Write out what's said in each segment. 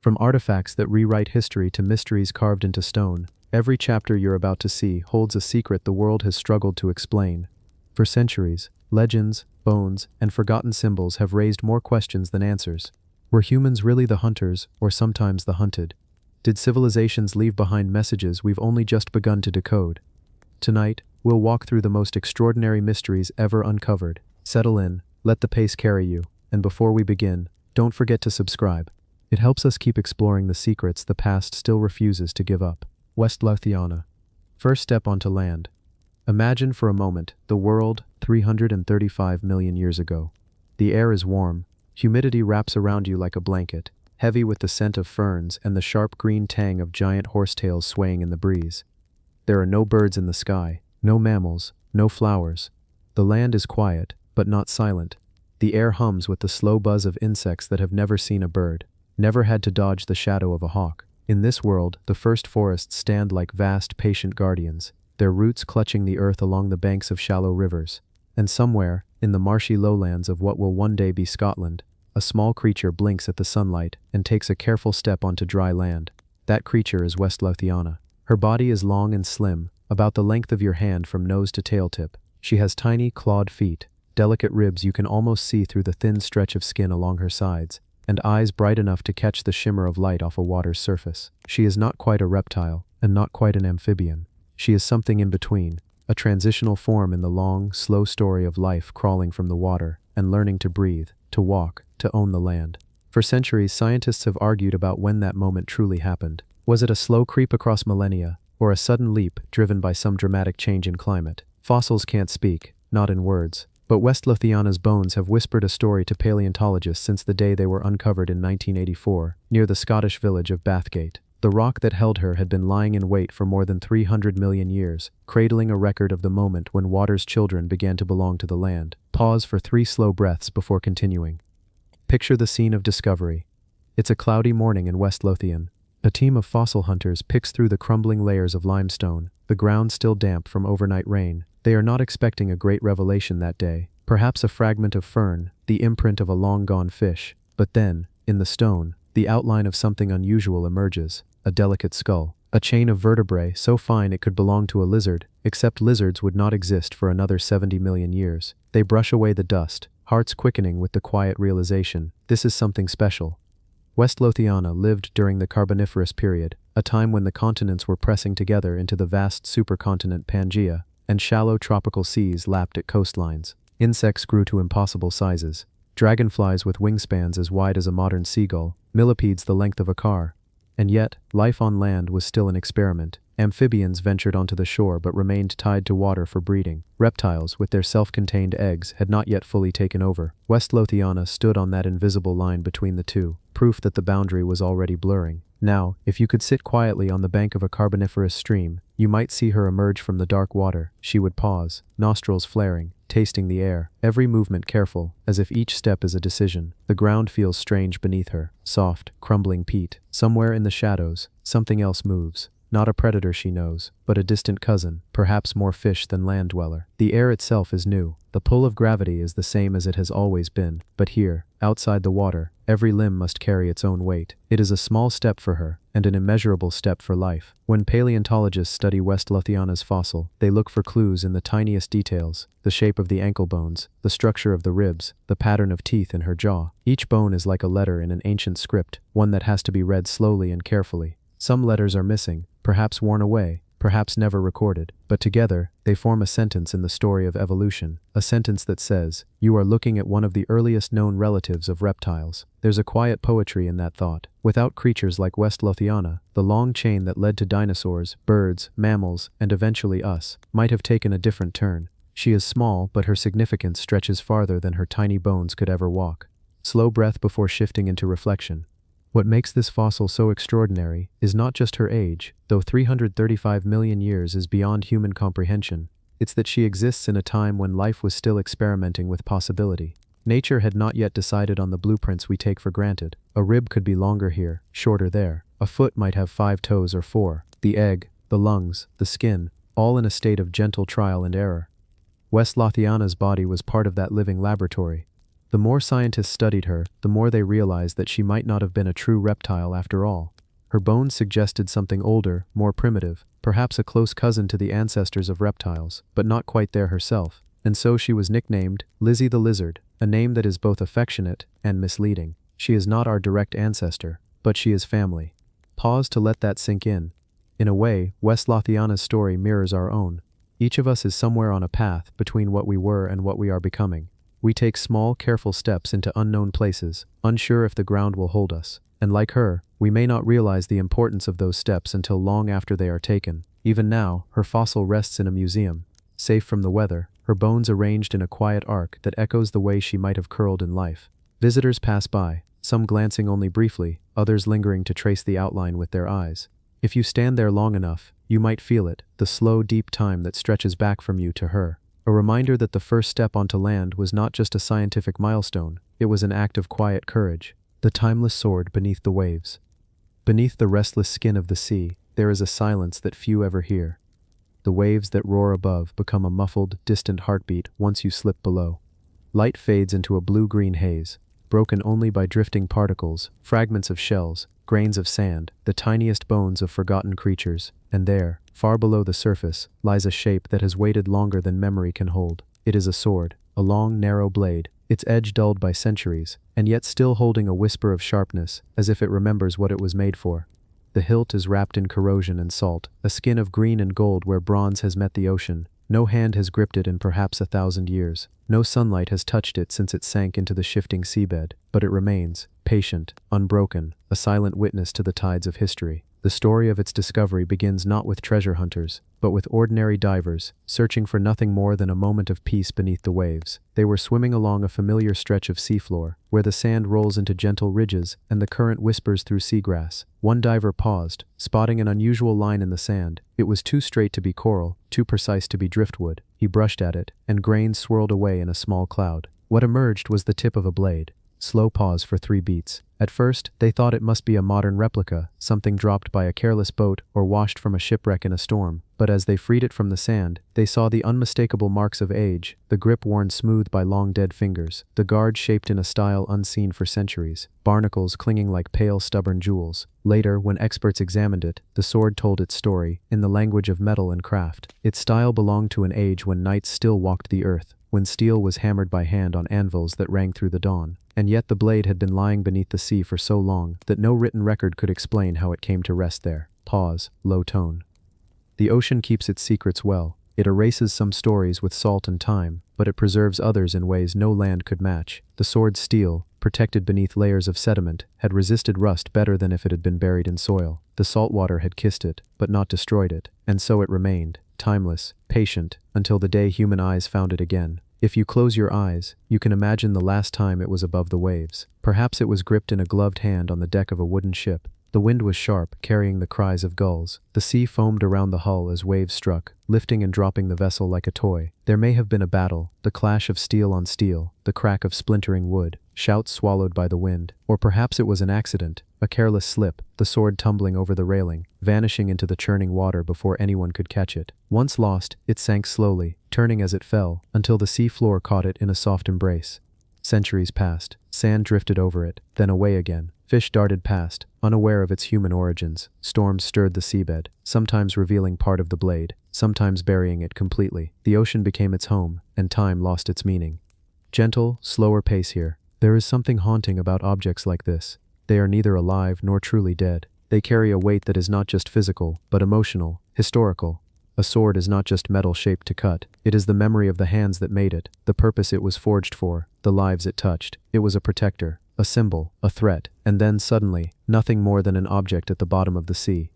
From artifacts that rewrite history to mysteries carved into stone, every chapter you're about to see holds a secret the world has struggled to explain. For centuries, legends, bones, and forgotten symbols have raised more questions than answers. Were humans really the hunters, or sometimes the hunted? Did civilizations leave behind messages we've only just begun to decode? Tonight, we'll walk through the most extraordinary mysteries ever uncovered. Settle in, let the pace carry you, and before we begin, don't forget to subscribe. It helps us keep exploring the secrets the past still refuses to give up. West Lothiana. First step onto land. Imagine for a moment the world 335 million years ago. The air is warm, humidity wraps around you like a blanket, heavy with the scent of ferns and the sharp green tang of giant horsetails swaying in the breeze. There are no birds in the sky, no mammals, no flowers. The land is quiet, but not silent. The air hums with the slow buzz of insects that have never seen a bird, never had to dodge the shadow of a hawk. In this world, the first forests stand like vast, patient guardians, their roots clutching the earth along the banks of shallow rivers. And somewhere, in the marshy lowlands of what will one day be Scotland, a small creature blinks at the sunlight and takes a careful step onto dry land. That creature is West Lothiana. Her body is long and slim, about the length of your hand from nose to tail tip. She has tiny, clawed feet, delicate ribs you can almost see through the thin stretch of skin along her sides, and eyes bright enough to catch the shimmer of light off a water's surface. She is not quite a reptile, and not quite an amphibian. She is something in between, a transitional form in the long, slow story of life crawling from the water and learning to breathe, to walk, to own the land. For centuries, scientists have argued about when that moment truly happened. Was it a slow creep across millennia, or a sudden leap driven by some dramatic change in climate? Fossils can't speak, not in words. But West Lothiana's bones have whispered a story to paleontologists since the day they were uncovered in 1984, near the Scottish village of Bathgate. The rock that held her had been lying in wait for more than 300 million years, cradling a record of the moment when water's children began to belong to the land. Pause for 3 slow breaths before continuing. Picture the scene of discovery. It's a cloudy morning in West Lothian. A team of fossil hunters picks through the crumbling layers of limestone, the ground still damp from overnight rain. They are not expecting a great revelation that day, perhaps a fragment of fern, the imprint of a long-gone fish. But then, in the stone, the outline of something unusual emerges, a delicate skull, a chain of vertebrae so fine it could belong to a lizard, except lizards would not exist for another 70 million years. They brush away the dust, hearts quickening with the quiet realization, this is something special. West Lothiana lived during the Carboniferous period, a time when the continents were pressing together into the vast supercontinent Pangaea, and shallow tropical seas lapped at coastlines. Insects grew to impossible sizes. Dragonflies with wingspans as wide as a modern seagull, millipedes the length of a car. And yet, life on land was still an experiment. Amphibians ventured onto the shore but remained tied to water for breeding. Reptiles, with their self-contained eggs, had not yet fully taken over. West Lothiana stood on that invisible line between the two, proof that the boundary was already blurring. Now, if you could sit quietly on the bank of a carboniferous stream, you might see her emerge from the dark water. She would pause, nostrils flaring, tasting the air, every movement careful, as if each step is a decision. The ground feels strange beneath her, soft, crumbling peat. Somewhere in the shadows, something else moves. Not a predator she knows, but a distant cousin, perhaps more fish than land dweller. The air itself is new. The pull of gravity is the same as it has always been. But here, outside the water, every limb must carry its own weight. It is a small step for her, and an immeasurable step for life. When paleontologists study West Lothiana's fossil, they look for clues in the tiniest details, the shape of the ankle bones, the structure of the ribs, the pattern of teeth in her jaw. Each bone is like a letter in an ancient script, one that has to be read slowly and carefully. Some letters are missing, perhaps worn away, perhaps never recorded, but together, they form a sentence in the story of evolution, a sentence that says, "You are looking at one of the earliest known relatives of reptiles." There's a quiet poetry in that thought. Without creatures like West Lothiana, the long chain that led to dinosaurs, birds, mammals, and eventually us, might have taken a different turn. She is small, but her significance stretches farther than her tiny bones could ever walk. Slow breath before shifting into reflection. What makes this fossil so extraordinary is not just her age, though 335 million years is beyond human comprehension. It's that she exists in a time when life was still experimenting with possibility. Nature had not yet decided on the blueprints we take for granted. A rib could be longer here, shorter there. A foot might have 5 toes or 4. The egg, the lungs, the skin, all in a state of gentle trial and error. West Lothiana's body was part of that living laboratory. The more scientists studied her, the more they realized that she might not have been a true reptile after all. Her bones suggested something older, more primitive, perhaps a close cousin to the ancestors of reptiles, but not quite there herself, and so she was nicknamed Lizzie the Lizard, a name that is both affectionate and misleading. She is not our direct ancestor, but she is family. Pause to let that sink in. In a way, West Lothiana's story mirrors our own. Each of us is somewhere on a path between what we were and what we are becoming. We take small, careful steps into unknown places, unsure if the ground will hold us. And like her, we may not realize the importance of those steps until long after they are taken. Even now, her fossil rests in a museum, safe from the weather, her bones arranged in a quiet arc that echoes the way she might have curled in life. Visitors pass by, some glancing only briefly, others lingering to trace the outline with their eyes. If you stand there long enough, you might feel it, the slow, deep time that stretches back from you to her. A reminder that the first step onto land was not just a scientific milestone, it was an act of quiet courage. The timeless sword beneath the waves. Beneath the restless skin of the sea, there is a silence that few ever hear. The waves that roar above become a muffled, distant heartbeat once you slip below. Light fades into a blue-green haze, broken only by drifting particles, fragments of shells, grains of sand, the tiniest bones of forgotten creatures, and there, far below the surface, lies a shape that has waited longer than memory can hold. It is a sword, a long, narrow blade, its edge dulled by centuries, and yet still holding a whisper of sharpness, as if it remembers what it was made for. The hilt is wrapped in corrosion and salt, a skin of green and gold where bronze has met the ocean. No hand has gripped it in perhaps 1,000 years. No sunlight has touched it since it sank into the shifting seabed, but it remains, patient, unbroken, a silent witness to the tides of history. The story of its discovery begins not with treasure hunters, but with ordinary divers, searching for nothing more than a moment of peace beneath the waves. They were swimming along a familiar stretch of seafloor, where the sand rolls into gentle ridges and the current whispers through seagrass. One diver paused, spotting an unusual line in the sand. It was too straight to be coral, too precise to be driftwood. He brushed at it, and grains swirled away in a small cloud. What emerged was the tip of a blade. Slow pause for 3 beats. At first, they thought it must be a modern replica, something dropped by a careless boat or washed from a shipwreck in a storm. But as they freed it from the sand, they saw the unmistakable marks of age, the grip worn smooth by long dead fingers, the guard shaped in a style unseen for centuries, barnacles clinging like pale, stubborn jewels. Later, when experts examined it, the sword told its story, in the language of metal and craft. Its style belonged to an age when knights still walked the earth, when steel was hammered by hand on anvils that rang through the dawn. And yet the blade had been lying beneath the sea for so long that no written record could explain how it came to rest there. Pause, low tone. The ocean keeps its secrets well. It erases some stories with salt and time, but it preserves others in ways no land could match. The sword's steel, protected beneath layers of sediment, had resisted rust better than if it had been buried in soil. The salt water had kissed it, but not destroyed it, and so it remained, timeless, patient, until the day human eyes found it again. If you close your eyes, you can imagine the last time it was above the waves. Perhaps it was gripped in a gloved hand on the deck of a wooden ship. The wind was sharp, carrying the cries of gulls. The sea foamed around the hull as waves struck, lifting and dropping the vessel like a toy. There may have been a battle, the clash of steel on steel, the crack of splintering wood, shouts swallowed by the wind. Or perhaps it was an accident, a careless slip, the sword tumbling over the railing, vanishing into the churning water before anyone could catch it. Once lost, it sank slowly, turning as it fell, until the sea floor caught it in a soft embrace. Centuries passed, sand drifted over it, then away again. Fish darted past, unaware of its human origins. Storms stirred the seabed, sometimes revealing part of the blade, sometimes burying it completely. The ocean became its home, and time lost its meaning. Gentle, slower pace here. There is something haunting about objects like this. They are neither alive nor truly dead. They carry a weight that is not just physical, but emotional, historical. A sword is not just metal shaped to cut. It is the memory of the hands that made it, the purpose it was forged for, the lives it touched. It was a protector, a symbol, a threat, and then suddenly, nothing more than an object at the bottom of the sea.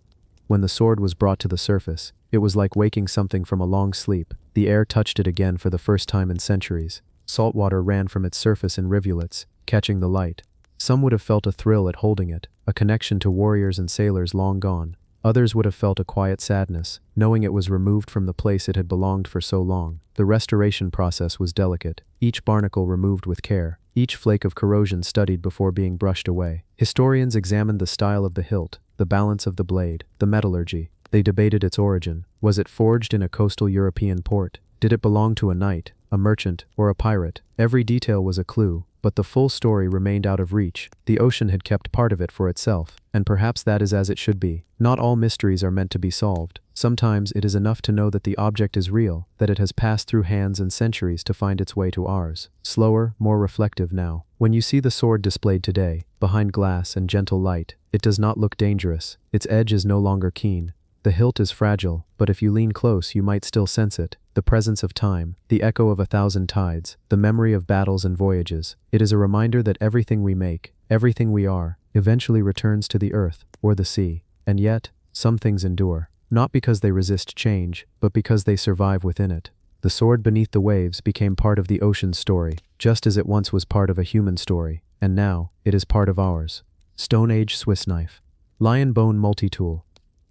When the sword was brought to the surface, it was like waking something from a long sleep. The air touched it again for the first time in centuries. Salt water ran from its surface in rivulets, catching the light. Some would have felt a thrill at holding it, a connection to warriors and sailors long gone. Others would have felt a quiet sadness, knowing it was removed from the place it had belonged for so long. The restoration process was delicate, each barnacle removed with care, each flake of corrosion studied before being brushed away. Historians examined the style of the hilt, the balance of the blade, the metallurgy. They debated its origin. Was it forged in a coastal European port? Did it belong to a knight, a merchant, or a pirate? Every detail was a clue, but the full story remained out of reach. The ocean had kept part of it for itself, and perhaps that is as it should be. Not all mysteries are meant to be solved. Sometimes it is enough to know that the object is real, that it has passed through hands and centuries to find its way to ours. Slower, more reflective now. When you see the sword displayed today, behind glass and gentle light, it does not look dangerous. Its edge is no longer keen. The hilt is fragile, but if you lean close you might still sense it. The presence of time, the echo of 1,000 tides, the memory of battles and voyages. It is a reminder that everything we make, everything we are, eventually returns to the earth, or the sea. And yet, some things endure. Not because they resist change, but because they survive within it. The sword beneath the waves became part of the ocean's story, just as it once was part of a human story, and now, it is part of ours. Stone Age Swiss Knife. Lion Bone Multi-Tool.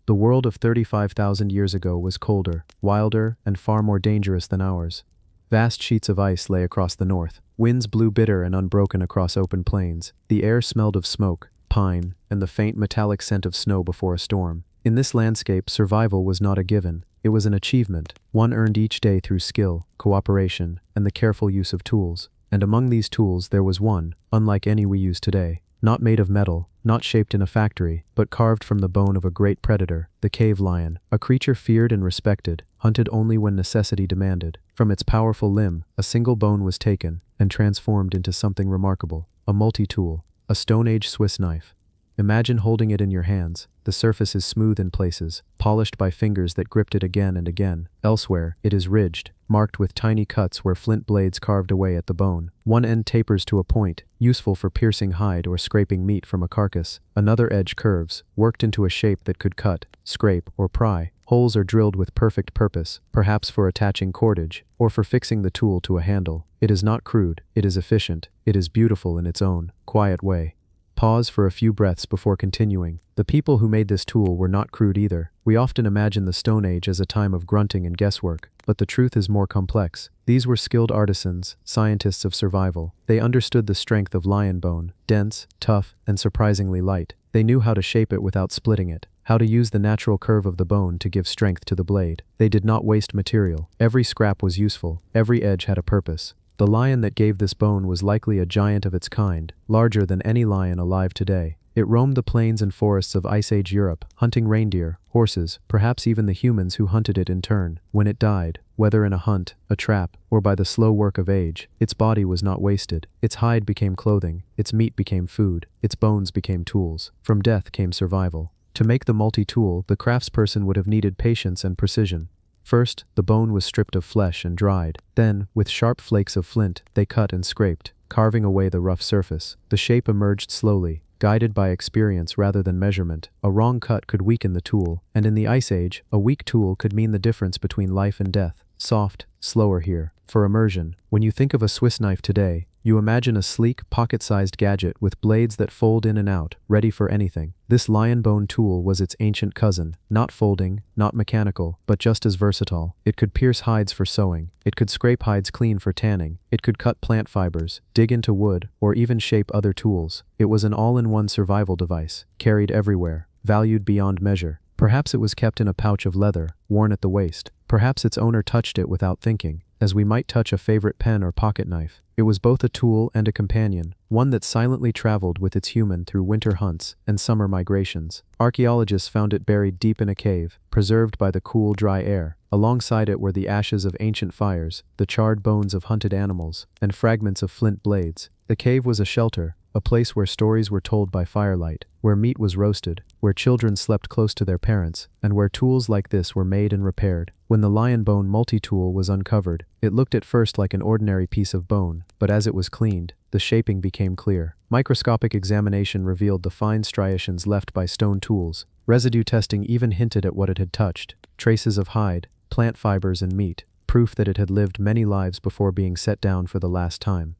The world of 35,000 years ago was colder, wilder, and far more dangerous than ours. Vast sheets of ice lay across the north. Winds blew bitter and unbroken across open plains. The air smelled of smoke, pine, and the faint metallic scent of snow before a storm. In this landscape, survival was not a given. It was an achievement, one earned each day through skill, cooperation, and the careful use of tools. And among these tools there was one, unlike any we use today. Not made of metal, not shaped in a factory, but carved from the bone of a great predator, the cave lion, a creature feared and respected, hunted only when necessity demanded. From its powerful limb, a single bone was taken, and transformed into something remarkable, a multi-tool, a Stone Age Swiss knife. Imagine holding it in your hands. The surface is smooth in places, polished by fingers that gripped it again and again. Elsewhere, it is ridged, marked with tiny cuts where flint blades carved away at the bone. One end tapers to a point, useful for piercing hide or scraping meat from a carcass. Another edge curves, worked into a shape that could cut, scrape, or pry. Holes are drilled with perfect purpose, perhaps for attaching cordage, or for fixing the tool to a handle. It is not crude, it is efficient, it is beautiful in its own, quiet way. Pause for a few breaths before continuing. The people who made this tool were not crude either. We often imagine the Stone Age as a time of grunting and guesswork, but the truth is more complex. These were skilled artisans, scientists of survival. They understood the strength of lion bone, dense, tough, and surprisingly light. They knew how to shape it without splitting it, how to use the natural curve of the bone to give strength to the blade. They did not waste material. Every scrap was useful, every edge had a purpose. The lion that gave this bone was likely a giant of its kind, larger than any lion alive today. It roamed the plains and forests of Ice Age Europe, hunting reindeer, horses, perhaps even the humans who hunted it in turn. When it died, whether in a hunt, a trap, or by the slow work of age, its body was not wasted. Its hide became clothing, its meat became food, its bones became tools. From death came survival. To make the multi-tool, the craftsperson would have needed patience and precision. First, the bone was stripped of flesh and dried. Then, with sharp flakes of flint, they cut and scraped, carving away the rough surface. The shape emerged slowly, guided by experience rather than measurement. A wrong cut could weaken the tool, and in the Ice Age, a weak tool could mean the difference between life and death. Soft, slower here. For immersion, when you think of a Swiss knife today, you imagine a sleek, pocket-sized gadget with blades that fold in and out, ready for anything. This lion bone tool was its ancient cousin, not folding, not mechanical, but just as versatile. It could pierce hides for sewing, it could scrape hides clean for tanning, it could cut plant fibers, dig into wood, or even shape other tools. It was an all-in-one survival device, carried everywhere, valued beyond measure. Perhaps it was kept in a pouch of leather, worn at the waist. Perhaps its owner touched it without thinking, as we might touch a favorite pen or pocket knife. It was both a tool and a companion, one that silently traveled with its human through winter hunts and summer migrations. Archaeologists found it buried deep in a cave, preserved by the cool, dry air. Alongside it were the ashes of ancient fires, the charred bones of hunted animals, and fragments of flint blades. The cave was a shelter, a place where stories were told by firelight, where meat was roasted, where children slept close to their parents, and where tools like this were made and repaired. When the lion bone multi-tool was uncovered, it looked at first like an ordinary piece of bone, but as it was cleaned, the shaping became clear. Microscopic examination revealed the fine striations left by stone tools. Residue testing even hinted at what it had touched: traces of hide, plant fibers, and meat, proof that it had lived many lives before being set down for the last time.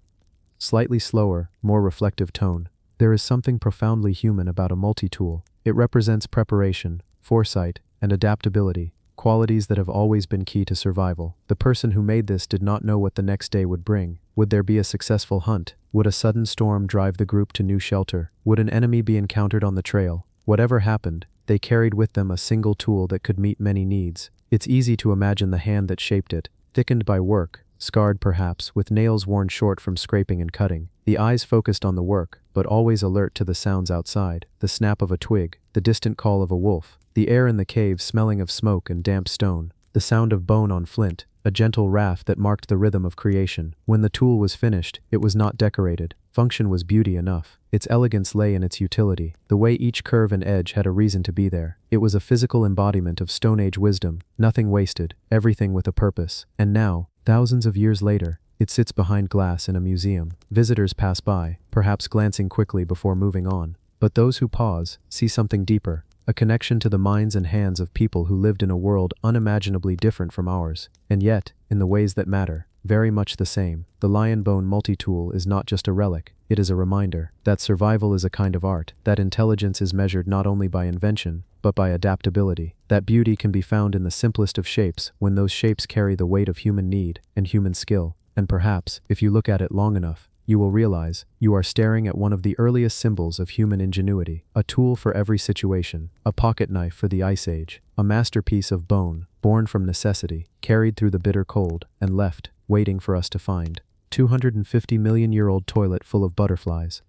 Slightly slower, more reflective tone. There is something profoundly human about a multi-tool. It represents preparation, foresight, and adaptability, qualities that have always been key to survival. The person who made this did not know what the next day would bring. Would there be a successful hunt? Would a sudden storm drive the group to new shelter? Would an enemy be encountered on the trail? Whatever happened, they carried with them a single tool that could meet many needs. It's easy to imagine the hand that shaped it, thickened by work, scarred perhaps, with nails worn short from scraping and cutting. the eyes focused on the work, but always alert to the sounds outside, the snap of a twig, the distant call of a wolf, the air in the cave smelling of smoke and damp stone, the sound of bone on flint, a gentle raft that marked the rhythm of creation. When the tool was finished, it was not decorated. Function was beauty enough. Its elegance lay in its utility, the way each curve and edge had a reason to be there. It was a physical embodiment of Stone Age wisdom, nothing wasted, everything with a purpose. And now, thousands of years later, it sits behind glass in a museum. Visitors pass by, perhaps glancing quickly before moving on. But those who pause see something deeper, a connection to the minds and hands of people who lived in a world unimaginably different from ours, and yet, in the ways that matter, very much the same. The lion bone multi-tool is not just a relic, it is a reminder that survival is a kind of art, that intelligence is measured not only by invention, but by adaptability, that beauty can be found in the simplest of shapes when those shapes carry the weight of human need and human skill. And perhaps, if you look at it long enough, you will realize you are staring at one of the earliest symbols of human ingenuity, a tool for every situation, a pocket knife for the Ice Age, a masterpiece of bone, born from necessity, carried through the bitter cold, and left, waiting for us to find. 250-million-year-old toilet full of butterflies.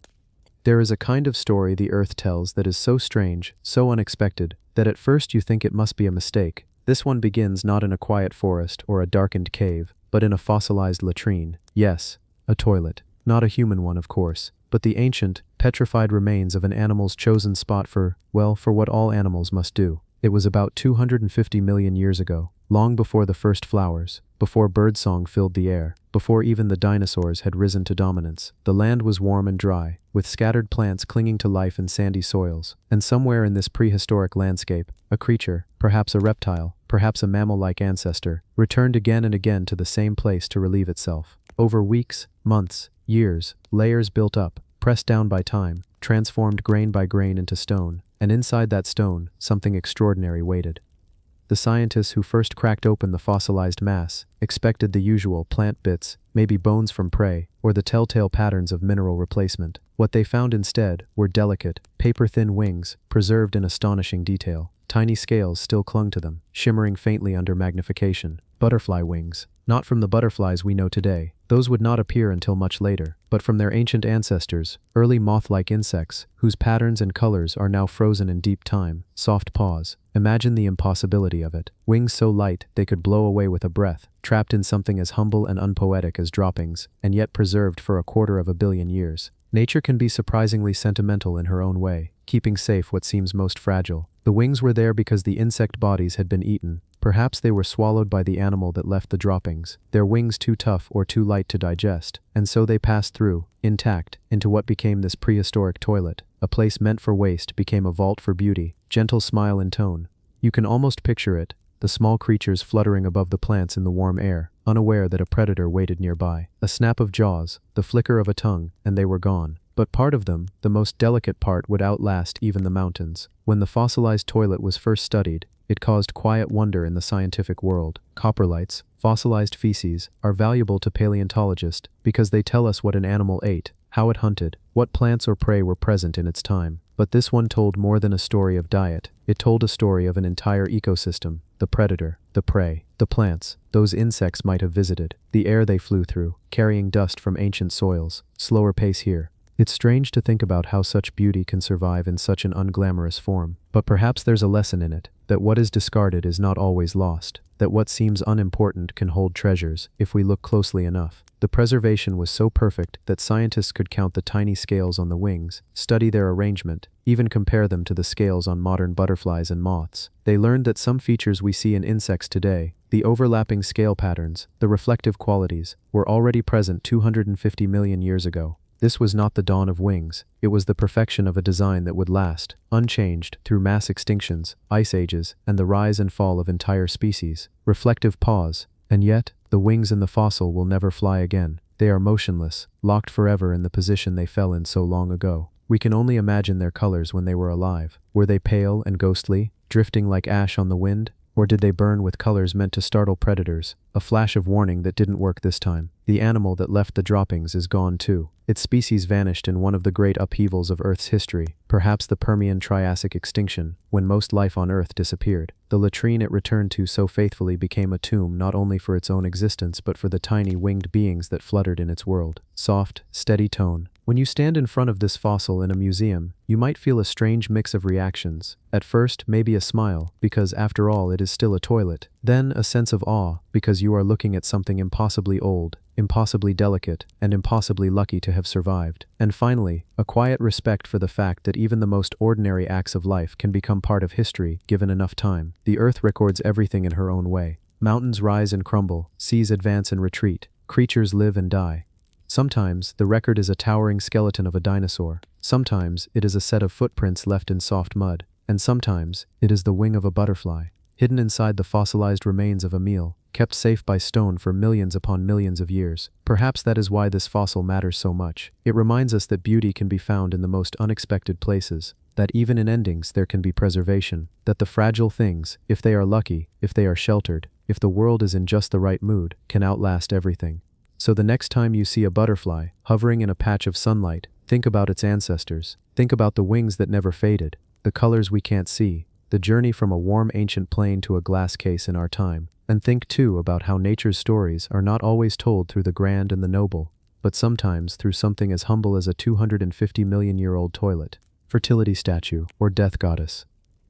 There is a kind of story the earth tells that is so strange, so unexpected, that at first you think it must be a mistake. This one begins not in a quiet forest or a darkened cave, but in a fossilized latrine. Yes, a toilet. Not a human one, of course, but the ancient, petrified remains of an animal's chosen spot for what all animals must do. It was about 250 million years ago, long before the first flowers, before birdsong filled the air, before even the dinosaurs had risen to dominance. The land was warm and dry, with scattered plants clinging to life in sandy soils, and somewhere in this prehistoric landscape, a creature, perhaps a reptile, perhaps a mammal-like ancestor, returned again and again to the same place to relieve itself. Over weeks, months, years, layers built up, pressed down by time, transformed grain by grain into stone, and inside that stone, something extraordinary waited. The scientists who first cracked open the fossilized mass expected the usual plant bits, maybe bones from prey, or the telltale patterns of mineral replacement. What they found instead were delicate, paper-thin wings, preserved in astonishing detail. Tiny scales still clung to them, shimmering faintly under magnification. Butterfly wings. Not from the butterflies we know today. Those would not appear until much later, but from their ancient ancestors, early moth-like insects, whose patterns and colors are now frozen in deep time. Soft paws. Imagine the impossibility of it. Wings so light they could blow away with a breath, trapped in something as humble and unpoetic as droppings, and yet preserved for 250 million years. Nature can be surprisingly sentimental in her own way, keeping safe what seems most fragile. The wings were there because the insect bodies had been eaten. Perhaps they were swallowed by the animal that left the droppings, their wings too tough or too light to digest, and so they passed through, intact, into what became this prehistoric toilet. A place meant for waste became a vault for beauty, gentle smile in tone. You can almost picture it, the small creatures fluttering above the plants in the warm air, unaware that a predator waited nearby. A snap of jaws, the flicker of a tongue, and they were gone. But part of them, the most delicate part, would outlast even the mountains. When the fossilized toilet was first studied, it caused quiet wonder in the scientific world. Coprolites, fossilized feces, are valuable to paleontologists because they tell us what an animal ate, how it hunted, what plants or prey were present in its time. But this one told more than a story of diet. It told a story of an entire ecosystem. The predator, the prey, the plants, those insects might have visited, the air they flew through, carrying dust from ancient soils. Slower pace here. It's strange to think about how such beauty can survive in such an unglamorous form. But perhaps there's a lesson in it, that what is discarded is not always lost, that what seems unimportant can hold treasures if we look closely enough. The preservation was so perfect that scientists could count the tiny scales on the wings, study their arrangement, even compare them to the scales on modern butterflies and moths. They learned that some features we see in insects today, the overlapping scale patterns, the reflective qualities, were already present 250 million years ago. This was not the dawn of wings, it was the perfection of a design that would last, unchanged, through mass extinctions, ice ages, and the rise and fall of entire species. Reflective pause, and yet, the wings in the fossil will never fly again. They are motionless, locked forever in the position they fell in so long ago. We can only imagine their colors when they were alive. Were they pale and ghostly, drifting like ash on the wind? Or did they burn with colors meant to startle predators, a flash of warning that didn't work this time? The animal that left the droppings is gone too. Its species vanished in one of the great upheavals of Earth's history, perhaps the Permian-Triassic extinction, when most life on Earth disappeared. The latrine it returned to so faithfully became a tomb not only for its own existence but for the tiny winged beings that fluttered in its world. Soft, steady tone. When you stand in front of this fossil in a museum, you might feel a strange mix of reactions. At first, maybe a smile, because after all it is still a toilet. Then a sense of awe, because you are looking at something impossibly old, impossibly delicate, and impossibly lucky to have survived. And finally, a quiet respect for the fact that even the most ordinary acts of life can become part of history given enough time. The Earth records everything in her own way. Mountains rise and crumble, seas advance and retreat, creatures live and die. Sometimes, the record is a towering skeleton of a dinosaur. Sometimes, it is a set of footprints left in soft mud. And sometimes, it is the wing of a butterfly, hidden inside the fossilized remains of a meal, kept safe by stone for millions upon millions of years. Perhaps that is why this fossil matters so much. It reminds us that beauty can be found in the most unexpected places, that even in endings there can be preservation, that the fragile things, if they are lucky, if they are sheltered, if the world is in just the right mood, can outlast everything. So the next time you see a butterfly hovering in a patch of sunlight, think about its ancestors. Think about the wings that never faded, the colors we can't see, the journey from a warm ancient plain to a glass case in our time. And think too about how nature's stories are not always told through the grand and the noble, but sometimes through something as humble as a 250-million-year-old toilet. Fertility statue, or death goddess.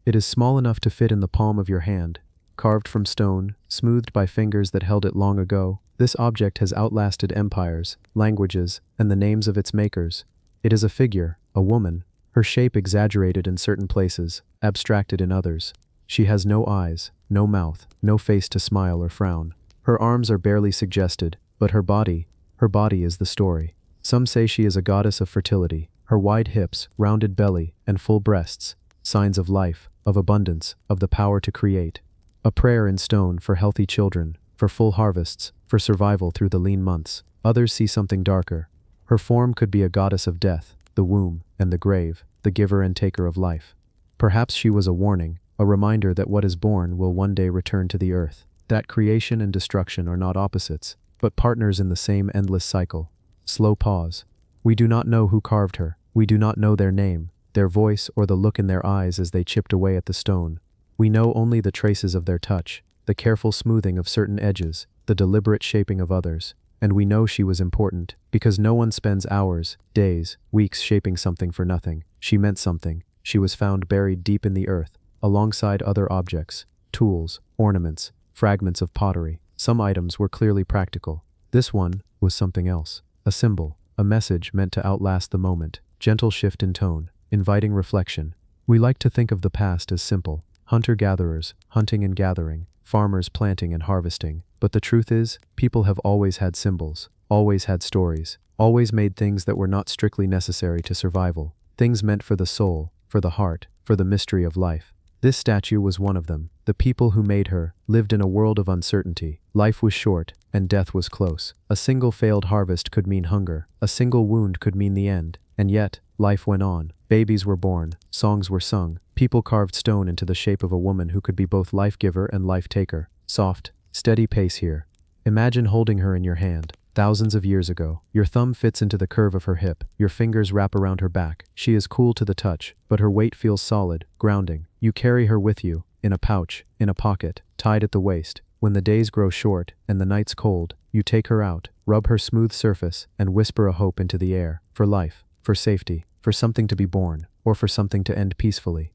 It is small enough to fit in the palm of your hand, carved from stone, smoothed by fingers that held it long ago. This object has outlasted empires, languages, and the names of its makers. It is a figure, a woman, her shape exaggerated in certain places, abstracted in others. She has no eyes, no mouth, no face to smile or frown. Her arms are barely suggested, but her body is the story. Some say she is a goddess of fertility, her wide hips, rounded belly, and full breasts, signs of life, of abundance, of the power to create. A prayer in stone for healthy children, for full harvests, for survival through the lean months. Others see something darker. Her form could be a goddess of death, the womb, and the grave, the giver and taker of life. Perhaps she was a warning, a reminder that what is born will one day return to the earth, that creation and destruction are not opposites, but partners in the same endless cycle. Slow pause. We do not know who carved her. We do not know their name, their voice, or the look in their eyes as they chipped away at the stone. We know only the traces of their touch, the careful smoothing of certain edges, the deliberate shaping of others. And we know she was important, because no one spends hours, days, weeks shaping something for nothing. She meant something. She was found buried deep in the earth, alongside other objects, tools, ornaments, fragments of pottery. Some items were clearly practical. This one was something else. A symbol, a message meant to outlast the moment. Gentle shift in tone, inviting reflection. We like to think of the past as simple. Hunter-gatherers, hunting and gathering, farmers planting and harvesting. But the truth is, people have always had symbols, always had stories, always made things that were not strictly necessary to survival. Things meant for the soul, for the heart, for the mystery of life. This statue was one of them. The people who made her lived in a world of uncertainty. Life was short, and death was close. A single failed harvest could mean hunger. A single wound could mean the end. And yet, life went on. Babies were born. Songs were sung. People carved stone into the shape of a woman who could be both life-giver and life-taker. Soft, steady pace here. Imagine holding her in your hand. Thousands of years ago, your thumb fits into the curve of her hip. Your fingers wrap around her back. She is cool to the touch, but her weight feels solid, grounding. You carry her with you, in a pouch, in a pocket, tied at the waist. When the days grow short and the nights cold, you take her out, rub her smooth surface, and whisper a hope into the air. For life, for safety, for something to be born, or for something to end peacefully.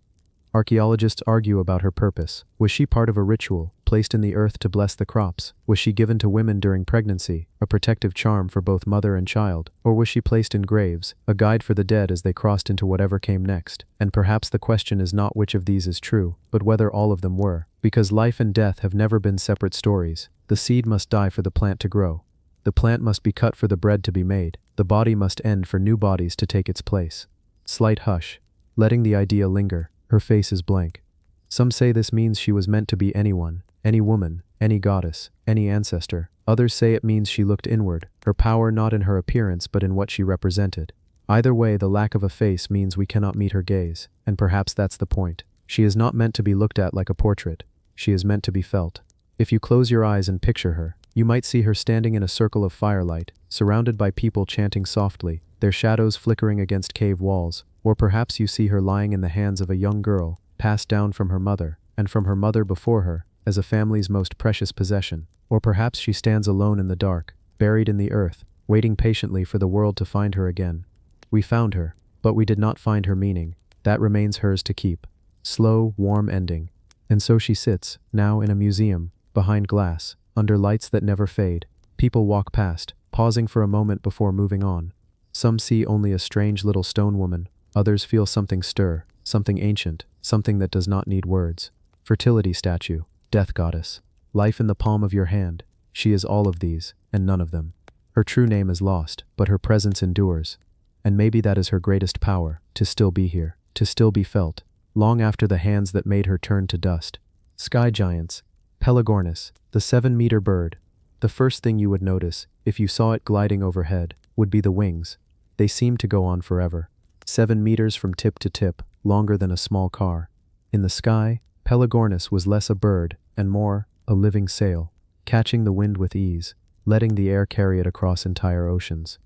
Archaeologists argue about her purpose. Was she part of a ritual, placed in the earth to bless the crops? Was she given to women during pregnancy, a protective charm for both mother and child? Or was she placed in graves, a guide for the dead as they crossed into whatever came next? And perhaps the question is not which of these is true, but whether all of them were. Because life and death have never been separate stories. The seed must die for the plant to grow. The plant must be cut for the bread to be made. The body must end for new bodies to take its place. Slight hush, letting the idea linger. Her face is blank. Some say this means she was meant to be anyone, any woman, any goddess, any ancestor. Others say it means she looked inward, her power not in her appearance but in what she represented. Either way, the lack of a face means we cannot meet her gaze, and perhaps that's the point. She is not meant to be looked at like a portrait. she is meant to be felt. If you close your eyes and picture her, you might see her standing in a circle of firelight, surrounded by people chanting softly, their shadows flickering against cave walls. Or perhaps you see her lying in the hands of a young girl, passed down from her mother, and from her mother before her, as a family's most precious possession. Or perhaps she stands alone in the dark, buried in the earth, waiting patiently for the world to find her again. We found her, but we did not find her meaning. That remains hers to keep. Slow, warm ending. And so she sits, now in a museum, behind glass, under lights that never fade. People walk past, pausing for a moment before moving on. Some see only a strange little stone woman. Others feel something stir, something ancient, something that does not need words. Fertility statue, death goddess, life in the palm of your hand. She is all of these, and none of them. Her true name is lost, but her presence endures. And maybe that is her greatest power, to still be here, to still be felt, long after the hands that made her turned to dust. Sky giants. Pelagornis, the 7-meter bird. The first thing you would notice, if you saw it gliding overhead, would be the wings. They seem to go on forever. 7 meters from tip to tip, longer than a small car. In the sky, Pelagornis was less a bird, and more, a living sail, catching the wind with ease, letting the air carry it across entire oceans.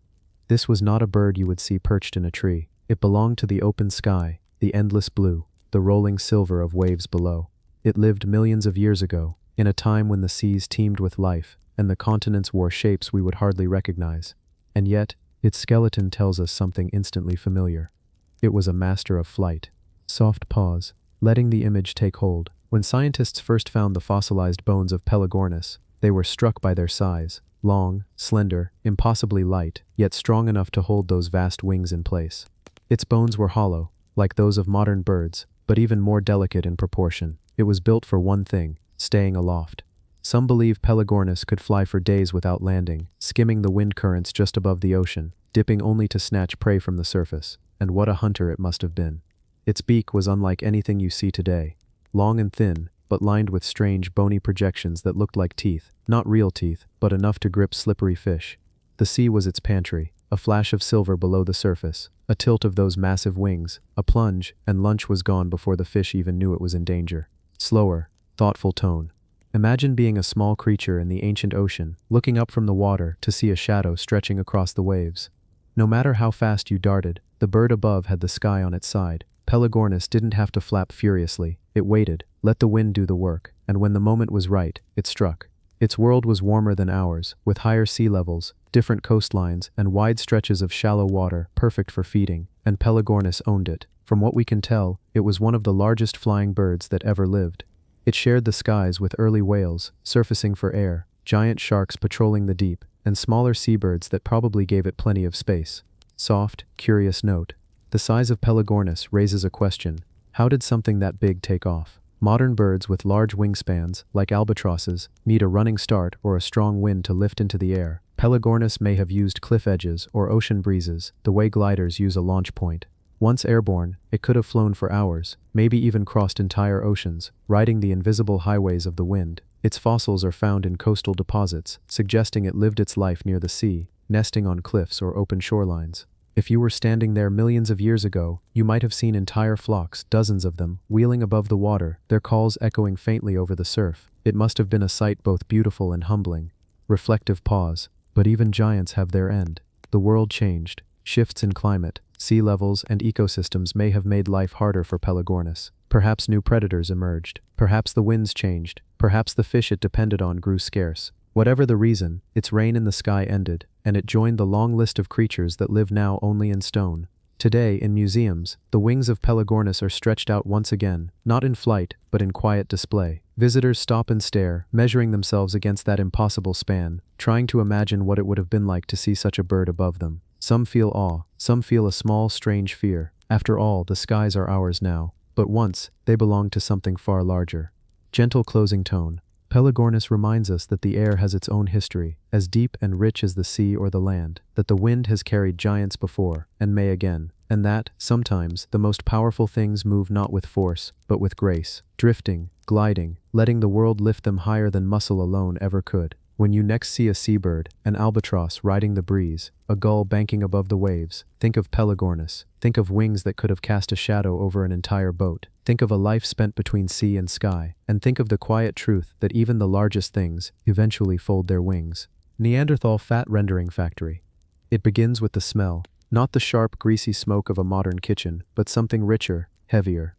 This was not a bird you would see perched in a tree. It belonged to the open sky, the endless blue, the rolling silver of waves below. It lived millions of years ago, in a time when the seas teemed with life, and the continents wore shapes we would hardly recognize. And yet, its skeleton tells us something instantly familiar. It was a master of flight. Soft pause, letting the image take hold. When scientists first found the fossilized bones of Pelagornis, they were struck by their size. Long, slender, impossibly light, yet strong enough to hold those vast wings in place. Its bones were hollow, like those of modern birds, but even more delicate in proportion. It was built for one thing, staying aloft. Some believe Pelagornis could fly for days without landing, skimming the wind currents just above the ocean, dipping only to snatch prey from the surface. And what a hunter it must have been. Its beak was unlike anything you see today. Long and thin, but lined with strange, bony projections that looked like teeth. Not real teeth, but enough to grip slippery fish. The sea was its pantry, a flash of silver below the surface, a tilt of those massive wings, a plunge, and lunch was gone before the fish even knew it was in danger. Slower, thoughtful tone. Imagine being a small creature in the ancient ocean, looking up from the water to see a shadow stretching across the waves. No matter how fast you darted, the bird above had the sky on its side. Pelagornis didn't have to flap furiously. It waited, let the wind do the work, and when the moment was right, it struck. Its world was warmer than ours, with higher sea levels, different coastlines, and wide stretches of shallow water, perfect for feeding, and Pelagornis owned it. From what we can tell, it was one of the largest flying birds that ever lived. It shared the skies with early whales, surfacing for air, giant sharks patrolling the deep, and smaller seabirds that probably gave it plenty of space. Soft, curious note. The size of Pelagornis raises a question. How did something that big take off? Modern birds with large wingspans, like albatrosses, need a running start or a strong wind to lift into the air. Pelagornis may have used cliff edges or ocean breezes, the way gliders use a launch point. Once airborne, it could have flown for hours, maybe even crossed entire oceans, riding the invisible highways of the wind. Its fossils are found in coastal deposits, suggesting it lived its life near the sea, nesting on cliffs or open shorelines. If you were standing there millions of years ago, you might have seen entire flocks, dozens of them, wheeling above the water, their calls echoing faintly over the surf. It must have been a sight both beautiful and humbling. Reflective pause. But even giants have their end. The world changed. Shifts in climate, sea levels, and ecosystems may have made life harder for Pelagornis. Perhaps new predators emerged. Perhaps the winds changed. Perhaps the fish it depended on grew scarce. Whatever the reason, its reign in the sky ended, and it joined the long list of creatures that live now only in stone. Today, in museums, the wings of Pelagornis are stretched out once again, not in flight, but in quiet display. Visitors stop and stare, measuring themselves against that impossible span, trying to imagine what it would have been like to see such a bird above them. Some feel awe, some feel a small, strange fear. After all, the skies are ours now, but once, they belonged to something far larger. Gentle closing tone. Pelagornis reminds us that the air has its own history, as deep and rich as the sea or the land, that the wind has carried giants before, and may again, and that, sometimes, the most powerful things move not with force, but with grace, drifting, gliding, letting the world lift them higher than muscle alone ever could. When you next see a seabird, an albatross riding the breeze, a gull banking above the waves, think of Pelagornis. Think of wings that could have cast a shadow over an entire boat. Think of a life spent between sea and sky, and think of the quiet truth that even the largest things eventually fold their wings. Neanderthal Fat Rendering Factory. It begins with the smell, not the sharp, greasy smoke of a modern kitchen, but something richer, heavier.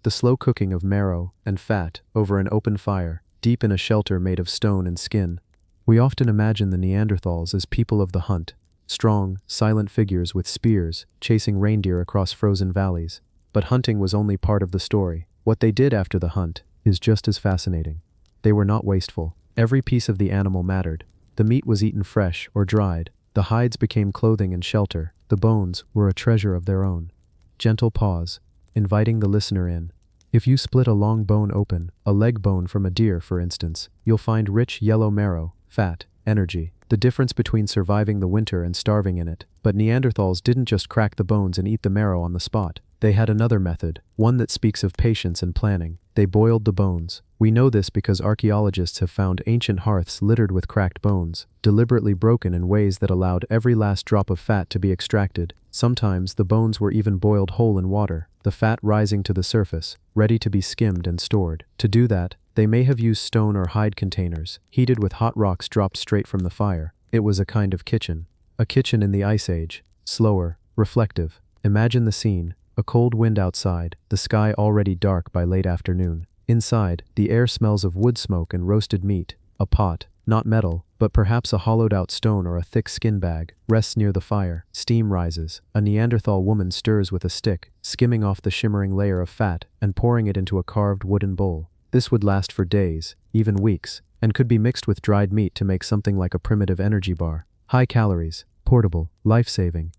The slow cooking of marrow and fat over an open fire, deep in a shelter made of stone and skin. We often imagine the Neanderthals as people of the hunt, strong, silent figures with spears, chasing reindeer across frozen valleys. But hunting was only part of the story. What they did after the hunt is just as fascinating. They were not wasteful. Every piece of the animal mattered. The meat was eaten fresh or dried. The hides became clothing and shelter. The bones were a treasure of their own. Gentle pause, inviting the listener in. If you split a long bone open, a leg bone from a deer for instance, you'll find rich yellow marrow, fat, energy, the difference between surviving the winter and starving in it. But Neanderthals didn't just crack the bones and eat the marrow on the spot. They had another method, one that speaks of patience and planning. They boiled the bones. We know this because archaeologists have found ancient hearths littered with cracked bones, deliberately broken in ways that allowed every last drop of fat to be extracted. Sometimes the bones were even boiled whole in water, the fat rising to the surface, ready to be skimmed and stored. To do that, they may have used stone or hide containers, heated with hot rocks dropped straight from the fire. It was a kind of kitchen. A kitchen in the Ice Age, slower, reflective. Imagine the scene, a cold wind outside, the sky already dark by late afternoon. Inside, the air smells of wood smoke and roasted meat. A pot, not metal, but perhaps a hollowed-out stone or a thick skin bag, rests near the fire. Steam rises. A Neanderthal woman stirs with a stick, skimming off the shimmering layer of fat and pouring it into a carved wooden bowl. This would last for days, even weeks, and could be mixed with dried meat to make something like a primitive energy bar. High calories, portable, life-saving.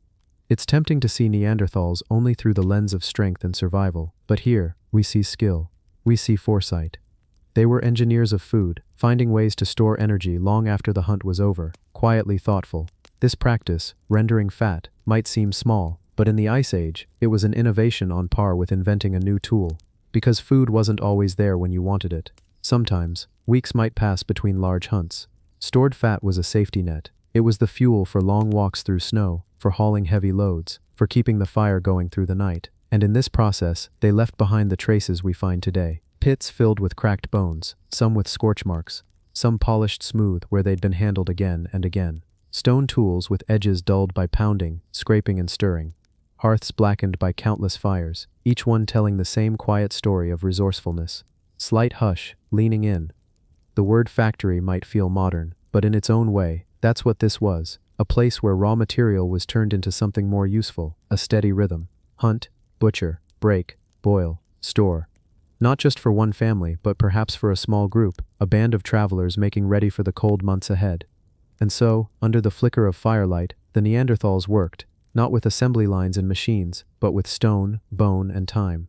It's tempting to see Neanderthals only through the lens of strength and survival, but here, we see skill. We see foresight. They were engineers of food, finding ways to store energy long after the hunt was over, quietly thoughtful. This practice, rendering fat, might seem small, but in the Ice Age, it was an innovation on par with inventing a new tool. Because food wasn't always there when you wanted it. Sometimes, weeks might pass between large hunts. Stored fat was a safety net. It was the fuel for long walks through snow, for hauling heavy loads, for keeping the fire going through the night. And in this process, they left behind the traces we find today. Pits filled with cracked bones, some with scorch marks, some polished smooth where they'd been handled again and again. Stone tools with edges dulled by pounding, scraping and stirring. Hearths blackened by countless fires, each one telling the same quiet story of resourcefulness. Slight hush, leaning in. The word factory might feel modern, but in its own way, that's what this was. A place where raw material was turned into something more useful, a steady rhythm. Hunt, butcher, break, boil, store. Not just for one family, but perhaps for a small group, a band of travelers making ready for the cold months ahead. And so, under the flicker of firelight, the Neanderthals worked, not with assembly lines and machines, but with stone, bone, and time.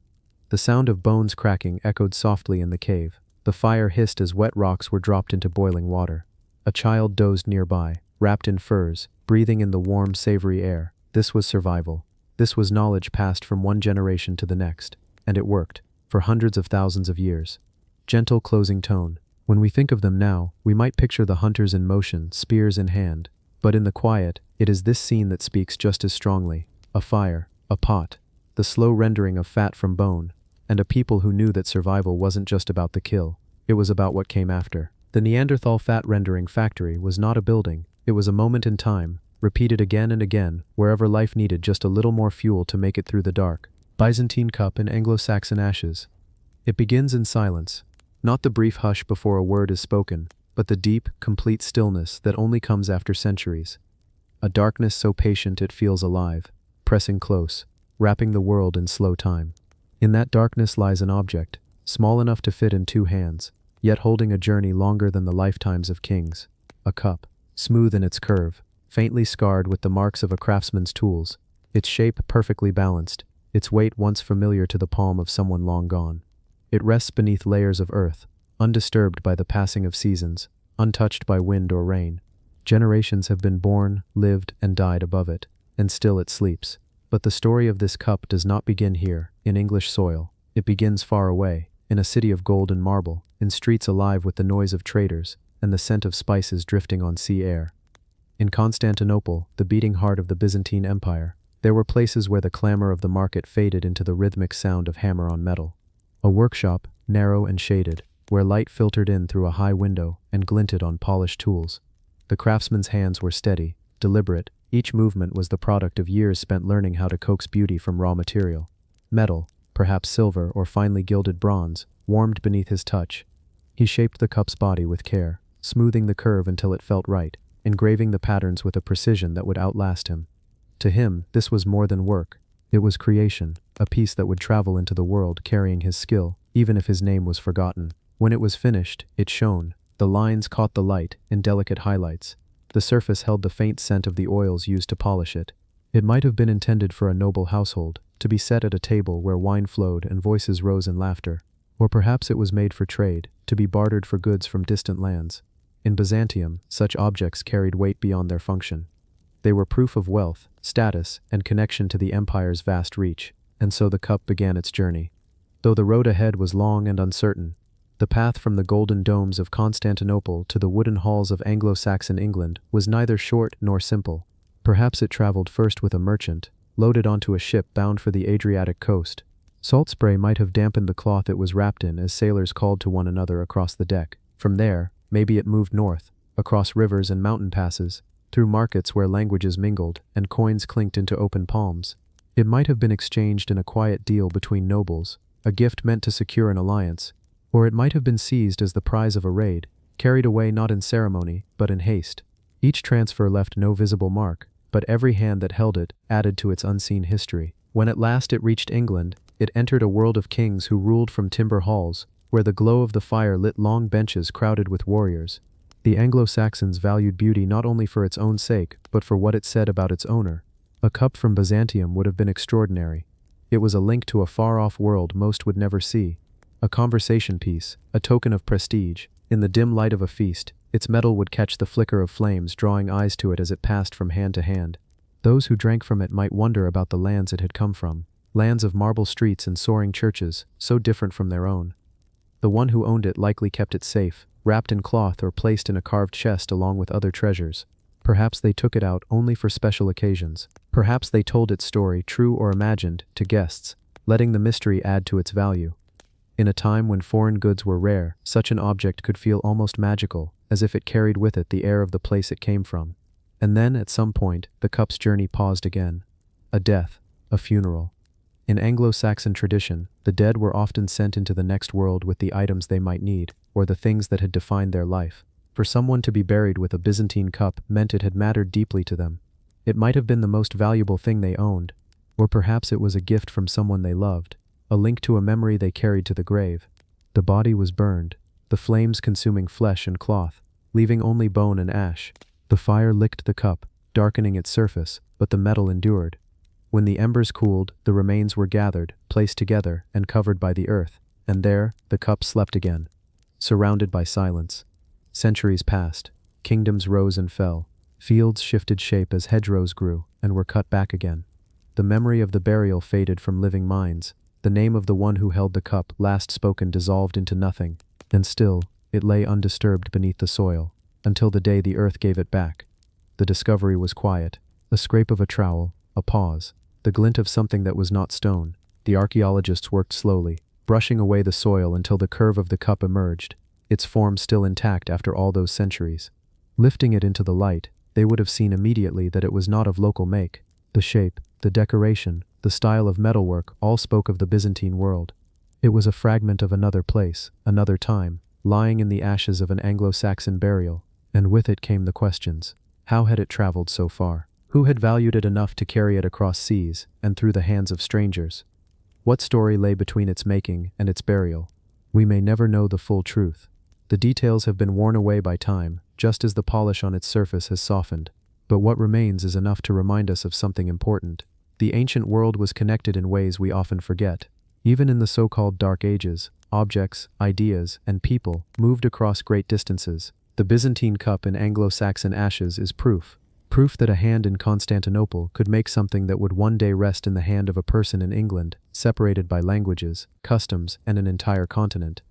The sound of bones cracking echoed softly in the cave. The fire hissed as wet rocks were dropped into boiling water. A child dozed nearby, wrapped in furs, breathing in the warm, savory air. This was survival. This was knowledge passed from one generation to the next. And it worked, for hundreds of thousands of years. Gentle closing tone. When we think of them now, we might picture the hunters in motion, spears in hand. But in the quiet, it is this scene that speaks just as strongly. A fire, a pot, the slow rendering of fat from bone, and a people who knew that survival wasn't just about the kill. It was about what came after. The Neanderthal Fat Rendering Factory was not a building. It was a moment in time, repeated again and again, wherever life needed just a little more fuel to make it through the dark. Byzantine cup and Anglo-Saxon ashes. It begins in silence. Not the brief hush before a word is spoken, but the deep, complete stillness that only comes after centuries. A darkness so patient it feels alive, pressing close, wrapping the world in slow time. In that darkness lies an object, small enough to fit in two hands, yet holding a journey longer than the lifetimes of kings. A cup, smooth in its curve, faintly scarred with the marks of a craftsman's tools, its shape perfectly balanced, its weight once familiar to the palm of someone long gone. It rests beneath layers of earth, undisturbed by the passing of seasons, untouched by wind or rain. Generations have been born, lived, and died above it, and still it sleeps. But the story of this cup does not begin here, in English soil. It begins far away, in a city of gold and marble, in streets alive with the noise of traders, and the scent of spices drifting on sea air. In Constantinople, the beating heart of the Byzantine Empire, there were places where the clamor of the market faded into the rhythmic sound of hammer on metal. A workshop, narrow and shaded, where light filtered in through a high window and glinted on polished tools. The craftsman's hands were steady, deliberate. Each movement was the product of years spent learning how to coax beauty from raw material. Metal, perhaps silver or finely gilded bronze, warmed beneath his touch. He shaped the cup's body with care, smoothing the curve until it felt right, engraving the patterns with a precision that would outlast him. To him, this was more than work. It was creation, a piece that would travel into the world carrying his skill, even if his name was forgotten. When it was finished, it shone. The lines caught the light in delicate highlights. The surface held the faint scent of the oils used to polish it. It might have been intended for a noble household, to be set at a table where wine flowed and voices rose in laughter. Or perhaps it was made for trade, to be bartered for goods from distant lands. In Byzantium, such objects carried weight beyond their function. They were proof of wealth, status, and connection to the empire's vast reach, and so the cup began its journey. Though the road ahead was long and uncertain, the path from the golden domes of Constantinople to the wooden halls of Anglo-Saxon England was neither short nor simple. Perhaps it traveled first with a merchant, loaded onto a ship bound for the Adriatic coast. Salt spray might have dampened the cloth it was wrapped in as sailors called to one another across the deck. From there, maybe it moved north, across rivers and mountain passes, through markets where languages mingled and coins clinked into open palms. It might have been exchanged in a quiet deal between nobles, a gift meant to secure an alliance, or it might have been seized as the prize of a raid, carried away not in ceremony, but in haste. Each transfer left no visible mark, but every hand that held it added to its unseen history. When at last it reached England, it entered a world of kings who ruled from timber halls, where the glow of the fire lit long benches crowded with warriors. The Anglo-Saxons valued beauty not only for its own sake, but for what it said about its owner. A cup from Byzantium would have been extraordinary. It was a link to a far-off world most would never see. A conversation piece, a token of prestige. In the dim light of a feast, its metal would catch the flicker of flames, drawing eyes to it as it passed from hand to hand. Those who drank from it might wonder about the lands it had come from. Lands of marble streets and soaring churches, so different from their own. The one who owned it likely kept it safe, wrapped in cloth or placed in a carved chest along with other treasures. Perhaps they took it out only for special occasions. Perhaps they told its story, true or imagined, to guests, letting the mystery add to its value. In a time when foreign goods were rare, such an object could feel almost magical, as if it carried with it the air of the place it came from. And then, at some point, the cup's journey paused again. A death, a funeral. In Anglo-Saxon tradition, the dead were often sent into the next world with the items they might need, or the things that had defined their life. For someone to be buried with a Byzantine cup meant it had mattered deeply to them. It might have been the most valuable thing they owned, or perhaps it was a gift from someone they loved, a link to a memory they carried to the grave. The body was burned, the flames consuming flesh and cloth, leaving only bone and ash. The fire licked the cup, darkening its surface, but the metal endured. When the embers cooled, the remains were gathered, placed together, and covered by the earth, and there, the cup slept again, surrounded by silence. Centuries passed, kingdoms rose and fell, fields shifted shape as hedgerows grew, and were cut back again. The memory of the burial faded from living minds, the name of the one who held the cup, last spoken, dissolved into nothing, and still, it lay undisturbed beneath the soil, until the day the earth gave it back. The discovery was quiet, a scrape of a trowel, a pause, the glint of something that was not stone. The archaeologists worked slowly, brushing away the soil until the curve of the cup emerged, its form still intact after all those centuries. Lifting it into the light, they would have seen immediately that it was not of local make. The shape, the decoration, the style of metalwork all spoke of the Byzantine world. It was a fragment of another place, another time, lying in the ashes of an Anglo-Saxon burial, and with it came the questions. How had it traveled so far? Who had valued it enough to carry it across seas and through the hands of strangers? What story lay between its making and its burial? We may never know the full truth. The details have been worn away by time, just as the polish on its surface has softened. But what remains is enough to remind us of something important. The ancient world was connected in ways we often forget. Even in the so-called Dark Ages, objects, ideas, and people moved across great distances. The Byzantine cup in Anglo-Saxon ashes is proof. Proof that a hand in Constantinople could make something that would one day rest in the hand of a person in England, separated by languages, customs, and an entire continent.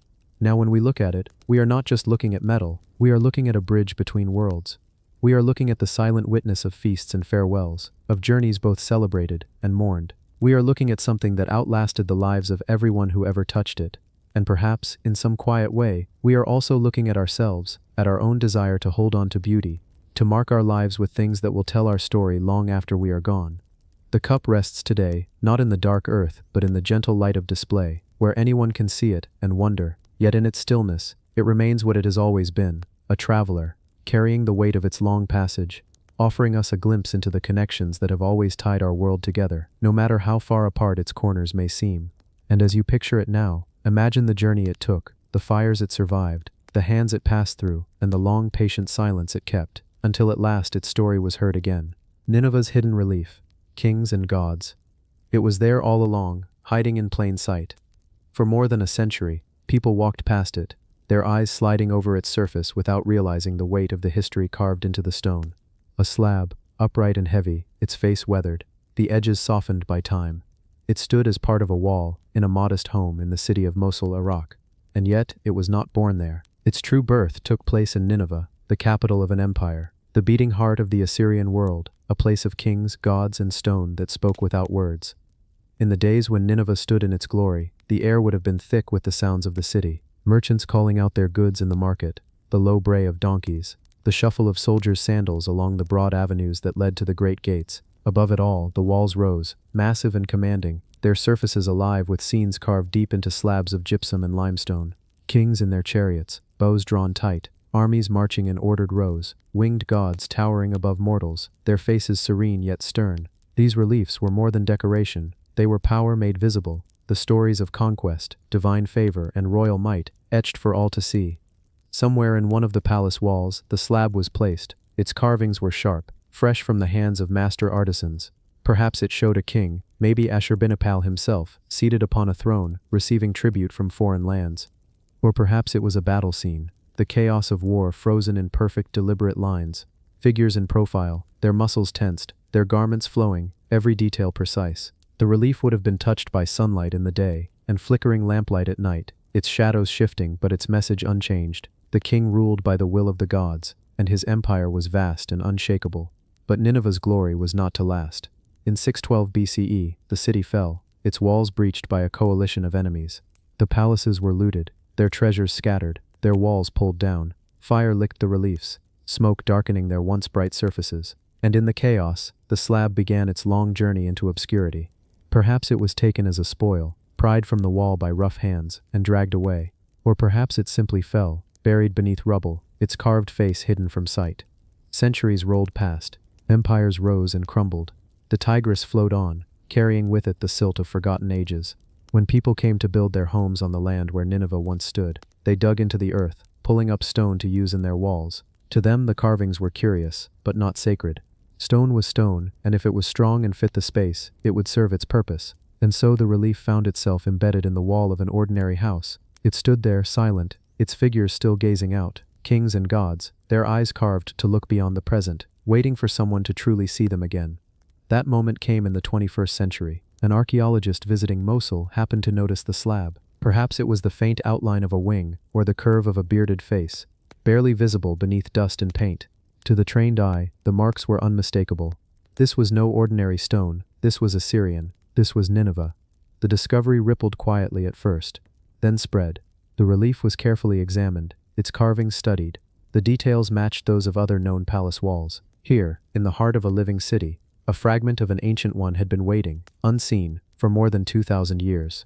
Now when we look at it, we are not just looking at metal, we are looking at a bridge between worlds. We are looking at the silent witness of feasts and farewells, of journeys both celebrated and mourned. We are looking at something that outlasted the lives of everyone who ever touched it. And perhaps, in some quiet way, we are also looking at ourselves, at our own desire to hold on to beauty, to mark our lives with things that will tell our story long after we are gone. The cup rests today, not in the dark earth, but in the gentle light of display, where anyone can see it and wonder, yet in its stillness, it remains what it has always been, a traveler, carrying the weight of its long passage, offering us a glimpse into the connections that have always tied our world together, no matter how far apart its corners may seem. And as you picture it now, imagine the journey it took, the fires it survived, the hands it passed through, and the long patient silence it kept, until at last its story was heard again. Nineveh's hidden relief, kings and gods. It was there all along, hiding in plain sight. For more than a century, people walked past it, their eyes sliding over its surface without realizing the weight of the history carved into the stone. A slab, upright and heavy, its face weathered, the edges softened by time. It stood as part of a wall, in a modest home in the city of Mosul, Iraq. And yet, it was not born there. Its true birth took place in Nineveh, the capital of an empire, the beating heart of the Assyrian world, a place of kings, gods, and stone that spoke without words. In the days when Nineveh stood in its glory, the air would have been thick with the sounds of the city, merchants calling out their goods in the market, the low bray of donkeys, the shuffle of soldiers' sandals along the broad avenues that led to the great gates. Above it all, the walls rose, massive and commanding, their surfaces alive with scenes carved deep into slabs of gypsum and limestone. Kings in their chariots, bows drawn tight, armies marching in ordered rows, winged gods towering above mortals, their faces serene yet stern. These reliefs were more than decoration, they were power made visible, the stories of conquest, divine favor, and royal might, etched for all to see. Somewhere in one of the palace walls, the slab was placed. Its carvings were sharp, fresh from the hands of master artisans. Perhaps it showed a king, maybe Ashurbanipal himself, seated upon a throne, receiving tribute from foreign lands. Or perhaps it was a battle scene, the chaos of war frozen in perfect deliberate lines, figures in profile, their muscles tensed, their garments flowing, every detail precise. The relief would have been touched by sunlight in the day, and flickering lamplight at night, its shadows shifting but its message unchanged. The king ruled by the will of the gods, and his empire was vast and unshakable. But Nineveh's glory was not to last. In 612 BCE, the city fell, its walls breached by a coalition of enemies. The palaces were looted, their treasures scattered, their walls pulled down. Fire licked the reliefs, smoke darkening their once bright surfaces. And in the chaos, the slab began its long journey into obscurity. Perhaps it was taken as a spoil, pried from the wall by rough hands, and dragged away. Or perhaps it simply fell, buried beneath rubble, its carved face hidden from sight. Centuries rolled past, empires rose and crumbled. The Tigris flowed on, carrying with it the silt of forgotten ages. When people came to build their homes on the land where Nineveh once stood, they dug into the earth, pulling up stone to use in their walls. To them the carvings were curious, but not sacred. Stone was stone, and if it was strong and fit the space, it would serve its purpose. And so the relief found itself embedded in the wall of an ordinary house. It stood there, silent, its figures still gazing out, kings and gods, their eyes carved to look beyond the present, waiting for someone to truly see them again. That moment came in the 21st century. An archaeologist visiting Mosul happened to notice the slab. Perhaps it was the faint outline of a wing, or the curve of a bearded face, barely visible beneath dust and paint. To the trained eye, the marks were unmistakable. This was no ordinary stone, this was Assyrian, this was Nineveh. The discovery rippled quietly at first, then spread. The relief was carefully examined, its carvings studied. The details matched those of other known palace walls. Here, in the heart of a living city, a fragment of an ancient one had been waiting, unseen, for more than 2,000 years.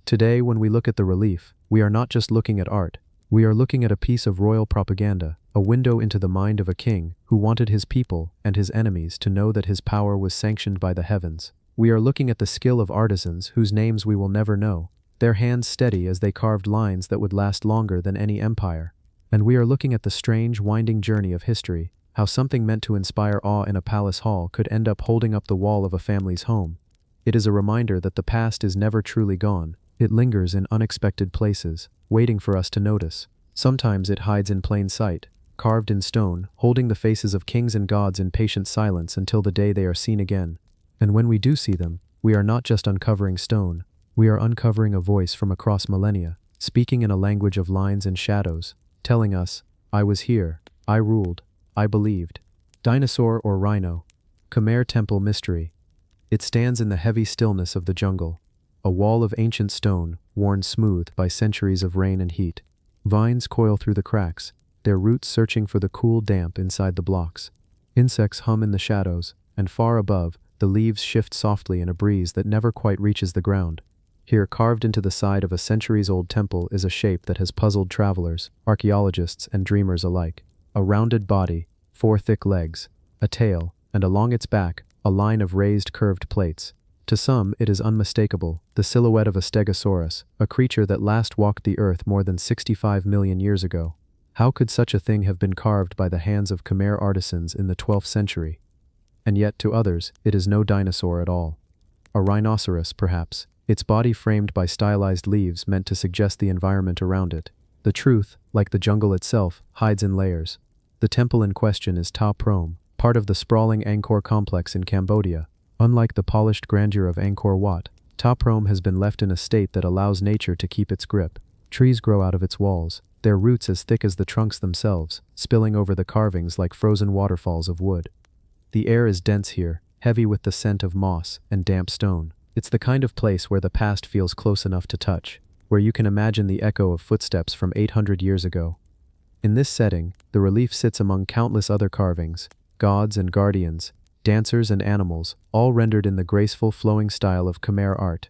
Today, when we look at the relief, we are not just looking at art. We are looking at a piece of royal propaganda, a window into the mind of a king who wanted his people and his enemies to know that his power was sanctioned by the heavens. We are looking at the skill of artisans whose names we will never know, their hands steady as they carved lines that would last longer than any empire. And we are looking at the strange, winding journey of history, how something meant to inspire awe in a palace hall could end up holding up the wall of a family's home. It is a reminder that the past is never truly gone. It lingers in unexpected places, waiting for us to notice. Sometimes it hides in plain sight, carved in stone, holding the faces of kings and gods in patient silence until the day they are seen again. And when we do see them, we are not just uncovering stone, we are uncovering a voice from across millennia, speaking in a language of lines and shadows, telling us, I was here, I ruled, I believed. Dinosaur or rhino? Khmer Temple Mystery. It stands in the heavy stillness of the jungle, a wall of ancient stone, worn smooth by centuries of rain and heat. Vines coil through the cracks, their roots searching for the cool damp inside the blocks. Insects hum in the shadows, and far above, the leaves shift softly in a breeze that never quite reaches the ground. Here, carved into the side of a centuries-old temple, is a shape that has puzzled travelers, archaeologists, and dreamers alike. A rounded body, 4 thick legs, a tail, and along its back, a line of raised curved plates. To some, it is unmistakable, the silhouette of a stegosaurus, a creature that last walked the earth more than 65 million years ago. How could such a thing have been carved by the hands of Khmer artisans in the 12th century? And yet, to others, it is no dinosaur at all. A rhinoceros, perhaps, its body framed by stylized leaves meant to suggest the environment around it. The truth, like the jungle itself, hides in layers. The temple in question is Ta Prohm, part of the sprawling Angkor complex in Cambodia. Unlike the polished grandeur of Angkor Wat, Ta Prohm has been left in a state that allows nature to keep its grip. Trees grow out of its walls, their roots as thick as the trunks themselves, spilling over the carvings like frozen waterfalls of wood. The air is dense here, heavy with the scent of moss and damp stone. It's the kind of place where the past feels close enough to touch, where you can imagine the echo of footsteps from 800 years ago. In this setting, the relief sits among countless other carvings, gods and guardians, dancers and animals, all rendered in the graceful flowing style of Khmer art.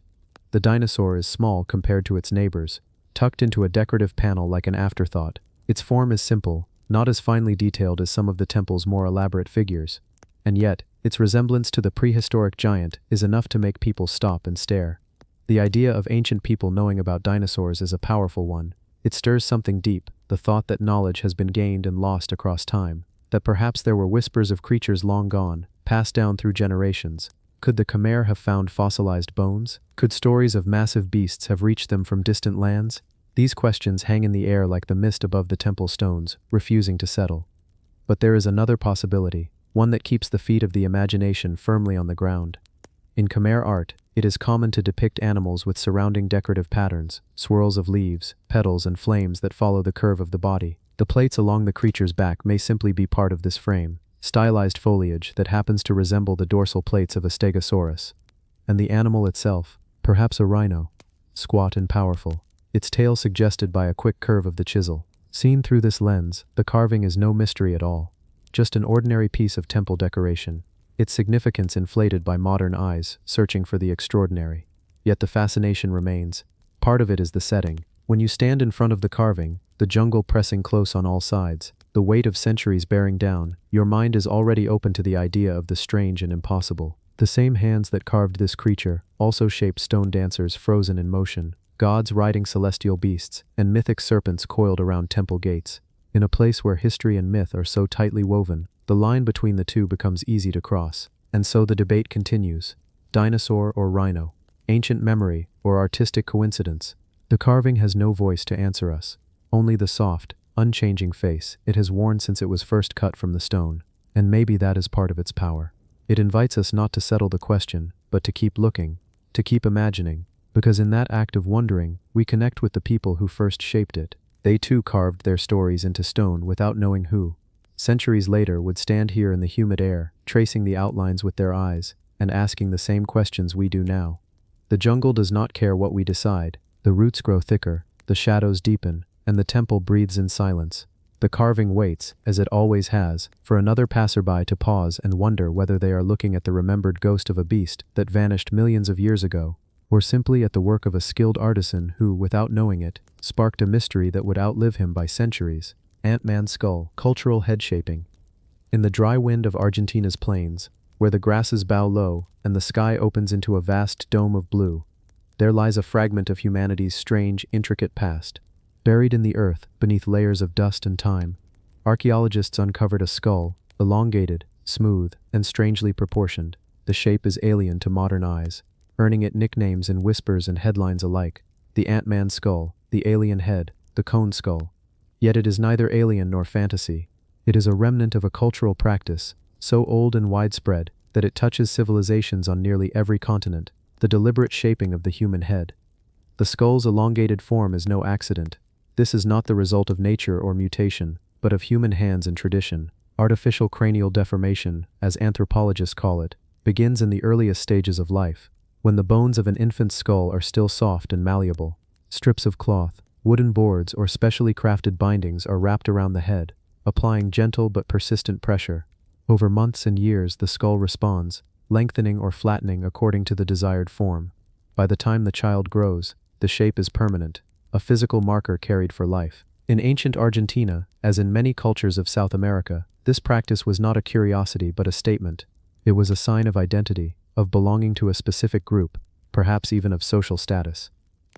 The dinosaur is small compared to its neighbors, tucked into a decorative panel like an afterthought. Its form is simple, not as finely detailed as some of the temple's more elaborate figures. And yet, its resemblance to the prehistoric giant is enough to make people stop and stare. The idea of ancient people knowing about dinosaurs is a powerful one. It stirs something deep, the thought that knowledge has been gained and lost across time, that perhaps there were whispers of creatures long gone, passed down through generations. Could the Khmer have found fossilized bones? Could stories of massive beasts have reached them from distant lands? These questions hang in the air like the mist above the temple stones, refusing to settle. But there is another possibility, one that keeps the feet of the imagination firmly on the ground. In Khmer art, it is common to depict animals with surrounding decorative patterns, swirls of leaves, petals, and flames that follow the curve of the body. The plates along the creature's back may simply be part of this frame, stylized foliage that happens to resemble the dorsal plates of a stegosaurus. And the animal itself, perhaps a rhino, squat and powerful, its tail suggested by a quick curve of the chisel. Seen through this lens, the carving is no mystery at all, just an ordinary piece of temple decoration, its significance inflated by modern eyes searching for the extraordinary. Yet the fascination remains. Part of it is the setting. When you stand in front of the carving, the jungle pressing close on all sides, the weight of centuries bearing down, your mind is already open to the idea of the strange and impossible. The same hands that carved this creature also shaped stone dancers frozen in motion, gods riding celestial beasts, and mythic serpents coiled around temple gates. In a place where history and myth are so tightly woven, the line between the two becomes easy to cross. And so the debate continues. Dinosaur or rhino? Ancient memory or artistic coincidence? The carving has no voice to answer us, only the soft, unchanging face it has worn since it was first cut from the stone. And maybe that is part of its power. It invites us not to settle the question, but to keep looking, to keep imagining, because in that act of wondering, we connect with the people who first shaped it. They too carved their stories into stone without knowing who. Centuries later would stand here in the humid air, tracing the outlines with their eyes, and asking the same questions we do now. The jungle does not care what we decide. The roots grow thicker, the shadows deepen, and the temple breathes in silence. The carving waits, as it always has, for another passerby to pause and wonder whether they are looking at the remembered ghost of a beast that vanished millions of years ago, or simply at the work of a skilled artisan who, without knowing it, sparked a mystery that would outlive him by centuries. Ant-Man skull, cultural head shaping. In the dry wind of Argentina's plains, where the grasses bow low and the sky opens into a vast dome of blue, there lies a fragment of humanity's strange, intricate past. Buried in the earth, beneath layers of dust and time, archaeologists uncovered a skull, elongated, smooth, and strangely proportioned. The shape is alien to modern eyes, earning it nicknames in whispers and headlines alike. The Ant-Man skull, the alien head, the cone skull. Yet it is neither alien nor fantasy. It is a remnant of a cultural practice, so old and widespread that it touches civilizations on nearly every continent, the deliberate shaping of the human head. The skull's elongated form is no accident. This is not the result of nature or mutation, but of human hands and tradition. Artificial cranial deformation, as anthropologists call it, begins in the earliest stages of life, when the bones of an infant's skull are still soft and malleable. Strips of cloth, wooden boards, or specially crafted bindings are wrapped around the head, applying gentle but persistent pressure. Over months and years, the skull responds, lengthening or flattening according to the desired form. By the time the child grows, the shape is permanent, a physical marker carried for life. In ancient Argentina, as in many cultures of South America, this practice was not a curiosity but a statement. It was a sign of identity, of belonging to a specific group, perhaps even of social status.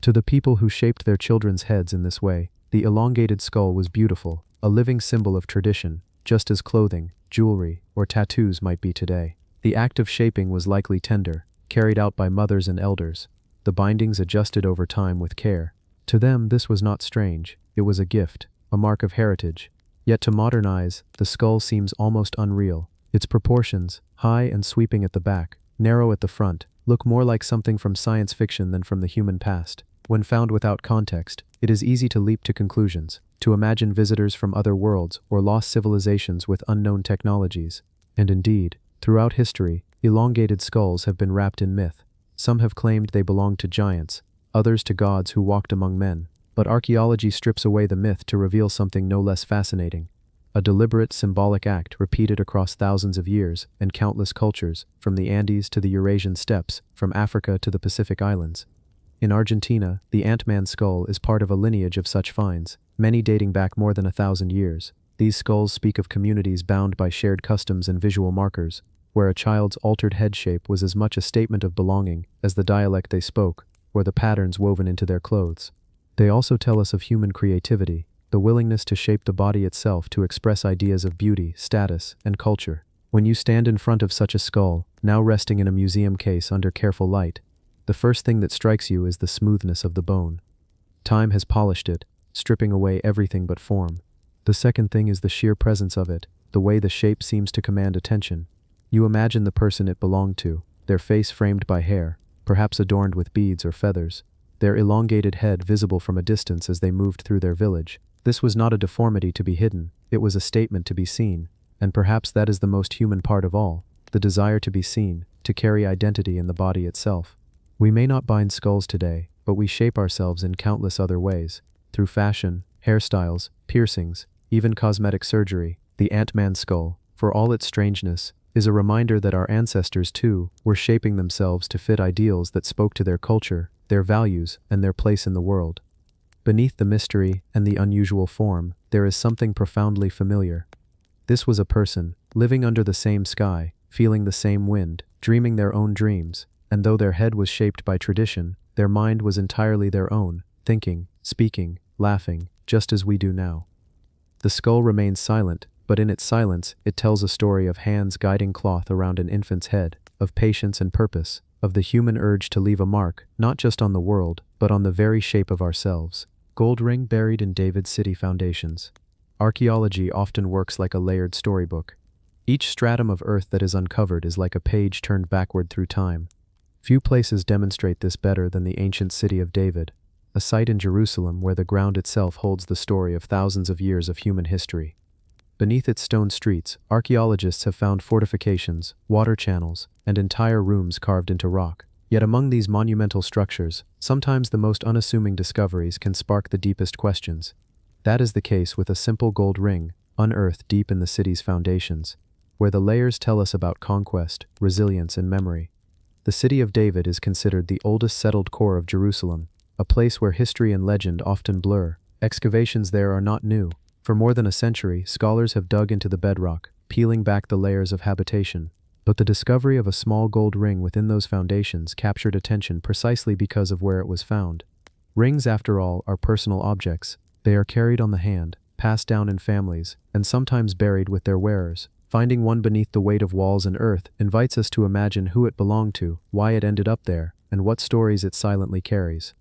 To the people who shaped their children's heads in this way, the elongated skull was beautiful, a living symbol of tradition, just as clothing, jewelry, or tattoos might be today. The act of shaping was likely tender, carried out by mothers and elders, the bindings adjusted over time with care. To them, this was not strange. It was a gift, a mark of heritage. Yet to modern eyes, the skull seems almost unreal. Its proportions, high and sweeping at the back, narrow at the front, look more like something from science fiction than from the human past. When found without context, it is easy to leap to conclusions, to imagine visitors from other worlds or lost civilizations with unknown technologies. And indeed, throughout history, elongated skulls have been wrapped in myth. Some have claimed they belonged to giants, others to gods who walked among men. But archaeology strips away the myth to reveal something no less fascinating. A deliberate, symbolic act repeated across thousands of years and countless cultures, from the Andes to the Eurasian steppes, from Africa to the Pacific Islands. In Argentina, the Ant-Man skull is part of a lineage of such finds, many dating back more than 1,000 years. These skulls speak of communities bound by shared customs and visual markers, where a child's altered head shape was as much a statement of belonging as the dialect they spoke, or the patterns woven into their clothes. They also tell us of human creativity, the willingness to shape the body itself to express ideas of beauty, status, and culture. When you stand in front of such a skull, now resting in a museum case under careful light, the first thing that strikes you is the smoothness of the bone. Time has polished it, stripping away everything but form. The second thing is the sheer presence of it, the way the shape seems to command attention. You imagine the person it belonged to, their face framed by hair, perhaps adorned with beads or feathers, their elongated head visible from a distance as they moved through their village. This was not a deformity to be hidden, it was a statement to be seen, and perhaps that is the most human part of all, the desire to be seen, to carry identity in the body itself. We may not bind skulls today, but we shape ourselves in countless other ways, through fashion, hairstyles, piercings, even cosmetic surgery. The Ant-Man skull, for all its strangeness, is a reminder that our ancestors, too, were shaping themselves to fit ideals that spoke to their culture, their values, and their place in the world. Beneath the mystery and the unusual form, there is something profoundly familiar. This was a person, living under the same sky, feeling the same wind, dreaming their own dreams, and though their head was shaped by tradition, their mind was entirely their own, thinking, speaking, laughing, just as we do now. The skull remains silent, but in its silence, it tells a story of hands guiding cloth around an infant's head, of patience and purpose, of the human urge to leave a mark, not just on the world, but on the very shape of ourselves. Gold ring buried in David's city foundations. Archaeology often works like a layered storybook. Each stratum of earth that is uncovered is like a page turned backward through time. Few places demonstrate this better than the ancient city of David, a site in Jerusalem where the ground itself holds the story of thousands of years of human history. Beneath its stone streets, archaeologists have found fortifications, water channels, and entire rooms carved into rock. Yet among these monumental structures, sometimes the most unassuming discoveries can spark the deepest questions. That is the case with a simple gold ring, unearthed deep in the city's foundations, where the layers tell us about conquest, resilience, and memory. The city of David is considered the oldest settled core of Jerusalem, a place where history and legend often blur. Excavations there are not new. For more than a century, scholars have dug into the bedrock, peeling back the layers of habitation. But the discovery of a small gold ring within those foundations captured attention precisely because of where it was found. Rings, after all, are personal objects. They are carried on the hand, passed down in families, and sometimes buried with their wearers. Finding one beneath the weight of walls and earth invites us to imagine who it belonged to, why it ended up there, and what stories it silently carries.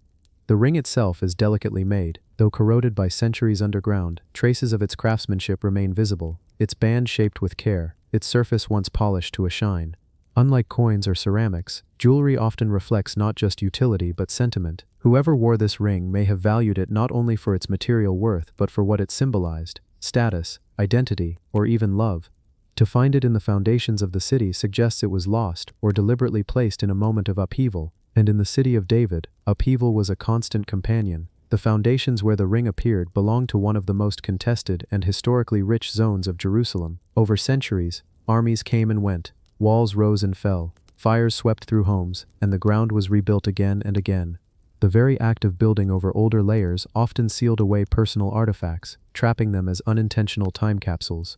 The ring itself is delicately made. Though corroded by centuries underground, traces of its craftsmanship remain visible, its band shaped with care, its surface once polished to a shine. Unlike coins or ceramics, jewelry often reflects not just utility but sentiment. Whoever wore this ring may have valued it not only for its material worth but for what it symbolized: status, identity, or even love. To find it in the foundations of the city suggests it was lost or deliberately placed in a moment of upheaval, and in the city of David, upheaval was a constant companion. The foundations where the ring appeared belonged to one of the most contested and historically rich zones of Jerusalem. Over centuries, armies came and went, walls rose and fell, fires swept through homes, and the ground was rebuilt again and again. The very act of building over older layers often sealed away personal artifacts, trapping them as unintentional time capsules.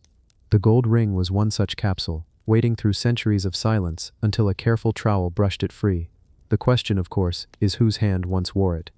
The gold ring was one such capsule, waiting through centuries of silence until a careful trowel brushed it free. The question, of course, is whose hand once wore it.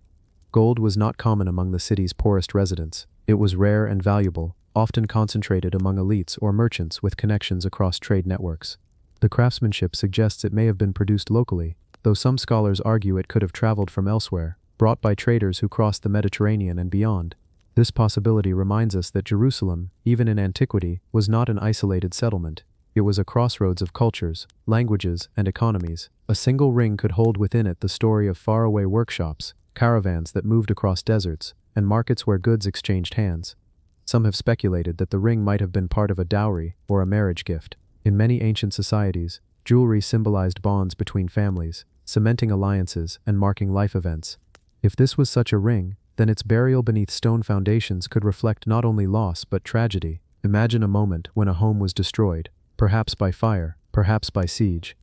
Gold was not common among the city's poorest residents. It was rare and valuable, often concentrated among elites or merchants with connections across trade networks. The craftsmanship suggests it may have been produced locally, though some scholars argue it could have traveled from elsewhere, brought by traders who crossed the Mediterranean and beyond. This possibility reminds us that Jerusalem, even in antiquity, was not an isolated settlement. It was a crossroads of cultures, languages, and economies. A single ring could hold within it the story of faraway workshops, caravans that moved across deserts, and markets where goods exchanged hands. Some have speculated that the ring might have been part of a dowry or a marriage gift. In many ancient societies, jewelry symbolized bonds between families, cementing alliances and marking life events. If this was such a ring, then its burial beneath stone foundations could reflect not only loss but tragedy. Imagine a moment when a home was destroyed, perhaps by fire, perhaps by siege.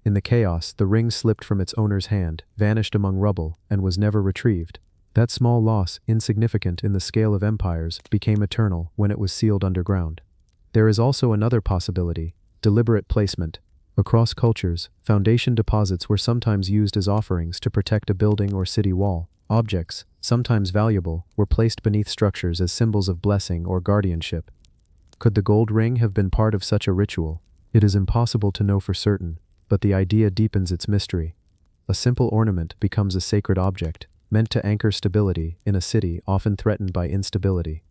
In the chaos, the ring slipped from its owner's hand, vanished among rubble, and was never retrieved. That small loss, insignificant in the scale of empires, became eternal when it was sealed underground. There is also another possibility: deliberate placement. Across cultures, foundation deposits were sometimes used as offerings to protect a building or city wall. Objects, sometimes valuable, were placed beneath structures as symbols of blessing or guardianship. Could the gold ring have been part of such a ritual? It is impossible to know for certain, but the idea deepens its mystery. A simple ornament becomes a sacred object, meant to anchor stability in a city often threatened by instability.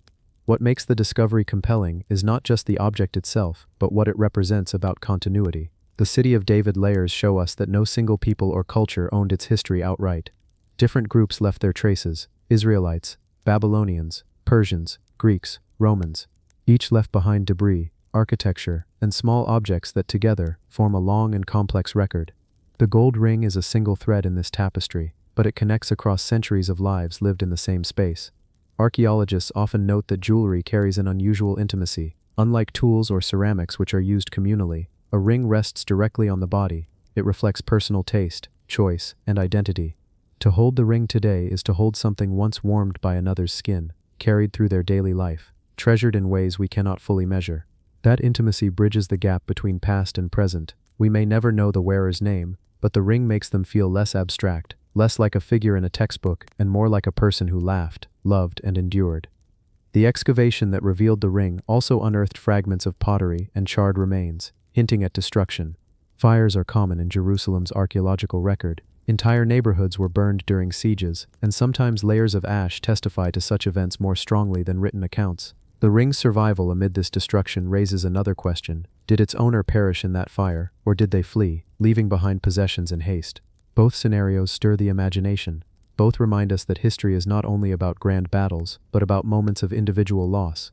What makes the discovery compelling is not just the object itself, but what it represents about continuity. The City of David layers show us that no single people or culture owned its history outright. Different groups left their traces: Israelites, Babylonians, Persians, Greeks, Romans. Each left behind debris, architecture, and small objects that together form a long and complex record. The gold ring is a single thread in this tapestry, but it connects across centuries of lives lived in the same space. Archaeologists often note that jewelry carries an unusual intimacy. Unlike tools or ceramics which are used communally, a ring rests directly on the body. It reflects personal taste, choice, and identity. To hold the ring today is to hold something once warmed by another's skin, carried through their daily life, treasured in ways we cannot fully measure. That intimacy bridges the gap between past and present. We may never know the wearer's name, but the ring makes them feel less abstract, less like a figure in a textbook, and more like a person who laughed, loved, and endured. The excavation that revealed the ring also unearthed fragments of pottery and charred remains, hinting at destruction. Fires are common in Jerusalem's archaeological record. Entire neighborhoods were burned during sieges, and sometimes layers of ash testify to such events more strongly than written accounts. The ring's survival amid this destruction raises another question: did its owner perish in that fire, or did they flee, leaving behind possessions in haste? Both scenarios stir the imagination. Both remind us that history is not only about grand battles, but about moments of individual loss.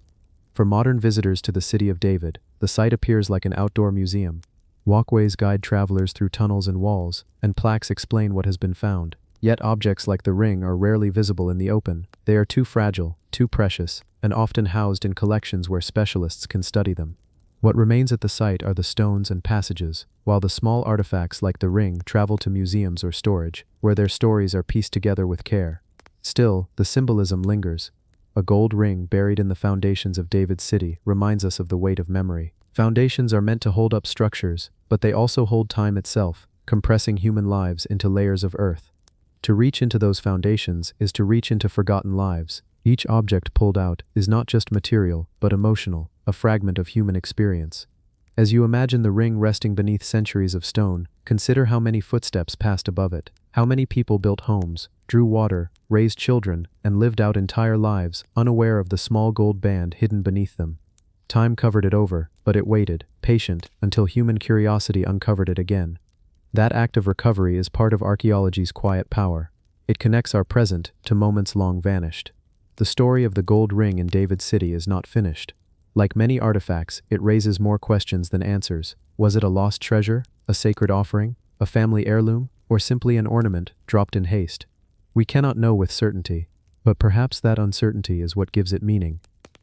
For modern visitors to the City of David, the site appears like an outdoor museum. Walkways guide travelers through tunnels and walls, and plaques explain what has been found. Yet objects like the ring are rarely visible in the open. They are too fragile, too precious, and often housed in collections where specialists can study them. What remains at the site are the stones and passages, while the small artifacts like the ring travel to museums or storage, where their stories are pieced together with care. Still, the symbolism lingers. A gold ring buried in the foundations of David's city reminds us of the weight of memory. Foundations are meant to hold up structures, but they also hold time itself, compressing human lives into layers of earth. To reach into those foundations is to reach into forgotten lives. Each object pulled out is not just material, but emotional, a fragment of human experience. As you imagine the ring resting beneath centuries of stone, consider how many footsteps passed above it, how many people built homes, drew water, raised children, and lived out entire lives, unaware of the small gold band hidden beneath them. Time covered it over, but it waited, patient, until human curiosity uncovered it again. That act of recovery is part of archaeology's quiet power. It connects our present to moments long vanished. The story of the gold ring in David's city is not finished. Like many artifacts, it raises more questions than answers. Was it a lost treasure, a sacred offering, a family heirloom, or simply an ornament dropped in haste? We cannot know with certainty, but perhaps that uncertainty is what gives it meaning.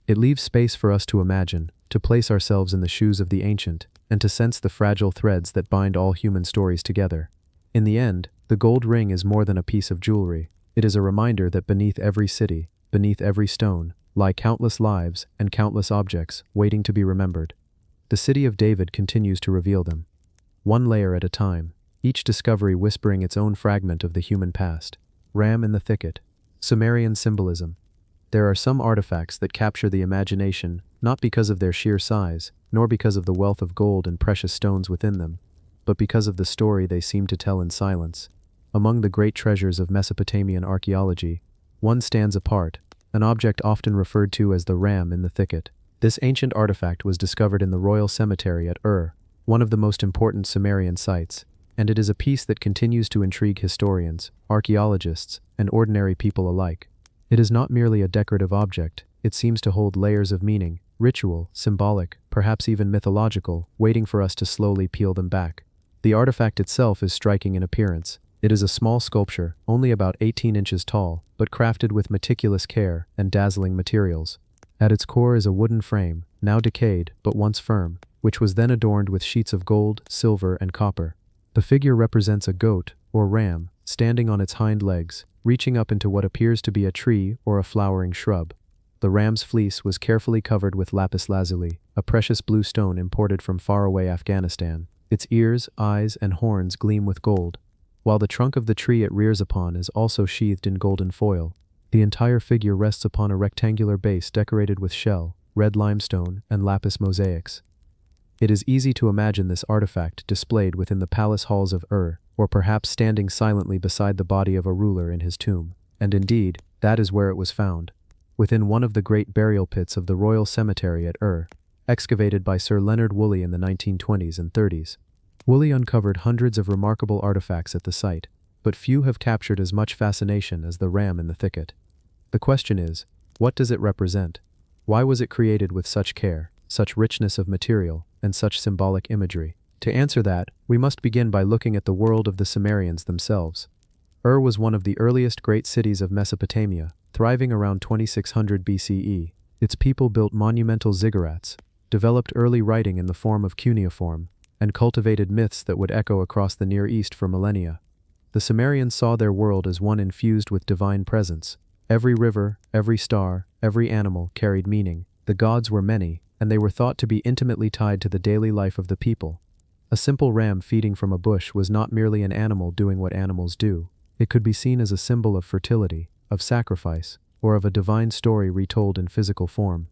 It leaves space for us to imagine, to place ourselves in the shoes of the ancient, and to sense the fragile threads that bind all human stories together. In the end, the gold ring is more than a piece of jewelry. It is a reminder that beneath every city, beneath every stone, lie countless lives and countless objects waiting to be remembered. The city of David continues to reveal them, one layer at a time, each discovery whispering its own fragment of the human past. Ram in the thicket. Sumerian symbolism. There are some artifacts that capture the imagination, not because of their sheer size, nor because of the wealth of gold and precious stones within them, but because of the story they seem to tell in silence. Among the great treasures of Mesopotamian archaeology, one stands apart, an object often referred to as the ram in the thicket. This ancient artifact was discovered in the royal cemetery at one of the most important Sumerian sites, and it is a piece that continues to intrigue historians, archaeologists, and ordinary people alike. It is not merely a decorative object, it seems to hold layers of meaning, ritual, symbolic, perhaps even mythological, waiting for us to slowly peel them back. The artifact itself is striking in appearance. It is a small sculpture, only about 18 inches tall, but crafted with meticulous care and dazzling materials. At its core is a wooden frame, now decayed but once firm, which was then adorned with sheets of gold, silver, and copper. The figure represents a goat, or ram, standing on its hind legs, reaching up into what appears to be a tree or a flowering shrub. The ram's fleece was carefully covered with lapis lazuli, a precious blue stone imported from faraway Afghanistan. Its ears, eyes, and horns gleam with gold, while the trunk of the tree it rears upon is also sheathed in golden foil. The entire figure rests upon a rectangular base decorated with shell, red limestone, and lapis mosaics. It is easy to imagine this artifact displayed within the palace halls of or perhaps standing silently beside the body of a ruler in his tomb. And indeed, that is where it was found, within one of the great burial pits of the royal cemetery at excavated by Sir Leonard Woolley in the 1920s and 30s. Woolley uncovered hundreds of remarkable artifacts at the site, but few have captured as much fascination as the ram in the thicket. The question is, what does it represent? Why was it created with such care, such richness of material, and such symbolic imagery? To answer that, we must begin by looking at the world of the Sumerians themselves. Was one of the earliest great cities of Mesopotamia, thriving around 2600 BCE. Its people built monumental ziggurats, developed early writing in the form of cuneiform, and cultivated myths that would echo across the Near East for millennia. The Sumerians saw their world as one infused with divine presence. Every river, every star, every animal carried meaning. The gods were many, and they were thought to be intimately tied to the daily life of the people. A simple ram feeding from a bush was not merely an animal doing what animals do. It could be seen as a symbol of fertility, of sacrifice, or of a divine story retold in physical form.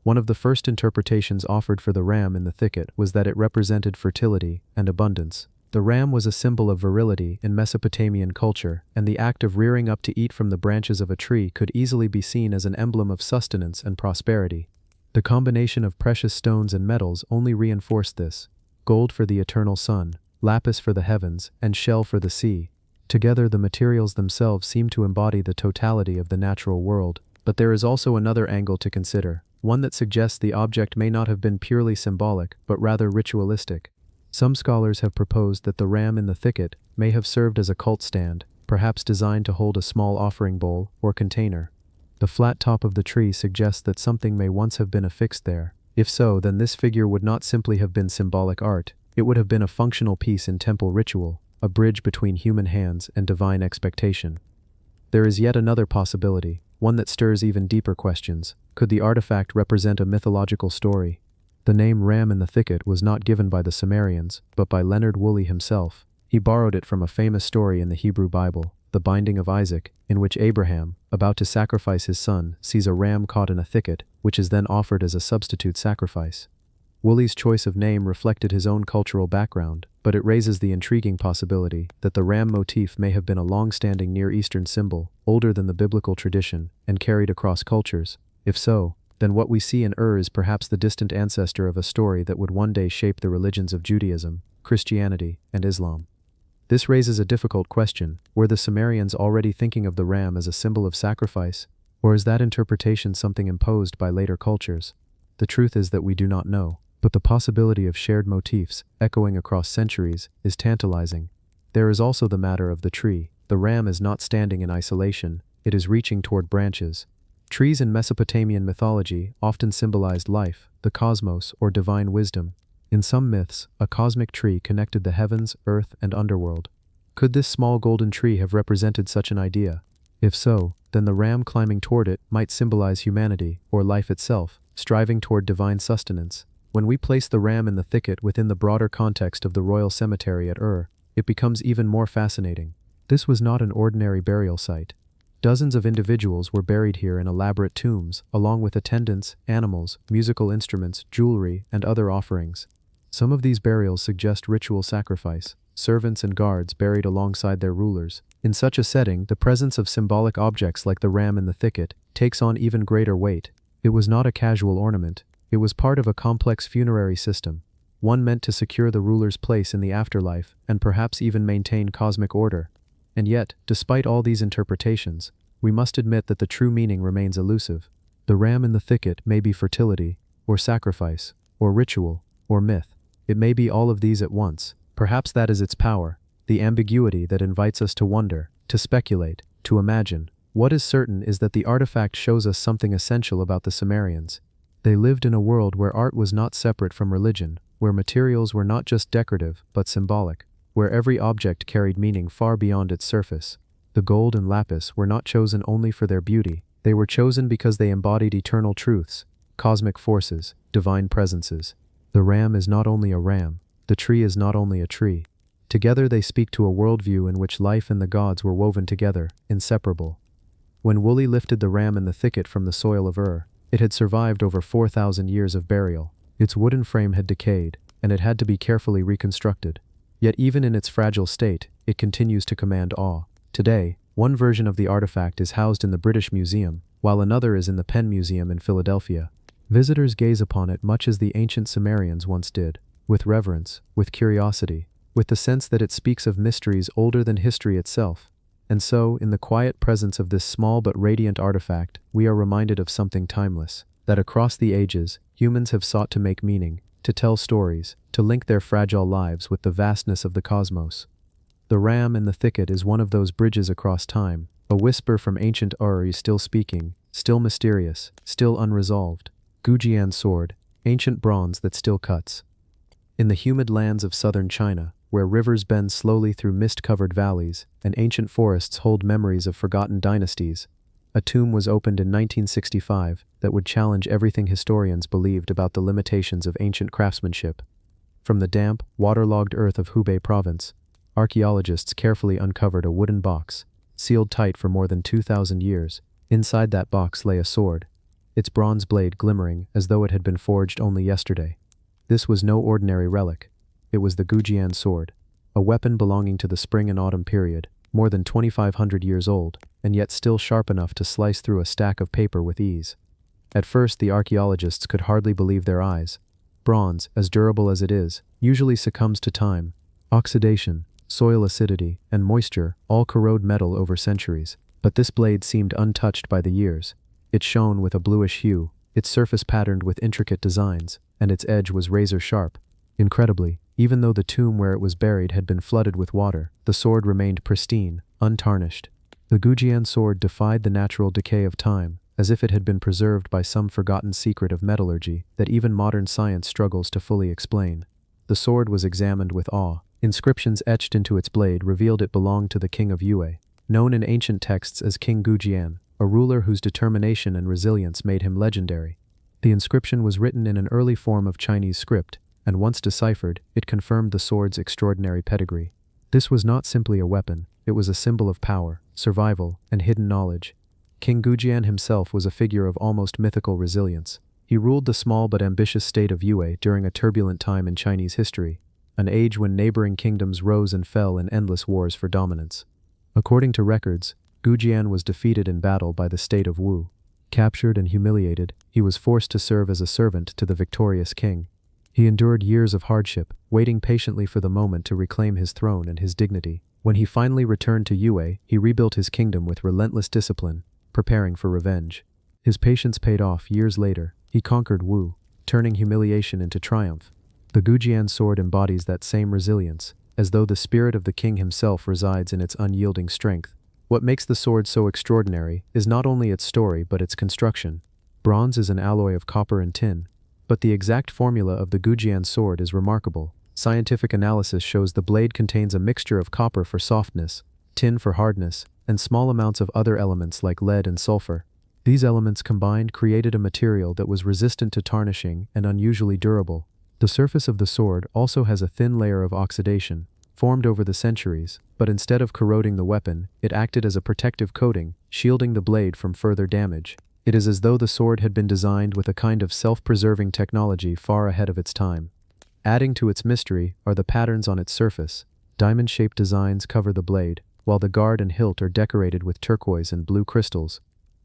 One of the first interpretations offered for the ram in the thicket was that it represented fertility and abundance. The ram was a symbol of virility in Mesopotamian culture, and the act of rearing up to eat from the branches of a tree could easily be seen as an emblem of sustenance and prosperity. The combination of precious stones and metals only reinforced this: gold for the eternal sun, lapis for the heavens, and shell for the sea. Together, the materials themselves seem to embody the totality of the natural world. But there is also another angle to consider, one that suggests the object may not have been purely symbolic, but rather ritualistic. Some scholars have proposed that the ram in the thicket may have served as a cult stand, perhaps designed to hold a small offering bowl or container. The flat top of the tree suggests that something may once have been affixed there. If so, then this figure would not simply have been symbolic art, it would have been a functional piece in temple ritual, a bridge between human hands and divine expectation. There is yet another possibility, one that stirs even deeper questions. Could the artifact represent a mythological story? The name Ram in the Thicket was not given by the Sumerians, but by Leonard Woolley himself. He borrowed it from a famous story in the Hebrew Bible, the Binding of Isaac, in which Abraham, about to sacrifice his son, sees a ram caught in a thicket, which is then offered as a substitute sacrifice. Woolley's choice of name reflected his own cultural background, but it raises the intriguing possibility that the ram motif may have been a long-standing Near Eastern symbol, older than the biblical tradition, and carried across cultures. If so, then what we see in is perhaps the distant ancestor of a story that would one day shape the religions of Judaism, Christianity, and Islam. This raises a difficult question: were the Sumerians already thinking of the ram as a symbol of sacrifice, or is that interpretation something imposed by later cultures? The truth is that we do not know, but the possibility of shared motifs, echoing across centuries, is tantalizing. There is also the matter of the tree. The ram is not standing in isolation, it is reaching toward branches. Trees in Mesopotamian mythology often symbolized life, the cosmos, or divine wisdom. In some myths, a cosmic tree connected the heavens, earth, and underworld. Could this small golden tree have represented such an idea? If so, then the ram climbing toward it might symbolize humanity, or life itself, striving toward divine sustenance. When we place the ram in the thicket within the broader context of the royal cemetery at it becomes even more fascinating. This was not an ordinary burial site. Dozens of individuals were buried here in elaborate tombs, along with attendants, animals, musical instruments, jewelry, and other offerings. Some of these burials suggest ritual sacrifice, servants and guards buried alongside their rulers. In such a setting, the presence of symbolic objects like the ram in the thicket takes on even greater weight. It was not a casual ornament, it was part of a complex funerary system, one meant to secure the ruler's place in the afterlife and perhaps even maintain cosmic order. And yet, despite all these interpretations, we must admit that the true meaning remains elusive. The ram in the thicket may be fertility, or sacrifice, or ritual, or myth. It may be all of these at once. Perhaps that is its power, the ambiguity that invites us to wonder, to speculate, to imagine. What is certain is that the artifact shows us something essential about the Sumerians. They lived in a world where art was not separate from religion, where materials were not just decorative but symbolic, where every object carried meaning far beyond its surface. The gold and lapis were not chosen only for their beauty, they were chosen because they embodied eternal truths, cosmic forces, divine presences. The ram is not only a ram, the tree is not only a tree. Together they speak to a worldview in which life and the gods were woven together, inseparable. When Woolley lifted the ram in the thicket from the soil of it had survived over 4,000 years of burial. Its wooden frame had decayed, and it had to be carefully reconstructed. Yet even in its fragile state, it continues to command awe. Today, one version of the artifact is housed in the British Museum, while another is in the Penn Museum in Philadelphia. Visitors gaze upon it much as the ancient Sumerians once did, with reverence, with curiosity, with the sense that it speaks of mysteries older than history itself. And so, in the quiet presence of this small but radiant artifact, we are reminded of something timeless, that across the ages, humans have sought to make meaning, to tell stories, to link their fragile lives with the vastness of the cosmos. The ram in the thicket is one of those bridges across time, a whisper from ancient is still speaking, still mysterious, still unresolved. Gujian sword, ancient bronze that still cuts. In the humid lands of southern China, where rivers bend slowly through mist-covered valleys, and ancient forests hold memories of forgotten dynasties, a tomb was opened in 1965 that would challenge everything historians believed about the limitations of ancient craftsmanship. From the damp, waterlogged earth of Hubei province, archaeologists carefully uncovered a wooden box, sealed tight for more than 2,000 years. Inside that box lay a sword, its bronze blade glimmering as though it had been forged only yesterday. This was no ordinary relic. It was the Gujian sword, a weapon belonging to the spring and autumn period, more than 2,500 years old, and yet still sharp enough to slice through a stack of paper with ease. At first, the archaeologists could hardly believe their eyes. Bronze, as durable as it is, usually succumbs to time. Oxidation, soil acidity, and moisture all corrode metal over centuries. But this blade seemed untouched by the years. It shone with a bluish hue, its surface patterned with intricate designs, and its edge was razor-sharp. Incredibly, even though the tomb where it was buried had been flooded with water, the sword remained pristine, untarnished. The Gujian sword defied the natural decay of time, as if it had been preserved by some forgotten secret of metallurgy that even modern science struggles to fully explain. The sword was examined with awe. Inscriptions etched into its blade revealed it belonged to the king of Yue, known in ancient texts as King Gujian, a ruler whose determination and resilience made him legendary. The inscription was written in an early form of Chinese script, and once deciphered, it confirmed the sword's extraordinary pedigree. This was not simply a weapon, it was a symbol of power, survival, and hidden knowledge. King Gujian himself was a figure of almost mythical resilience. He ruled the small but ambitious state of Yue during a turbulent time in Chinese history, an age when neighboring kingdoms rose and fell in endless wars for dominance. According to records, Gujian was defeated in battle by the state of Wu. Captured and humiliated, he was forced to serve as a servant to the victorious king. He endured years of hardship, waiting patiently for the moment to reclaim his throne and his dignity. When he finally returned to Yue, he rebuilt his kingdom with relentless discipline, preparing for revenge. His patience paid off. Years later, he conquered Wu, turning humiliation into triumph. The Gujian sword embodies that same resilience, as though the spirit of the king himself resides in its unyielding strength. What makes the sword so extraordinary is not only its story but its construction. Bronze is an alloy of copper and tin, but the exact formula of the Gujian sword is remarkable. Scientific analysis shows the blade contains a mixture of copper for softness, tin for hardness, and small amounts of other elements like lead and sulfur. These elements combined created a material that was resistant to tarnishing and unusually durable. The surface of the sword also has a thin layer of oxidation, formed over the centuries, but instead of corroding the weapon, it acted as a protective coating, shielding the blade from further damage. It is as though the sword had been designed with a kind of self-preserving technology far ahead of its time. Adding to its mystery are the patterns on its surface. Diamond-shaped designs cover the blade, while the guard and hilt are decorated with turquoise and blue crystals.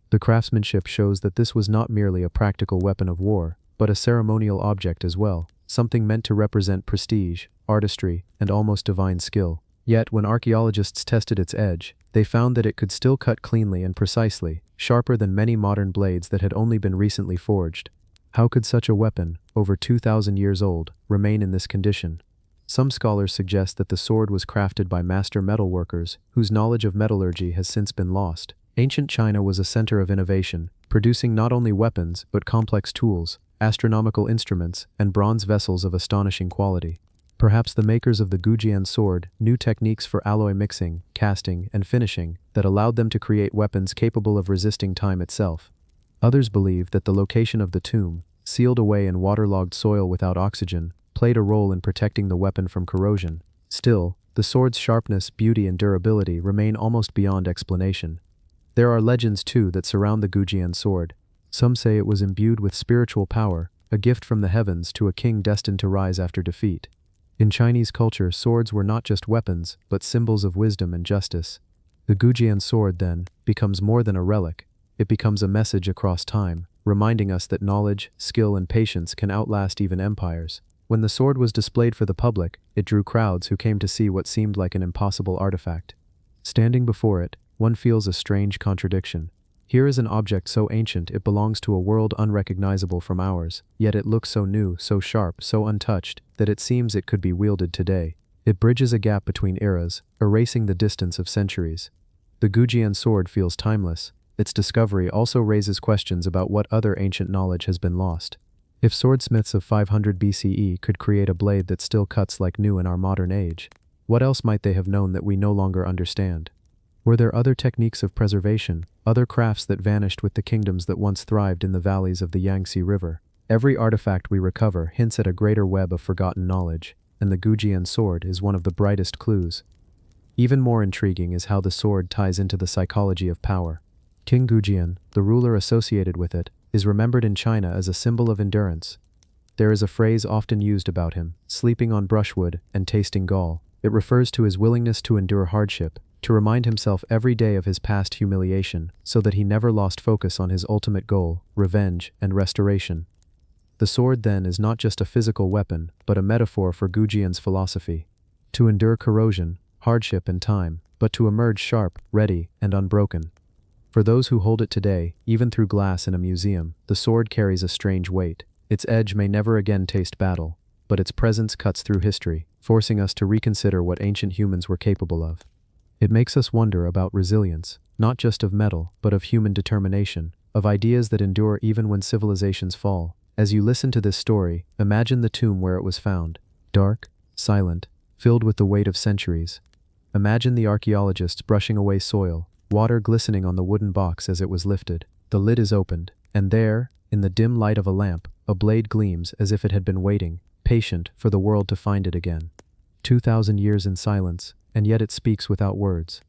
The craftsmanship shows that this was not merely a practical weapon of war, but a ceremonial object as well, something meant to represent prestige, artistry, and almost divine skill. Yet, when archaeologists tested its edge, they found that it could still cut cleanly and precisely, sharper than many modern blades that had only been recently forged. How could such a weapon, over 2,000 years old, remain in this condition? Some scholars suggest that the sword was crafted by master metalworkers whose knowledge of metallurgy has since been lost. Ancient China was a center of innovation, producing not only weapons but complex tools, astronomical instruments, and bronze vessels of astonishing quality. Perhaps the makers of the Gujian sword knew techniques for alloy mixing, casting, and finishing that allowed them to create weapons capable of resisting time itself. Others believe that the location of the tomb, sealed away in waterlogged soil without oxygen, played a role in protecting the weapon from corrosion. Still, the sword's sharpness, beauty, and durability remain almost beyond explanation. There are legends, too, that surround the Gujian sword. Some say it was imbued with spiritual power, a gift from the heavens to a king destined to rise after defeat. In Chinese culture, swords were not just weapons, but symbols of wisdom and justice. The Gujian sword, then, becomes more than a relic. It becomes a message across time, reminding us that knowledge, skill, and patience can outlast even empires. When the sword was displayed for the public, it drew crowds who came to see what seemed like an impossible artifact. Standing before it, one feels a strange contradiction. Here is an object so ancient it belongs to a world unrecognizable from ours, yet it looks so new, so sharp, so untouched, that it seems it could be wielded today. It bridges a gap between eras, erasing the distance of centuries. The Gujian sword feels timeless. Its discovery also raises questions about what other ancient knowledge has been lost. If swordsmiths of 500 BCE could create a blade that still cuts like new in our modern age, what else might they have known that we no longer understand? Were there other techniques of preservation, other crafts that vanished with the kingdoms that once thrived in the valleys of the Yangtze River? Every artifact we recover hints at a greater web of forgotten knowledge, and the Gujian sword is one of the brightest clues. Even more intriguing is how the sword ties into the psychology of power. King Gujian, the ruler associated with it, is remembered in China as a symbol of endurance. There is a phrase often used about him, sleeping on brushwood and tasting gall. It refers to his willingness to endure hardship, to remind himself every day of his past humiliation, so that he never lost focus on his ultimate goal, revenge and restoration. The sword, then, is not just a physical weapon, but a metaphor for Gujian's philosophy. To endure corrosion, hardship, and time, but to emerge sharp, ready, and unbroken. For those who hold it today, even through glass in a museum, the sword carries a strange weight. Its edge may never again taste battle, but its presence cuts through history, forcing us to reconsider what ancient humans were capable of. It makes us wonder about resilience, not just of metal, but of human determination, of ideas that endure even when civilizations fall. As you listen to this story, imagine the tomb where it was found. Dark, silent, filled with the weight of centuries. Imagine the archaeologists brushing away soil, water glistening on the wooden box as it was lifted. The lid is opened, and there, in the dim light of a lamp, a blade gleams as if it had been waiting, patient for the world to find it again. 2,000 years in silence, and yet it speaks without words.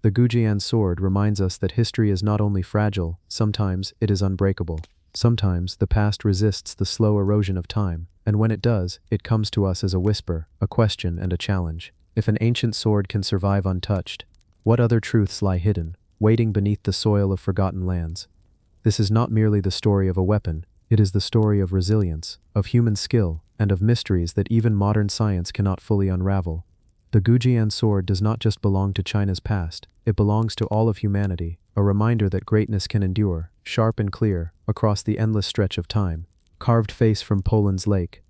The Gujian sword reminds us that history is not only fragile, sometimes it is unbreakable. Sometimes the past resists the slow erosion of time, and when it does, it comes to us as a whisper, a question, and a challenge. If an ancient sword can survive untouched, what other truths lie hidden, waiting beneath the soil of forgotten lands? This is not merely the story of a weapon, it is the story of resilience, of human skill, and of mysteries that even modern science cannot fully unravel. The Gujian sword does not just belong to China's past, it belongs to all of humanity, a reminder that greatness can endure, sharp and clear, across the endless stretch of time. Carved face from Poland's lake.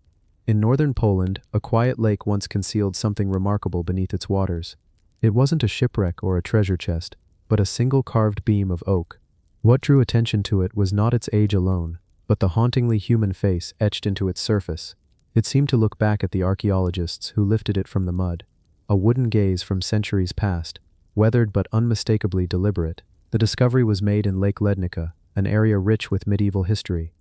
In northern Poland, a quiet lake once concealed something remarkable beneath its waters. It wasn't a shipwreck or a treasure chest, but a single carved beam of oak. What drew attention to it was not its age alone, but the hauntingly human face etched into its surface. It seemed to look back at the archaeologists who lifted it from the mud. A wooden gaze from centuries past, weathered but unmistakably deliberate. The discovery was made in Lake Lednica, an area rich with medieval history.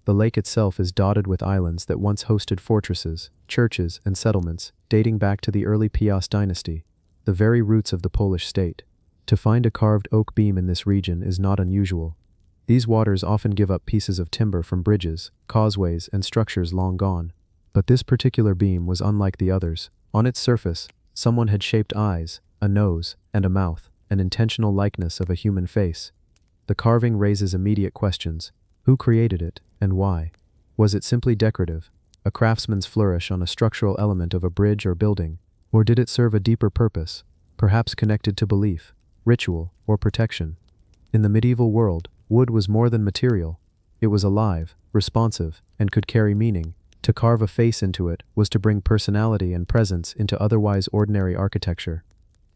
The lake itself is dotted with islands that once hosted fortresses, churches, and settlements, dating back to the early Piast dynasty, the very roots of the Polish state. To find a carved oak beam in this region is not unusual. These waters often give up pieces of timber from bridges, causeways, and structures long gone. But this particular beam was unlike the others. On its surface, someone had shaped eyes, a nose, and a mouth, an intentional likeness of a human face. The carving raises immediate questions. Who created it, and why? Was it simply decorative, a craftsman's flourish on a structural element of a bridge or building, or did it serve a deeper purpose, perhaps connected to belief, ritual, or protection? In the medieval world, wood was more than material. It was alive, responsive, and could carry meaning. To carve a face into it was to bring personality and presence into otherwise ordinary architecture.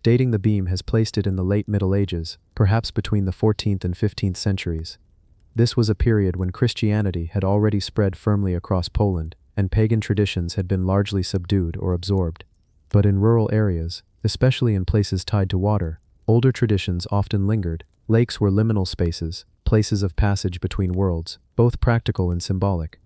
Dating the beam has placed it in the late Middle Ages, perhaps between the 14th and 15th centuries. This was a period when Christianity had already spread firmly across Poland, and pagan traditions had been largely subdued or absorbed. But in rural areas, especially in places tied to water, older traditions often lingered. Lakes were liminal spaces, places of passage between worlds, both practical and symbolic.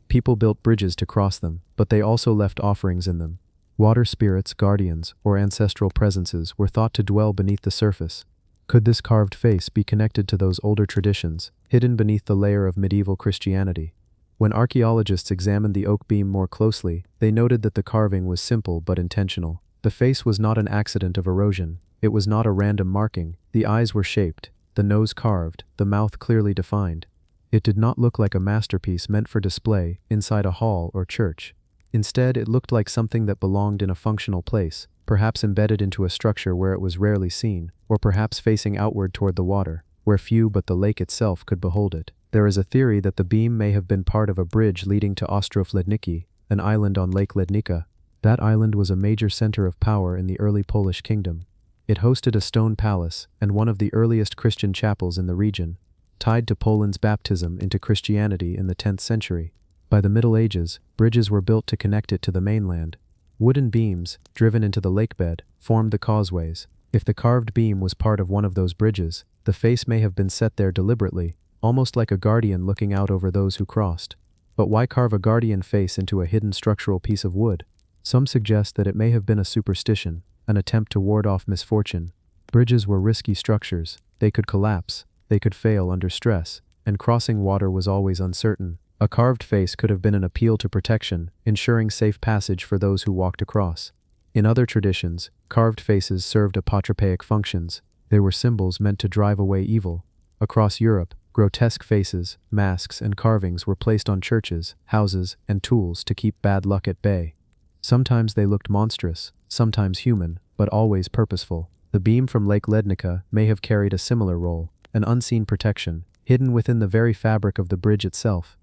People built bridges to cross them, but they also left offerings in them. Water spirits, guardians, or ancestral presences were thought to dwell beneath the surface. Could this carved face be connected to those older traditions, hidden beneath the layer of medieval Christianity? When archaeologists examined the oak beam more closely, they noted that the carving was simple but intentional. The face was not an accident of erosion. It was not a random marking. The eyes were shaped, the nose carved, the mouth clearly defined. It did not look like a masterpiece meant for display inside a hall or church. Instead, it looked like something that belonged in a functional place, perhaps embedded into a structure where it was rarely seen, or perhaps facing outward toward the water, where few but the lake itself could behold it. There is a theory that the beam may have been part of a bridge leading to Ostrów Lednicki, an island on Lake Lednica. That island was a major center of power in the early Polish kingdom. It hosted a stone palace and one of the earliest Christian chapels in the region, tied to Poland's baptism into Christianity in the 10th century. By the Middle Ages, bridges were built to connect it to the mainland. Wooden beams, driven into the lakebed, formed the causeways. If the carved beam was part of one of those bridges, the face may have been set there deliberately, almost like a guardian looking out over those who crossed. But why carve a guardian face into a hidden structural piece of wood? Some suggest that it may have been a superstition, an attempt to ward off misfortune. Bridges were risky structures. They could collapse, they could fail under stress, and crossing water was always uncertain. A carved face could have been an appeal to protection, ensuring safe passage for those who walked across. In other traditions, carved faces served apotropaic functions. They were symbols meant to drive away evil. Across Europe, grotesque faces, masks, and carvings were placed on churches, houses, and tools to keep bad luck at bay. Sometimes they looked monstrous, sometimes human, but always purposeful. The beam from Lake Lednica may have carried a similar role, an unseen protection, hidden within the very fabric of the bridge itself.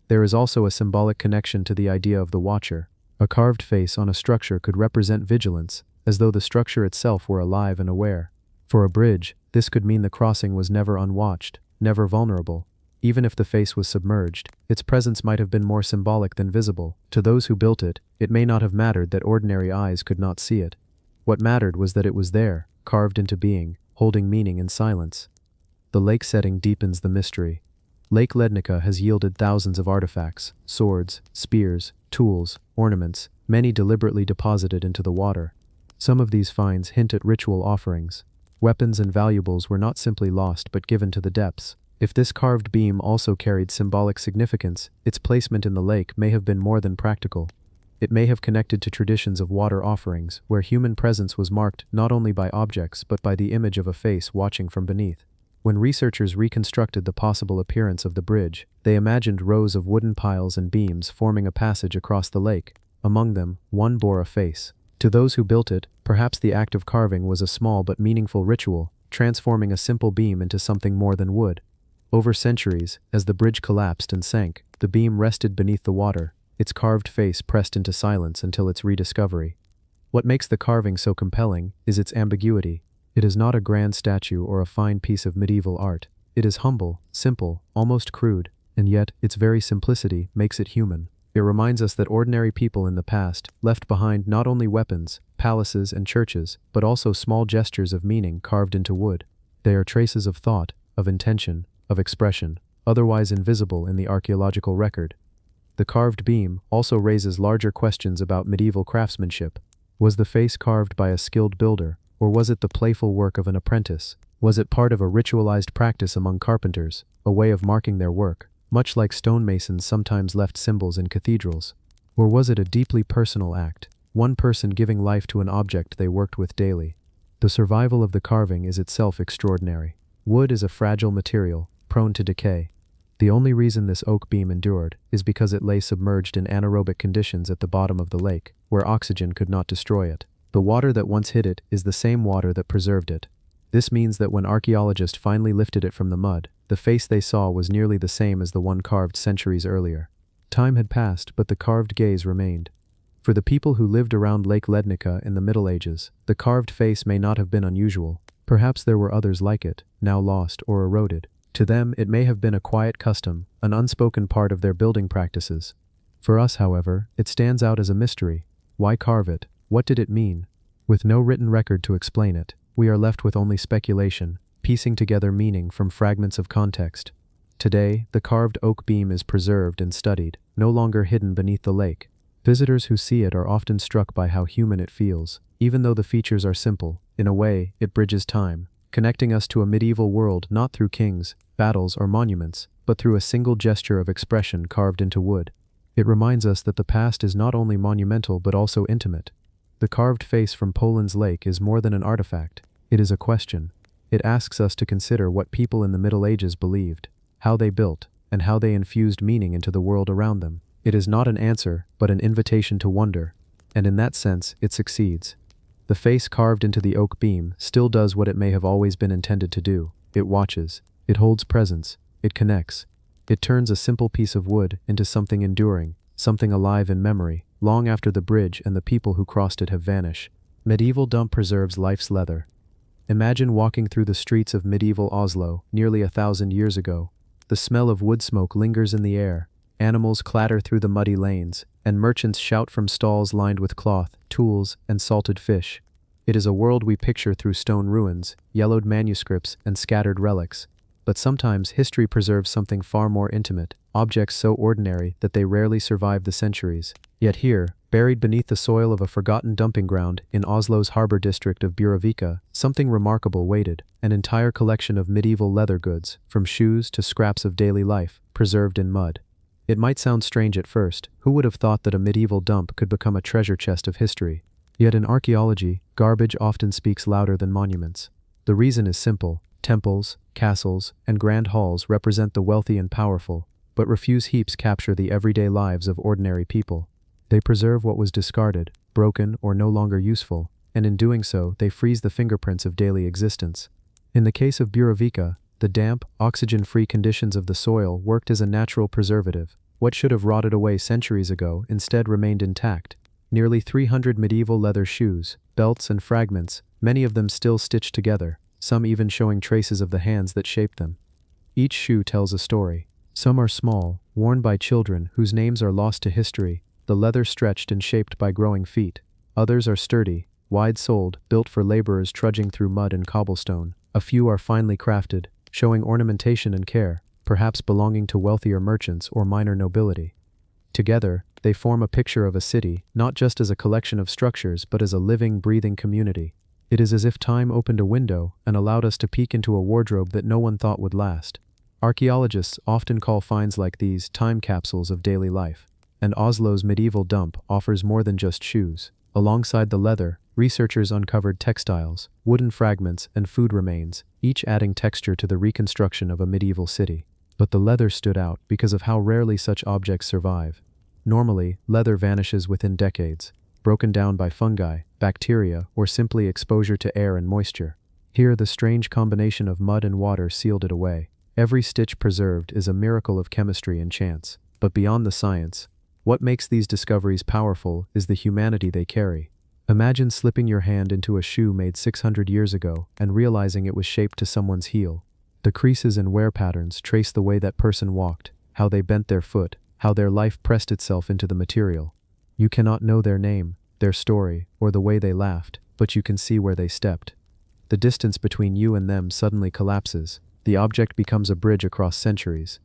There is also a symbolic connection to the idea of the watcher. A carved face on a structure could represent vigilance, as though the structure itself were alive and aware. For a bridge, this could mean the crossing was never unwatched, never vulnerable. Even if the face was submerged, its presence might have been more symbolic than visible. To those who built it, it may not have mattered that ordinary eyes could not see it. What mattered was that it was there, carved into being, holding meaning in silence. The lake setting deepens the mystery. Lake Lednica has yielded thousands of artifacts, swords, spears, tools, ornaments, many deliberately deposited into the water. Some of these finds hint at ritual offerings. Weapons and valuables were not simply lost but given to the depths. If this carved beam also carried symbolic significance, its placement in the lake may have been more than practical. It may have connected to traditions of water offerings, where human presence was marked not only by objects but by the image of a face watching from beneath. When researchers reconstructed the possible appearance of the bridge, they imagined rows of wooden piles and beams forming a passage across the lake. Among them, one bore a face. To those who built it, perhaps the act of carving was a small but meaningful ritual, transforming a simple beam into something more than wood. Over centuries, as the bridge collapsed and sank, the beam rested beneath the water, its carved face pressed into silence until its rediscovery. What makes the carving so compelling is its ambiguity. It is not a grand statue or a fine piece of medieval art. It is humble, simple, almost crude, and yet its very simplicity makes it human. It reminds us that ordinary people in the past left behind not only weapons, palaces, and churches, but also small gestures of meaning carved into wood. They are traces of thought, of intention, of expression, otherwise invisible in the archaeological record. The carved beam also raises larger questions about medieval craftsmanship. Was the face carved by a skilled builder, or was it the playful work of an apprentice? Was it part of a ritualized practice among carpenters, a way of marking their work, much like stonemasons sometimes left symbols in cathedrals? Or was it a deeply personal act, one person giving life to an object they worked with daily? The survival of the carving is itself extraordinary. Wood is a fragile material, prone to decay. The only reason this oak beam endured is because it lay submerged in anaerobic conditions at the bottom of the lake, where oxygen could not destroy it. The water that once hid it is the same water that preserved it. This means that when archaeologists finally lifted it from the mud, the face they saw was nearly the same as the one carved centuries earlier. Time had passed, but the carved gaze remained. For the people who lived around Lake Lednica in the Middle Ages, the carved face may not have been unusual. Perhaps there were others like it, now lost or eroded. To them, it may have been a quiet custom, an unspoken part of their building practices. For us, however, it stands out as a mystery. Why carve it? What did it mean? With no written record to explain it, we are left with only speculation, piecing together meaning from fragments of context. Today, the carved oak beam is preserved and studied, no longer hidden beneath the lake. Visitors who see it are often struck by how human it feels. Even though the features are simple, in a way, it bridges time, connecting us to a medieval world not through kings, battles, or monuments, but through a single gesture of expression carved into wood. It reminds us that the past is not only monumental but also intimate. The carved face from Poland's lake is more than an artifact. It is a question. It asks us to consider what people in the Middle Ages believed, how they built, and how they infused meaning into the world around them. It is not an answer, but an invitation to wonder, and in that sense, it succeeds. The face carved into the oak beam still does what it may have always been intended to do. It watches. It holds presence. It connects. It turns a simple piece of wood into something enduring, something alive in memory, long after the bridge and the people who crossed it have vanished. Medieval dump preserves life's leather. Imagine walking through the streets of medieval Oslo nearly 1,000 years ago. The smell of wood smoke lingers in the air. Animals clatter through the muddy lanes, and merchants shout from stalls lined with cloth, tools, and salted fish. It is a world we picture through stone ruins, yellowed manuscripts, and scattered relics. But sometimes history preserves something far more intimate, objects so ordinary that they rarely survive the centuries. Yet here, buried beneath the soil of a forgotten dumping ground in Oslo's harbor district of Bjørvika, something remarkable waited, an entire collection of medieval leather goods, from shoes to scraps of daily life, preserved in mud. It might sound strange at first. Who would have thought that a medieval dump could become a treasure chest of history? Yet in archaeology, garbage often speaks louder than monuments. The reason is simple. Temples, castles, and grand halls represent the wealthy and powerful, but refuse heaps capture the everyday lives of ordinary people. They preserve what was discarded, broken, or no longer useful, and in doing so, they freeze the fingerprints of daily existence. In the case of Bjørvika, the damp, oxygen-free conditions of the soil worked as a natural preservative. What should have rotted away centuries ago instead remained intact. Nearly 300 medieval leather shoes, belts, and fragments, many of them still stitched together, some even showing traces of the hands that shaped them. Each shoe tells a story. Some are small, worn by children whose names are lost to history, the leather stretched and shaped by growing feet. Others are sturdy, wide-soled, built for laborers trudging through mud and cobblestone. A few are finely crafted, showing ornamentation and care, perhaps belonging to wealthier merchants or minor nobility. Together, they form a picture of a city, not just as a collection of structures but as a living, breathing community. It is as if time opened a window and allowed us to peek into a wardrobe that no one thought would last. Archaeologists often call finds like these time capsules of daily life, and Oslo's medieval dump offers more than just shoes. Alongside the leather, researchers uncovered textiles, wooden fragments, and food remains, each adding texture to the reconstruction of a medieval city. But the leather stood out because of how rarely such objects survive. Normally, leather vanishes within decades, broken down by fungi, bacteria, or simply exposure to air and moisture. Here, the strange combination of mud and water sealed it away. Every stitch preserved is a miracle of chemistry and chance. But beyond the science, what makes these discoveries powerful is the humanity they carry. Imagine slipping your hand into a shoe made 600 years ago and realizing it was shaped to someone's heel. The creases and wear patterns trace the way that person walked, how they bent their foot, how their life pressed itself into the material. You cannot know their name, their story, or the way they laughed, but you can see where they stepped. The distance between you and them suddenly collapses. The object becomes a bridge across centuries.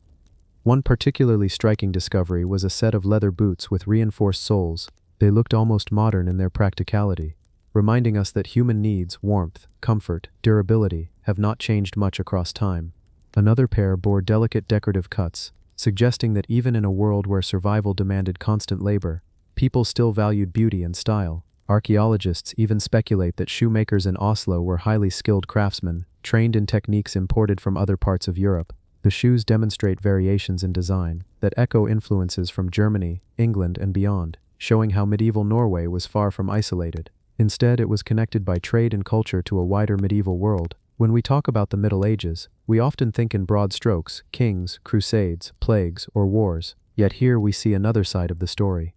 One particularly striking discovery was a set of leather boots with reinforced soles. They looked almost modern in their practicality, reminding us that human needs, warmth, comfort, durability, have not changed much across time. Another pair bore delicate decorative cuts, suggesting that even in a world where survival demanded constant labor, people still valued beauty and style. Archaeologists even speculate that shoemakers in Oslo were highly skilled craftsmen, trained in techniques imported from other parts of Europe. The shoes demonstrate variations in design that echo influences from Germany, England, and beyond, showing how medieval Norway was far from isolated. Instead, it was connected by trade and culture to a wider medieval world. When we talk about the Middle Ages, we often think in broad strokes: kings, crusades, plagues, or wars. Yet here we see another side of the story.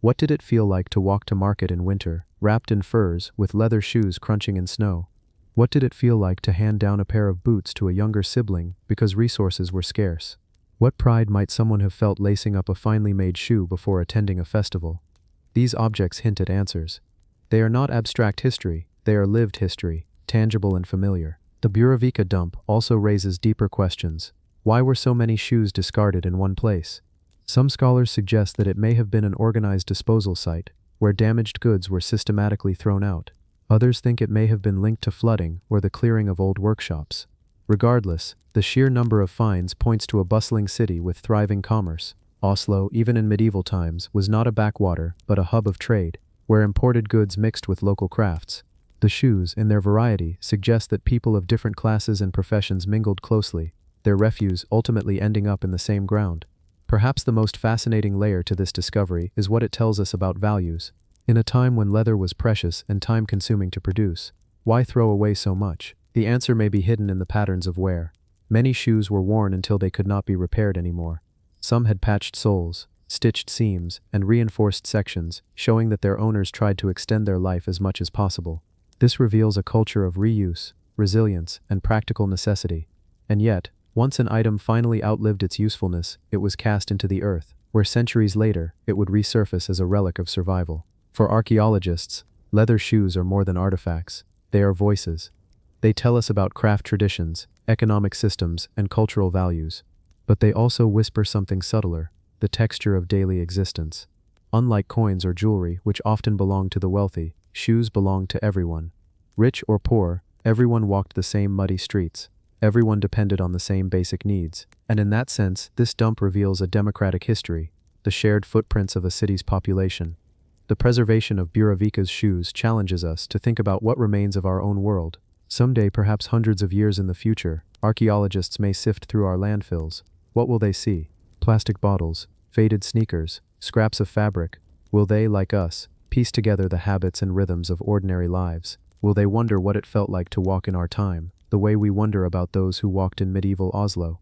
What did it feel like to walk to market in winter, wrapped in furs, with leather shoes crunching in snow? What did it feel like to hand down a pair of boots to a younger sibling because resources were scarce? What pride might someone have felt lacing up a finely made shoe before attending a festival? These objects hint at answers. They are not abstract history, they are lived history, tangible and familiar. The Buravika dump also raises deeper questions. Why were so many shoes discarded in one place? Some scholars suggest that it may have been an organized disposal site, where damaged goods were systematically thrown out. Others think it may have been linked to flooding or the clearing of old workshops. Regardless, the sheer number of finds points to a bustling city with thriving commerce. Oslo, even in medieval times, was not a backwater, but a hub of trade, where imported goods mixed with local crafts. The shoes, in their variety, suggest that people of different classes and professions mingled closely, their refuse ultimately ending up in the same ground. Perhaps the most fascinating layer to this discovery is what it tells us about values. In a time when leather was precious and time-consuming to produce, why throw away so much? The answer may be hidden in the patterns of wear. Many shoes were worn until they could not be repaired anymore. Some had patched soles, stitched seams, and reinforced sections, showing that their owners tried to extend their life as much as possible. This reveals a culture of reuse, resilience, and practical necessity. And yet, once an item finally outlived its usefulness, it was cast into the earth, where centuries later, it would resurface as a relic of survival. For archaeologists, leather shoes are more than artifacts. They are voices. They tell us about craft traditions, economic systems, and cultural values. But they also whisper something subtler: the texture of daily existence. Unlike coins or jewelry, which often belong to the wealthy, shoes belong to everyone. Rich or poor, everyone walked the same muddy streets. Everyone depended on the same basic needs. And in that sense, this dump reveals a democratic history, the shared footprints of a city's population. The preservation of Buravika's shoes challenges us to think about what remains of our own world. Someday, perhaps hundreds of years in the future, archaeologists may sift through our landfills. What will they see? Plastic bottles, faded sneakers, scraps of fabric. Will they, like us, piece together the habits and rhythms of ordinary lives? Will they wonder what it felt like to walk in our time, the way we wonder about those who walked in medieval Oslo?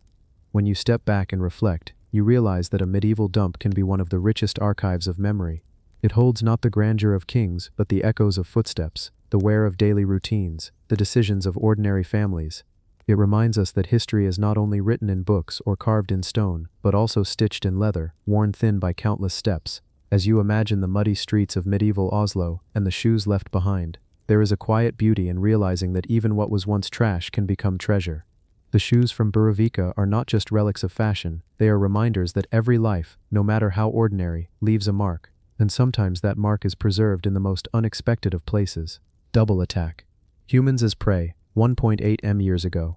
When you step back and reflect, you realize that a medieval dump can be one of the richest archives of memory. It holds not the grandeur of kings, but the echoes of footsteps, the wear of daily routines, the decisions of ordinary families. It reminds us that history is not only written in books or carved in stone, but also stitched in leather, worn thin by countless steps. As you imagine the muddy streets of medieval Oslo and the shoes left behind, there is a quiet beauty in realizing that even what was once trash can become treasure. The shoes from Buravika are not just relics of fashion, they are reminders that every life, no matter how ordinary, leaves a mark. And sometimes that mark is preserved in the most unexpected of places. Double attack. Humans as prey, 1.8 m years ago.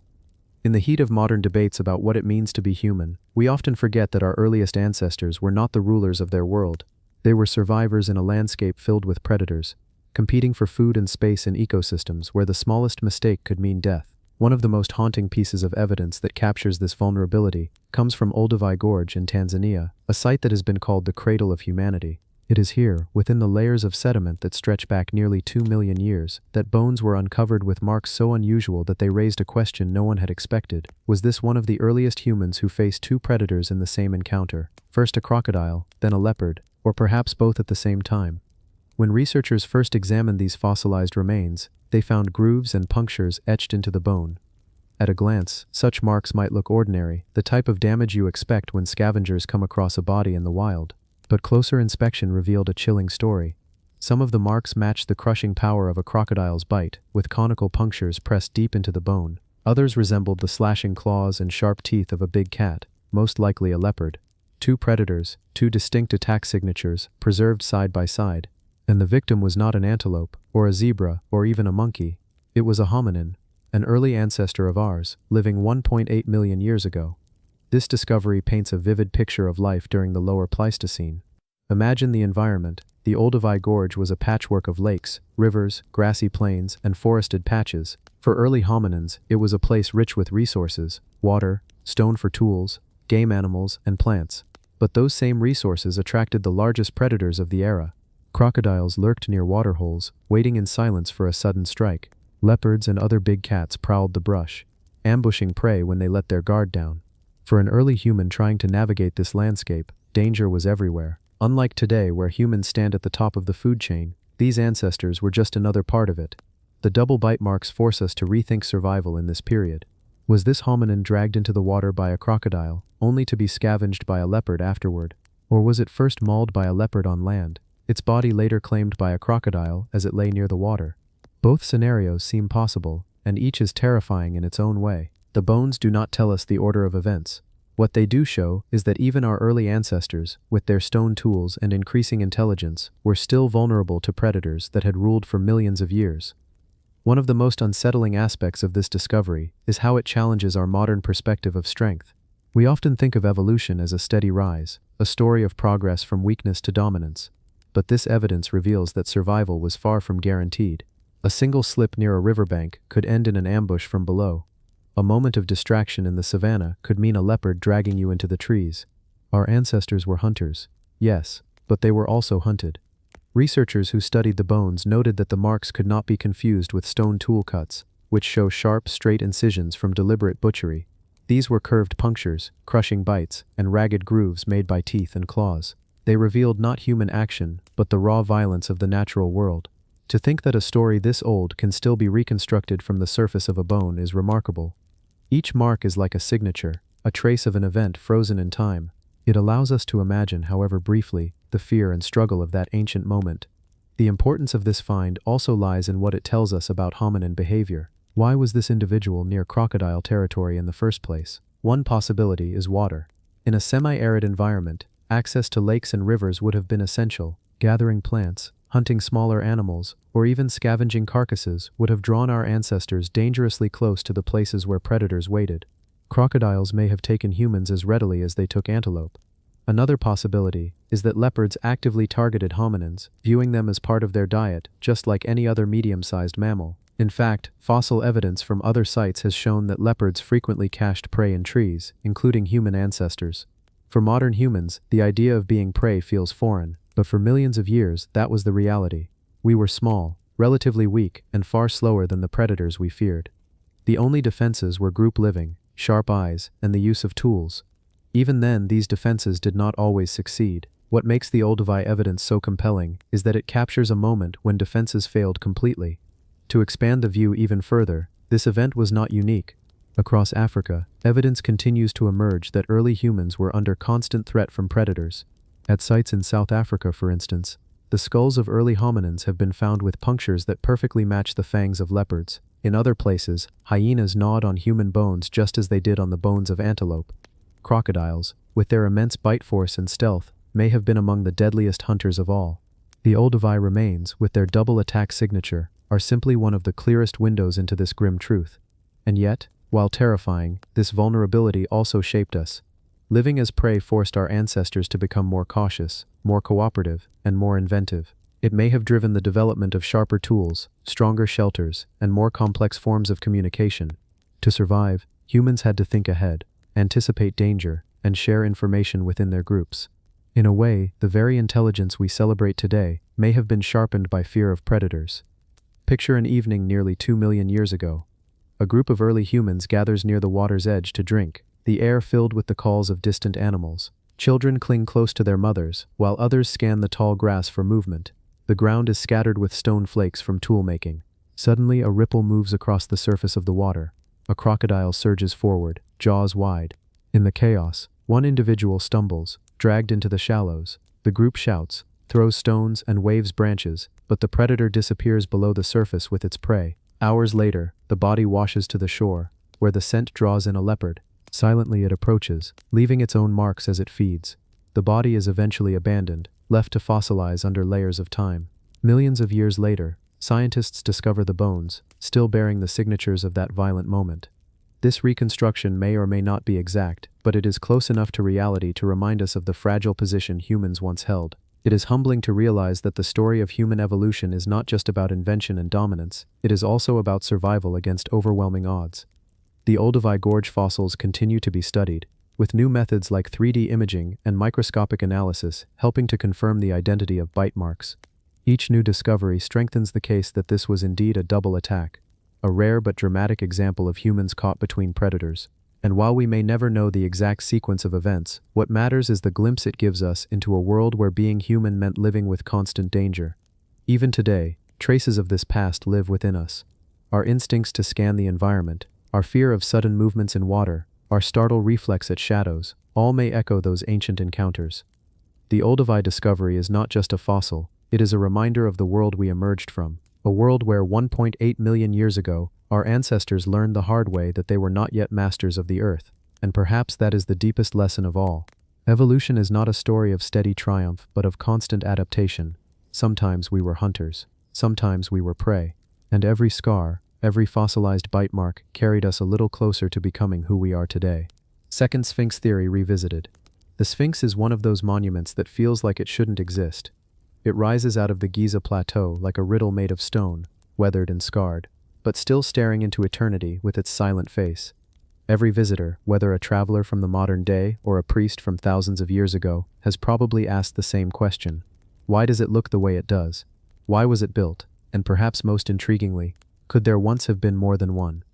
In the heat of modern debates about what it means to be human, we often forget that our earliest ancestors were not the rulers of their world. They were survivors in a landscape filled with predators, competing for food and space in ecosystems where the smallest mistake could mean death. One of the most haunting pieces of evidence that captures this vulnerability comes from Olduvai Gorge in Tanzania, a site that has been called the cradle of humanity. It is here, within the layers of sediment that stretch back nearly 2 million years, that bones were uncovered with marks so unusual that they raised a question no one had expected. Was this one of the earliest humans who faced two predators in the same encounter? First a crocodile, then a leopard, or perhaps both at the same time? When researchers first examined these fossilized remains, they found grooves and punctures etched into the bone. At a glance, such marks might look ordinary, the type of damage you expect when scavengers come across a body in the wild. But closer inspection revealed a chilling story. Some of the marks matched the crushing power of a crocodile's bite, with conical punctures pressed deep into the bone. Others resembled the slashing claws and sharp teeth of a big cat, most likely a leopard. Two predators, two distinct attack signatures, preserved side by side. And the victim was not an antelope, or a zebra, or even a monkey. It was a hominin, an early ancestor of ours, living 1.8 million years ago. This discovery paints a vivid picture of life during the lower Pleistocene. Imagine the environment. The Olduvai Gorge was a patchwork of lakes, rivers, grassy plains, and forested patches. For early hominins, it was a place rich with resources: water, stone for tools, game animals, and plants. But those same resources attracted the largest predators of the era. Crocodiles lurked near waterholes, waiting in silence for a sudden strike. Leopards and other big cats prowled the brush, ambushing prey when they let their guard down. For an early human trying to navigate this landscape, danger was everywhere. Unlike today, where humans stand at the top of the food chain, these ancestors were just another part of it. The double bite marks force us to rethink survival in this period. Was this hominin dragged into the water by a crocodile, only to be scavenged by a leopard afterward? Or was it first mauled by a leopard on land, its body later claimed by a crocodile as it lay near the water? Both scenarios seem possible, and each is terrifying in its own way. The bones do not tell us the order of events. What they do show is that even our early ancestors, with their stone tools and increasing intelligence, were still vulnerable to predators that had ruled for millions of years. One of the most unsettling aspects of this discovery is how it challenges our modern perspective of strength. We often think of evolution as a steady rise, a story of progress from weakness to dominance. But this evidence reveals that survival was far from guaranteed. A single slip near a riverbank could end in an ambush from below. A moment of distraction in the savannah could mean a leopard dragging you into the trees. Our ancestors were hunters, yes, but they were also hunted. Researchers who studied the bones noted that the marks could not be confused with stone tool cuts, which show sharp, straight incisions from deliberate butchery. These were curved punctures, crushing bites, and ragged grooves made by teeth and claws. They revealed not human action, but the raw violence of the natural world. To think that a story this old can still be reconstructed from the surface of a bone is remarkable. Each mark is like a signature, a trace of an event frozen in time. It allows us to imagine, however briefly, the fear and struggle of that ancient moment. The importance of this find also lies in what it tells us about hominin behavior. Why was this individual near crocodile territory in the first place? One possibility is water. In a semi-arid environment, access to lakes and rivers would have been essential. Gathering plants, hunting smaller animals, or even scavenging carcasses would have drawn our ancestors dangerously close to the places where predators waited. Crocodiles may have taken humans as readily as they took antelope. Another possibility is that leopards actively targeted hominins, viewing them as part of their diet, just like any other medium-sized mammal. In fact, fossil evidence from other sites has shown that leopards frequently cached prey in trees, including human ancestors. For modern humans, the idea of being prey feels foreign, but for millions of years, that was the reality. We were small, relatively weak, and far slower than the predators we feared. The only defenses were group living, sharp eyes, and the use of tools. Even then, these defenses did not always succeed. What makes the Olduvai evidence so compelling is that it captures a moment when defenses failed completely. To expand the view even further, this event was not unique. Across Africa, evidence continues to emerge that early humans were under constant threat from predators. At sites in South Africa, for instance, the skulls of early hominins have been found with punctures that perfectly match the fangs of leopards. In other places, hyenas gnawed on human bones just as they did on the bones of antelope. Crocodiles, with their immense bite force and stealth, may have been among the deadliest hunters of all. The Olduvai remains, with their double attack signature, are simply one of the clearest windows into this grim truth. And yet, while terrifying, this vulnerability also shaped us. Living as prey forced our ancestors to become more cautious, more cooperative, and more inventive. It may have driven the development of sharper tools, stronger shelters, and more complex forms of communication. To survive, humans had to think ahead, anticipate danger, and share information within their groups. In a way, the very intelligence we celebrate today may have been sharpened by fear of predators. Picture an evening nearly 2 million years ago. A group of early humans gathers near the water's edge to drink, the air filled with the calls of distant animals. Children cling close to their mothers, while others scan the tall grass for movement. The ground is scattered with stone flakes from tool making. Suddenly, a ripple moves across the surface of the water. A crocodile surges forward, jaws wide. In the chaos, one individual stumbles, dragged into the shallows. The group shouts, throws stones, and waves branches, but the predator disappears below the surface with its prey. Hours later, the body washes to the shore, where the scent draws in a leopard. Silently it approaches, leaving its own marks as it feeds. The body is eventually abandoned, left to fossilize under layers of time. Millions of years later, scientists discover the bones, still bearing the signatures of that violent moment. This reconstruction may or may not be exact, but it is close enough to reality to remind us of the fragile position humans once held. It is humbling to realize that the story of human evolution is not just about invention and dominance, it is also about survival against overwhelming odds. The Olduvai Gorge fossils continue to be studied, with new methods like 3D imaging and microscopic analysis helping to confirm the identity of bite marks. Each new discovery strengthens the case that this was indeed a double attack, a rare but dramatic example of humans caught between predators. And while we may never know the exact sequence of events, what matters is the glimpse it gives us into a world where being human meant living with constant danger. Even today, traces of this past live within us. Our instincts to scan the environment, our fear of sudden movements in water, our startled reflex at shadows, all may echo those ancient encounters. The Olduvai discovery is not just a fossil, it is a reminder of the world we emerged from, a world where 1.8 million years ago, our ancestors learned the hard way that they were not yet masters of the earth, and perhaps that is the deepest lesson of all. Evolution is not a story of steady triumph, but of constant adaptation. Sometimes we were hunters, sometimes we were prey, and every scar, every fossilized bite mark carried us a little closer to becoming who we are today. Second Sphinx theory revisited. The Sphinx is one of those monuments that feels like it shouldn't exist. It rises out of the Giza Plateau like a riddle made of stone, weathered and scarred, but still staring into eternity with its silent face. Every visitor, whether a traveler from the modern day or a priest from thousands of years ago, has probably asked the same question. Why does it look the way it does? Why was it built? And perhaps most intriguingly, could there once have been more than one?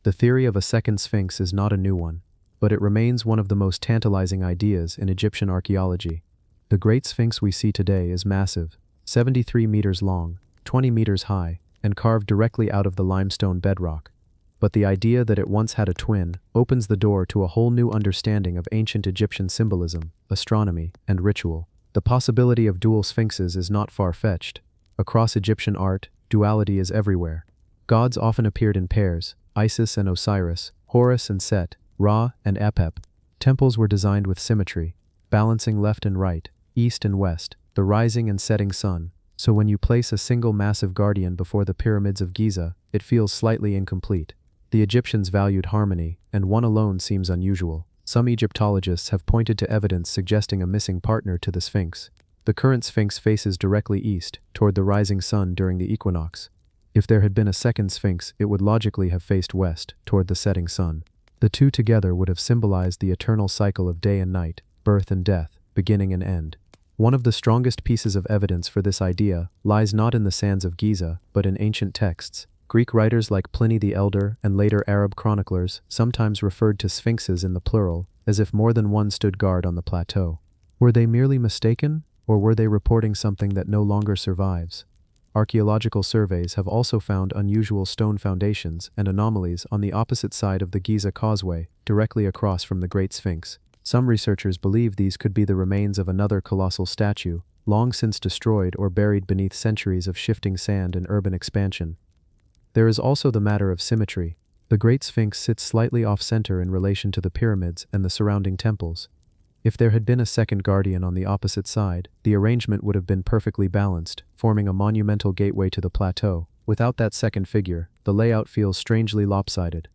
The theory of a second Sphinx is not a new one, but it remains one of the most tantalizing ideas in Egyptian archaeology. The Great Sphinx we see today is massive, 73 meters long, 20 meters high, and carved directly out of the limestone bedrock. But the idea that it once had a twin opens the door to a whole new understanding of ancient Egyptian symbolism, astronomy, and ritual. The possibility of dual sphinxes is not far-fetched. Across Egyptian art, duality is everywhere. Gods often appeared in pairs, Isis and Osiris, Horus and Set, Ra and Apep. Temples were designed with symmetry, balancing left and right, east and west, the rising and setting sun. So when you place a single massive guardian before the pyramids of Giza, it feels slightly incomplete. The Egyptians valued harmony, and one alone seems unusual. Some Egyptologists have pointed to evidence suggesting a missing partner to the Sphinx. The current Sphinx faces directly east, toward the rising sun during the equinox. If there had been a second Sphinx, it would logically have faced west, toward the setting sun. The two together would have symbolized the eternal cycle of day and night, birth and death, beginning and end. One of the strongest pieces of evidence for this idea lies not in the sands of Giza, but in ancient texts. Greek writers like Pliny the Elder and later Arab chroniclers sometimes referred to sphinxes in the plural, as if more than one stood guard on the plateau. Were they merely mistaken, or were they reporting something that no longer survives? Archaeological surveys have also found unusual stone foundations and anomalies on the opposite side of the Giza Causeway, directly across from the Great Sphinx. Some researchers believe these could be the remains of another colossal statue, long since destroyed or buried beneath centuries of shifting sand and urban expansion. There is also the matter of symmetry. The Great Sphinx sits slightly off-center in relation to the pyramids and the surrounding temples. If there had been a second guardian on the opposite side, the arrangement would have been perfectly balanced, forming a monumental gateway to the plateau. Without that second figure, the layout feels strangely lopsided.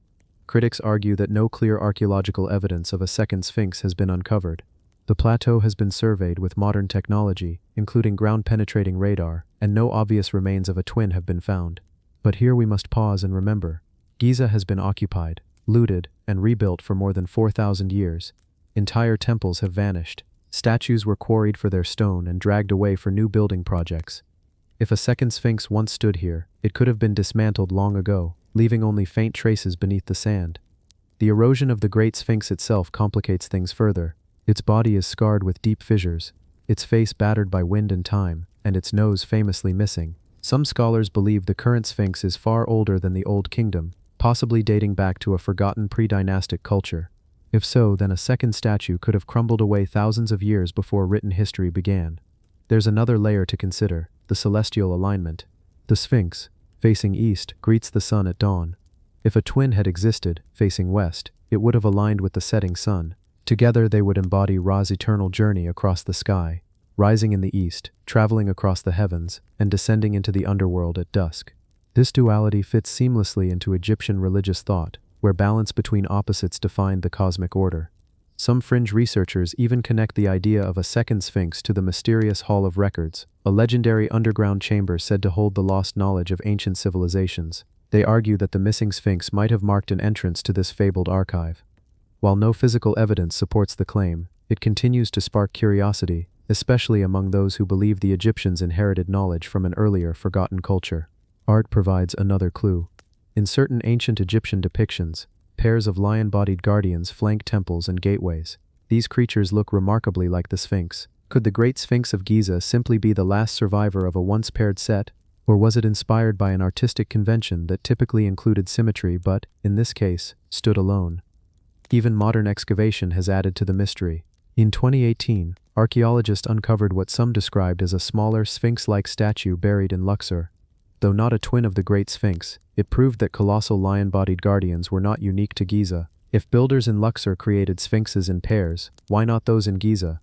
critics argue that no clear archaeological evidence of a second Sphinx has been uncovered. The plateau has been surveyed with modern technology, including ground-penetrating radar, and no obvious remains of a twin have been found. But here we must pause and remember. Giza has been occupied, looted, and rebuilt for more than 4,000 years. Entire temples have vanished. Statues were quarried for their stone and dragged away for new building projects. If a second Sphinx once stood here, it could have been dismantled long ago, leaving only faint traces beneath the sand. The erosion of the Great Sphinx itself complicates things further. Its body is scarred with deep fissures, its face battered by wind and time, and its nose famously missing. Some scholars believe the current Sphinx is far older than the Old Kingdom, possibly dating back to a forgotten pre-dynastic culture. If so, then a second statue could have crumbled away thousands of years before written history began. There's another layer to consider, the celestial alignment. The Sphinx, facing east, greets the sun at dawn. If a twin had existed, facing west, it would have aligned with the setting sun. Together they would embody Ra's eternal journey across the sky, rising in the east, traveling across the heavens, and descending into the underworld at dusk. This duality fits seamlessly into Egyptian religious thought, where balance between opposites defined the cosmic order. Some fringe researchers even connect the idea of a second Sphinx to the mysterious Hall of Records, a legendary underground chamber said to hold the lost knowledge of ancient civilizations. They argue that the missing Sphinx might have marked an entrance to this fabled archive. While no physical evidence supports the claim, it continues to spark curiosity, especially among those who believe the Egyptians inherited knowledge from an earlier forgotten culture. Art provides another clue. In certain ancient Egyptian depictions, pairs of lion-bodied guardians flank temples and gateways. These creatures look remarkably like the Sphinx. Could the Great Sphinx of Giza simply be the last survivor of a once-paired set? Or was it inspired by an artistic convention that typically included symmetry but, in this case, stood alone? Even modern excavation has added to the mystery. In 2018, archaeologists uncovered what some described as a smaller Sphinx-like statue buried in Luxor. Though not a twin of the Great Sphinx, it proved that colossal lion-bodied guardians were not unique to Giza. If builders in Luxor created sphinxes in pairs, why not those in Giza?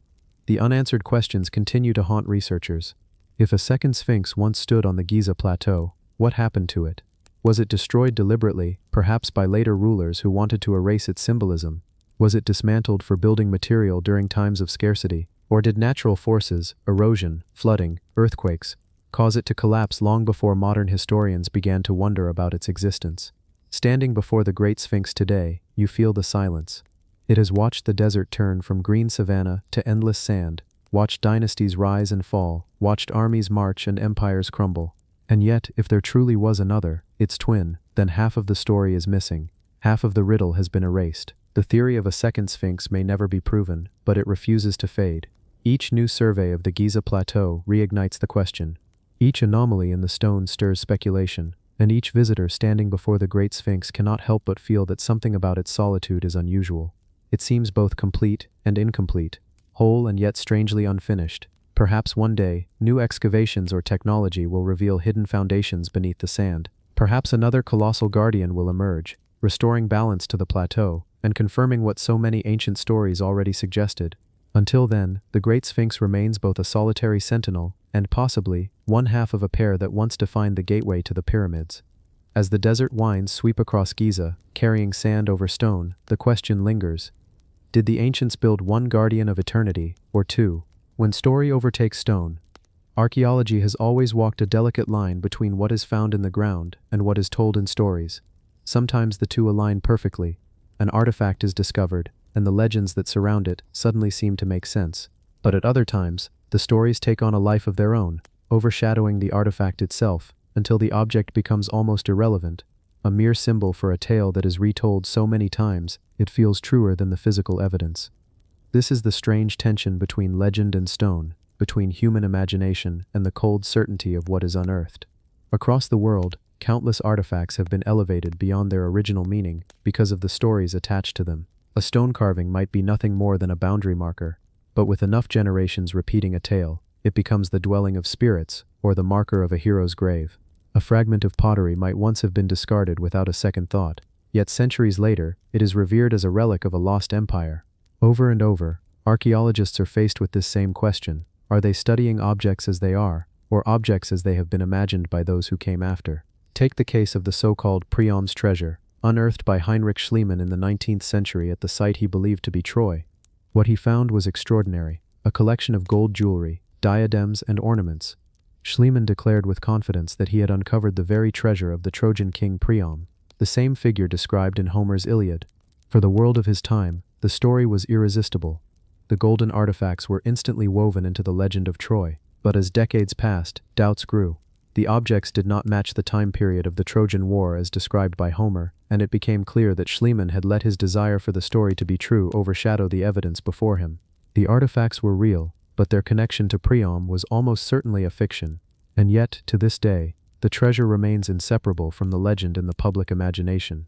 The unanswered questions continue to haunt researchers. If a second Sphinx once stood on the Giza plateau, what happened to it? Was it destroyed deliberately, perhaps by later rulers who wanted to erase its symbolism? Was it dismantled for building material during times of scarcity? Or did natural forces, erosion, flooding, earthquakes, cause it to collapse long before modern historians began to wonder about its existence? Standing before the Great Sphinx today, you feel the silence. It has watched the desert turn from green savanna to endless sand, watched dynasties rise and fall, watched armies march and empires crumble. And yet, if there truly was another, its twin, then half of the story is missing. Half of the riddle has been erased. The theory of a second Sphinx may never be proven, but it refuses to fade. Each new survey of the Giza Plateau reignites the question. Each anomaly in the stone stirs speculation, and each visitor standing before the Great Sphinx cannot help but feel that something about its solitude is unusual. It seems both complete and incomplete, whole and yet strangely unfinished. Perhaps one day, new excavations or technology will reveal hidden foundations beneath the sand. Perhaps another colossal guardian will emerge, restoring balance to the plateau, and confirming what so many ancient stories already suggested. Until then, the Great Sphinx remains both a solitary sentinel and possibly one half of a pair that once defined the gateway to the pyramids. As the desert winds sweep across Giza, carrying sand over stone, the question lingers. Did the ancients build one guardian of eternity, or two? When story overtakes stone, archaeology has always walked a delicate line between what is found in the ground and what is told in stories. Sometimes the two align perfectly. An artifact is discovered, and the legends that surround it suddenly seem to make sense. But at other times, the stories take on a life of their own, overshadowing the artifact itself, until the object becomes almost irrelevant, a mere symbol for a tale that is retold so many times, it feels truer than the physical evidence. This is the strange tension between legend and stone, between human imagination and the cold certainty of what is unearthed. Across the world, countless artifacts have been elevated beyond their original meaning because of the stories attached to them. A stone carving might be nothing more than a boundary marker, but with enough generations repeating a tale, it becomes the dwelling of spirits or the marker of a hero's grave. A fragment of pottery might once have been discarded without a second thought, yet centuries later, it is revered as a relic of a lost empire. Over and over, archaeologists are faced with this same question. Are they studying objects as they are, or objects as they have been imagined by those who came after? Take the case of the so-called Priam's treasure, unearthed by Heinrich Schliemann in the 19th century at the site he believed to be Troy. What he found was extraordinary, a collection of gold jewelry, diadems, and ornaments. Schliemann declared with confidence that he had uncovered the very treasure of the Trojan king Priam, the same figure described in Homer's Iliad. For the world of his time, the story was irresistible. The golden artifacts were instantly woven into the legend of Troy. But as decades passed, doubts grew. The objects did not match the time period of the Trojan War as described by Homer, and it became clear that Schliemann had let his desire for the story to be true overshadow the evidence before him. The artifacts were real, but their connection to Priam was almost certainly a fiction. And yet, to this day, the treasure remains inseparable from the legend in the public imagination.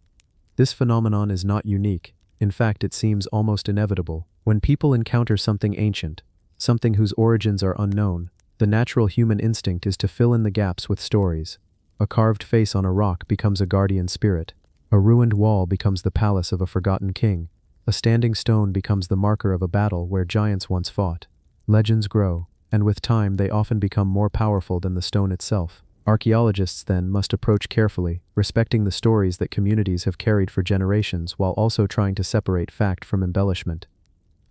This phenomenon is not unique. In fact, it seems almost inevitable. When people encounter something ancient, something whose origins are unknown, the natural human instinct is to fill in the gaps with stories. A carved face on a rock becomes a guardian spirit. A ruined wall becomes the palace of a forgotten king. A standing stone becomes the marker of a battle where giants once fought. Legends grow, and with time they often become more powerful than the stone itself. Archaeologists then must approach carefully, respecting the stories that communities have carried for generations while also trying to separate fact from embellishment.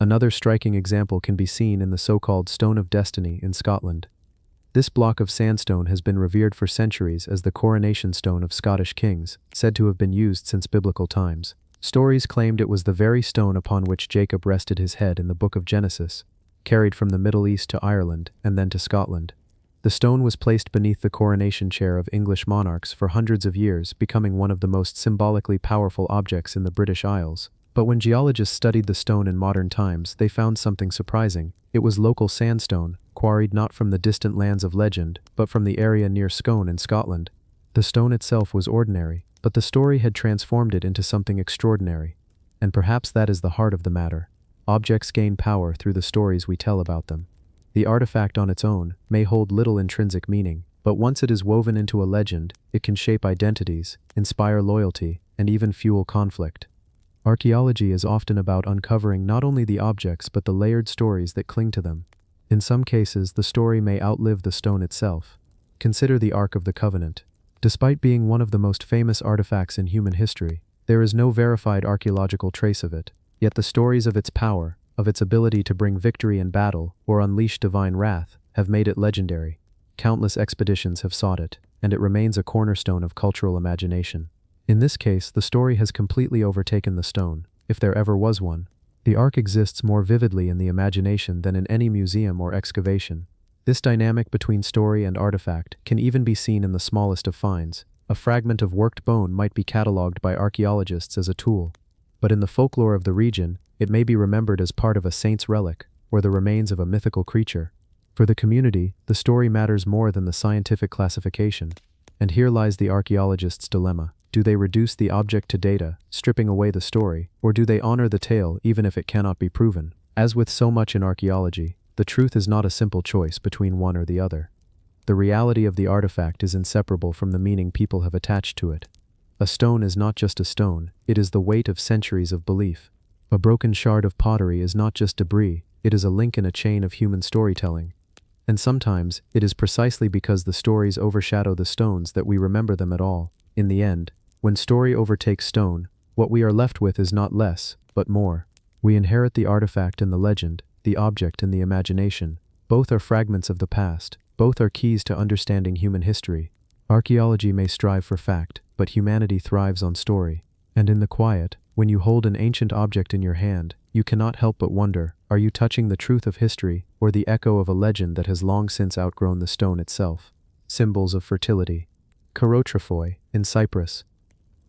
Another striking example can be seen in the so-called Stone of Destiny in Scotland. This block of sandstone has been revered for centuries as the coronation stone of Scottish kings, said to have been used since biblical times. Stories claimed it was the very stone upon which Jacob rested his head in the book of Genesis, carried from the Middle East to Ireland and then to Scotland. The stone was placed beneath the coronation chair of English monarchs for hundreds of years, becoming one of the most symbolically powerful objects in the British Isles. But when geologists studied the stone in modern times, they found something surprising. It was local sandstone, quarried not from the distant lands of legend, but from the area near Scone in Scotland. The stone itself was ordinary, but the story had transformed it into something extraordinary. And perhaps that is the heart of the matter. Objects gain power through the stories we tell about them. The artifact on its own may hold little intrinsic meaning, but once it is woven into a legend, it can shape identities, inspire loyalty, and even fuel conflict. Archaeology is often about uncovering not only the objects but the layered stories that cling to them. In some cases, the story may outlive the stone itself. Consider the Ark of the Covenant. Despite being one of the most famous artifacts in human history, there is no verified archaeological trace of it. Yet the stories of its power, of its ability to bring victory in battle or unleash divine wrath, have made it legendary. Countless expeditions have sought it, and it remains a cornerstone of cultural imagination. In this case, the story has completely overtaken the stone, if there ever was one. The Ark exists more vividly in the imagination than in any museum or excavation. This dynamic between story and artifact can even be seen in the smallest of finds. A fragment of worked bone might be catalogued by archaeologists as a tool, but in the folklore of the region, it may be remembered as part of a saint's relic, or the remains of a mythical creature. For the community, the story matters more than the scientific classification. And here lies the archaeologist's dilemma. Do they reduce the object to data, stripping away the story, or do they honor the tale even if it cannot be proven? As with so much in archaeology, the truth is not a simple choice between one or the other. The reality of the artifact is inseparable from the meaning people have attached to it. A stone is not just a stone, it is the weight of centuries of belief. A broken shard of pottery is not just debris, it is a link in a chain of human storytelling. And sometimes, it is precisely because the stories overshadow the stones that we remember them at all. In the end, when story overtakes stone, what we are left with is not less, but more. We inherit the artifact and the legend, the object and the imagination. Both are fragments of the past, both are keys to understanding human history. Archaeology may strive for fact, but humanity thrives on story. And in the quiet, when you hold an ancient object in your hand, you cannot help but wonder, are you touching the truth of history, or the echo of a legend that has long since outgrown the stone itself? Symbols of fertility. Korotrophoi, in Cyprus.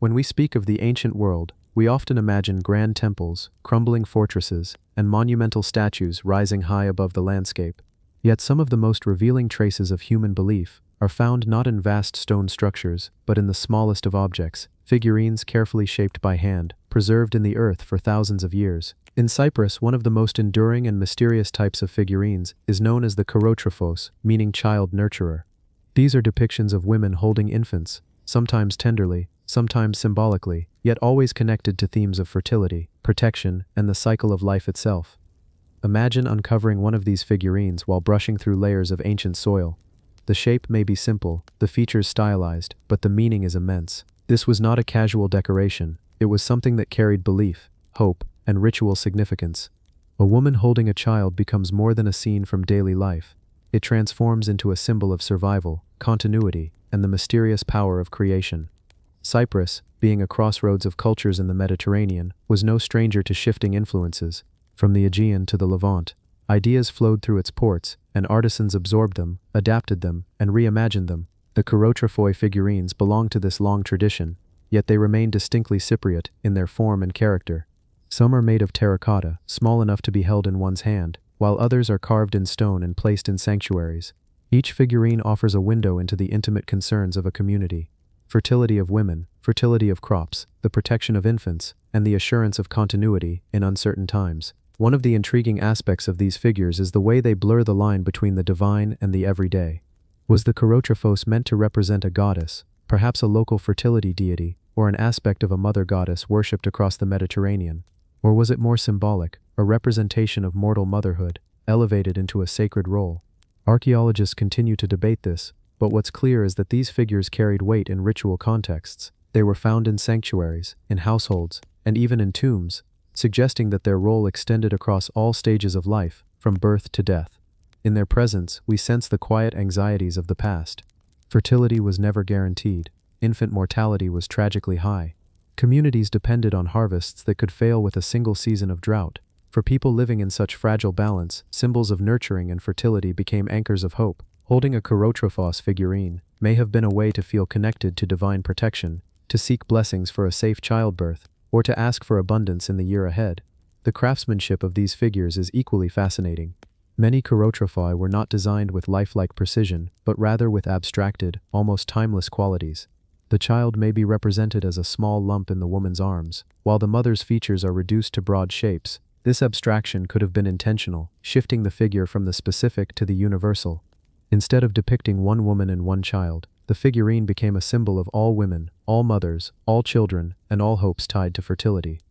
When we speak of the ancient world, we often imagine grand temples, crumbling fortresses, and monumental statues rising high above the landscape. Yet some of the most revealing traces of human belief are found not in vast stone structures, but in the smallest of objects, figurines carefully shaped by hand, preserved in the earth for thousands of years. In Cyprus, one of the most enduring and mysterious types of figurines is known as the korotrophos, meaning child nurturer. These are depictions of women holding infants, sometimes tenderly, sometimes symbolically, yet always connected to themes of fertility, protection, and the cycle of life itself. Imagine uncovering one of these figurines while brushing through layers of ancient soil. The shape may be simple, the features stylized, but the meaning is immense. This was not a casual decoration, it was something that carried belief, hope, and ritual significance. A woman holding a child becomes more than a scene from daily life. It transforms into a symbol of survival, continuity, and the mysterious power of creation. Cyprus, being a crossroads of cultures in the Mediterranean, was no stranger to shifting influences. From the Aegean to the Levant, ideas flowed through its ports, and artisans absorbed them, adapted them, and reimagined them. The chirotropoi figurines belong to this long tradition, yet they remain distinctly Cypriot in their form and character. Some are made of terracotta, small enough to be held in one's hand, while others are carved in stone and placed in sanctuaries. Each figurine offers a window into the intimate concerns of a community. Fertility of women, fertility of crops, the protection of infants, and the assurance of continuity in uncertain times. One of the intriguing aspects of these figures is the way they blur the line between the divine and the everyday. Was the chirotrophos meant to represent a goddess, perhaps a local fertility deity, or an aspect of a mother goddess worshipped across the Mediterranean? Or was it more symbolic, a representation of mortal motherhood, elevated into a sacred role? Archaeologists continue to debate this, but what's clear is that these figures carried weight in ritual contexts. They were found in sanctuaries, in households, and even in tombs, suggesting that their role extended across all stages of life, from birth to death. In their presence, we sense the quiet anxieties of the past. Fertility was never guaranteed. Infant mortality was tragically high. Communities depended on harvests that could fail with a single season of drought. For people living in such fragile balance, symbols of nurturing and fertility became anchors of hope. Holding a chirotrophos figurine may have been a way to feel connected to divine protection, to seek blessings for a safe childbirth, or to ask for abundance in the year ahead. The craftsmanship of these figures is equally fascinating. Many chirotrophoi were not designed with lifelike precision, but rather with abstracted, almost timeless qualities. The child may be represented as a small lump in the woman's arms, while the mother's features are reduced to broad shapes. This abstraction could have been intentional, shifting the figure from the specific to the universal. Instead of depicting one woman and one child, the figurine became a symbol of all women, all mothers, all children, and all hopes tied to fertility.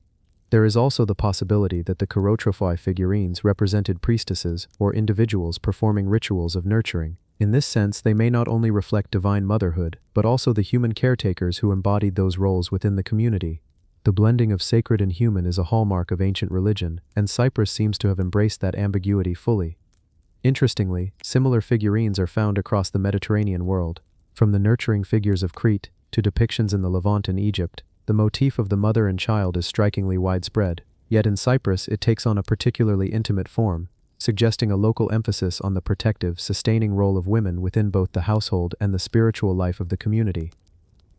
There is also the possibility that the chirotrophoi figurines represented priestesses or individuals performing rituals of nurturing. In this sense, they may not only reflect divine motherhood, but also the human caretakers who embodied those roles within the community. The blending of sacred and human is a hallmark of ancient religion, and Cyprus seems to have embraced that ambiguity fully. Interestingly, similar figurines are found across the Mediterranean world. From the nurturing figures of Crete to depictions in the Levant and Egypt, the motif of the mother and child is strikingly widespread, yet in Cyprus it takes on a particularly intimate form, suggesting a local emphasis on the protective, sustaining role of women within both the household and the spiritual life of the community.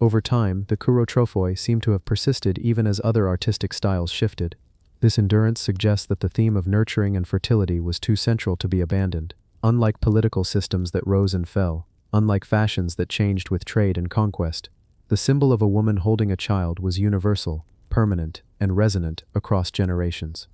Over time, the chirotrophoi seem to have persisted even as other artistic styles shifted. This endurance suggests that the theme of nurturing and fertility was too central to be abandoned. Unlike political systems that rose and fell, unlike fashions that changed with trade and conquest, the symbol of a woman holding a child was universal, permanent, and resonant across generations.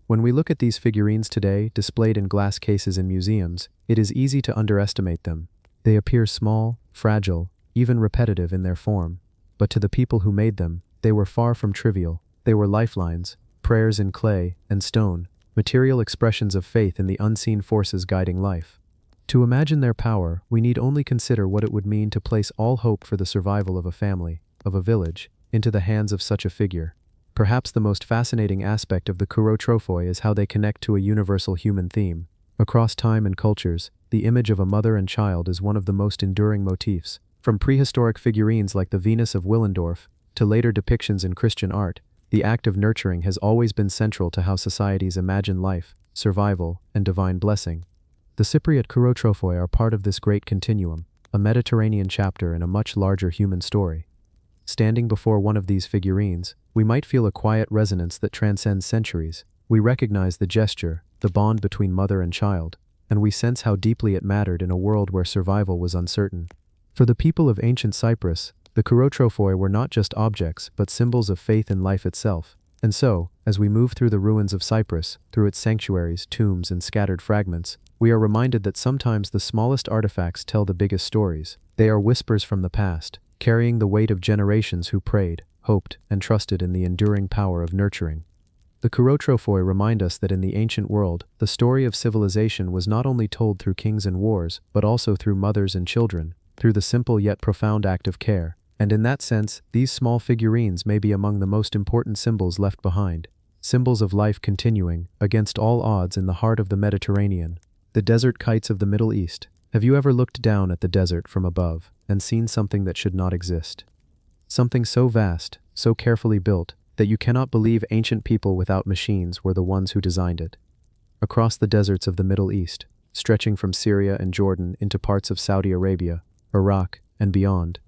When we look at these figurines today, displayed in glass cases in museums, it is easy to underestimate them. They appear small, fragile, even repetitive in their form. But to the people who made them, they were far from trivial. They were lifelines, prayers in clay and stone, material expressions of faith in the unseen forces guiding life. To imagine their power, we need only consider what it would mean to place all hope for the survival of a family, of a village, into the hands of such a figure. Perhaps the most fascinating aspect of the chirotrophoi is how they connect to a universal human theme. Across time and cultures, the image of a mother and child is one of the most enduring motifs. From prehistoric figurines like the Venus of Willendorf to later depictions in Christian art, the act of nurturing has always been central to how societies imagine life, survival, and divine blessing. The Cypriot chirotrophoi are part of this great continuum, a Mediterranean chapter in a much larger human story. Standing before one of these figurines, we might feel a quiet resonance that transcends centuries. We recognize the gesture, the bond between mother and child, and we sense how deeply it mattered in a world where survival was uncertain. For the people of ancient Cyprus, the chirotrophoi were not just objects, but symbols of faith in life itself. And so, as we move through the ruins of Cyprus, through its sanctuaries, tombs, and scattered fragments, we are reminded that sometimes the smallest artifacts tell the biggest stories. They are whispers from the past, carrying the weight of generations who prayed, hoped, and trusted in the enduring power of nurturing. The chirotrophoi remind us that in the ancient world, the story of civilization was not only told through kings and wars, but also through mothers and children, through the simple yet profound act of care. And in that sense, these small figurines may be among the most important symbols left behind. Symbols of life continuing, against all odds in the heart of the Mediterranean. The desert kites of the Middle East. Have you ever looked down at the desert from above and seen something that should not exist? Something so vast, so carefully built, that you cannot believe ancient people without machines were the ones who designed it. Across the deserts of the Middle East, stretching from Syria and Jordan into parts of Saudi Arabia, Iraq, and beyond,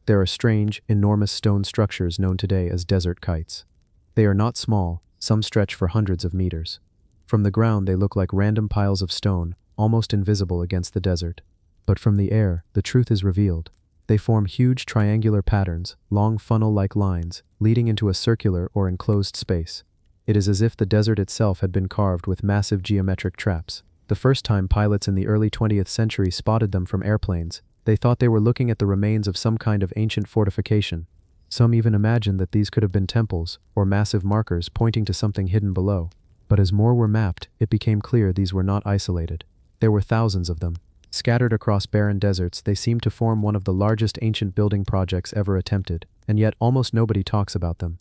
there are strange, enormous stone structures known today as desert kites. They are not small, some stretch for hundreds of meters. From the ground they look like random piles of stone, almost invisible against the desert. But from the air, the truth is revealed. They form huge triangular patterns, long funnel-like lines, leading into a circular or enclosed space. It is as if the desert itself had been carved with massive geometric traps. The first time pilots in the early 20th century spotted them from airplanes, they thought they were looking at the remains of some kind of ancient fortification. Some even imagined that these could have been temples, or massive markers pointing to something hidden below. But as more were mapped, it became clear these were not isolated. There were thousands of them. Scattered across barren deserts, they seemed to form one of the largest ancient building projects ever attempted, and yet almost nobody talks about them.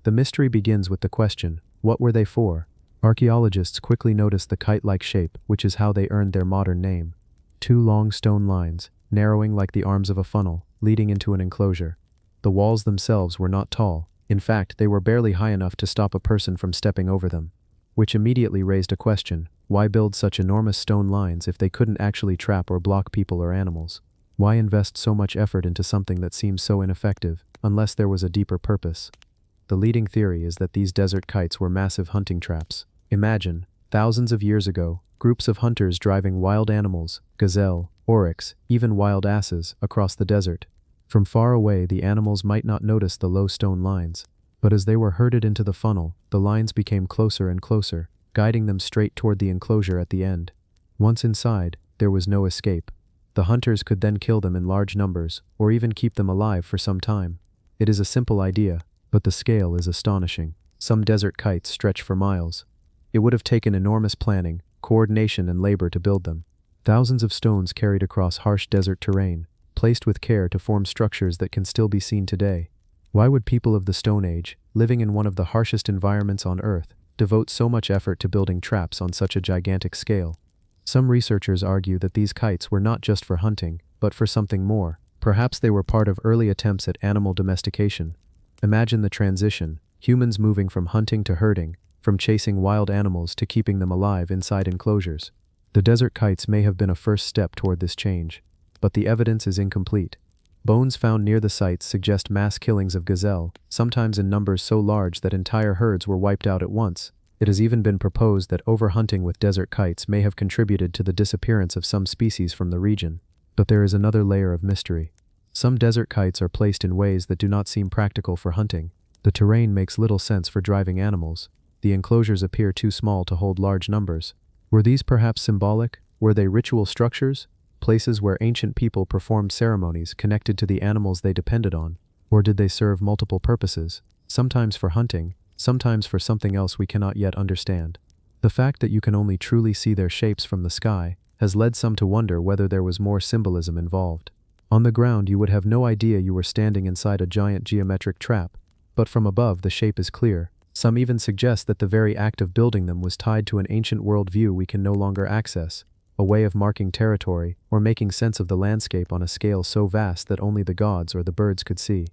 The mystery begins with the question, what were they for? Archaeologists quickly noticed the kite-like shape, which is how they earned their modern name. Two long stone lines, narrowing like the arms of a funnel, leading into an enclosure. The walls themselves were not tall. In fact, they were barely high enough to stop a person from stepping over them. Which immediately raised a question, why build such enormous stone lines if they couldn't actually trap or block people or animals? Why invest so much effort into something that seems so ineffective, unless there was a deeper purpose? The leading theory is that these desert kites were massive hunting traps. Imagine, thousands of years ago, groups of hunters driving wild animals, gazelle, oryx, even wild asses, across the desert. From far away, the animals might not notice the low stone lines. But as they were herded into the funnel, the lines became closer and closer, guiding them straight toward the enclosure at the end. Once inside, there was no escape. The hunters could then kill them in large numbers, or even keep them alive for some time. It is a simple idea, but the scale is astonishing. Some desert kites stretch for miles. It would have taken enormous planning, coordination, and labor to build them. Thousands of stones carried across harsh desert terrain, placed with care to form structures that can still be seen today. Why would people of the Stone Age, living in one of the harshest environments on Earth, devote so much effort to building traps on such a gigantic scale? Some researchers argue that these kites were not just for hunting, but for something more. Perhaps they were part of early attempts at animal domestication. Imagine the transition, humans moving from hunting to herding, from chasing wild animals to keeping them alive inside enclosures. The desert kites may have been a first step toward this change, but the evidence is incomplete. Bones found near the sites suggest mass killings of gazelle, sometimes in numbers so large that entire herds were wiped out at once. It has even been proposed that overhunting with desert kites may have contributed to the disappearance of some species from the region. But there is another layer of mystery. Some desert kites are placed in ways that do not seem practical for hunting. The terrain makes little sense for driving animals. The enclosures appear too small to hold large numbers. Were these perhaps symbolic? Were they ritual structures? Places where ancient people performed ceremonies connected to the animals they depended on? Or did they serve multiple purposes, sometimes for hunting, sometimes for something else we cannot yet understand? The fact that you can only truly see their shapes from the sky has led some to wonder whether there was more symbolism involved. On the ground you would have no idea you were standing inside a giant geometric trap, but from above the shape is clear. Some even suggest that the very act of building them was tied to an ancient worldview we can no longer access, a way of marking territory or making sense of the landscape on a scale so vast that only the gods or the birds could see.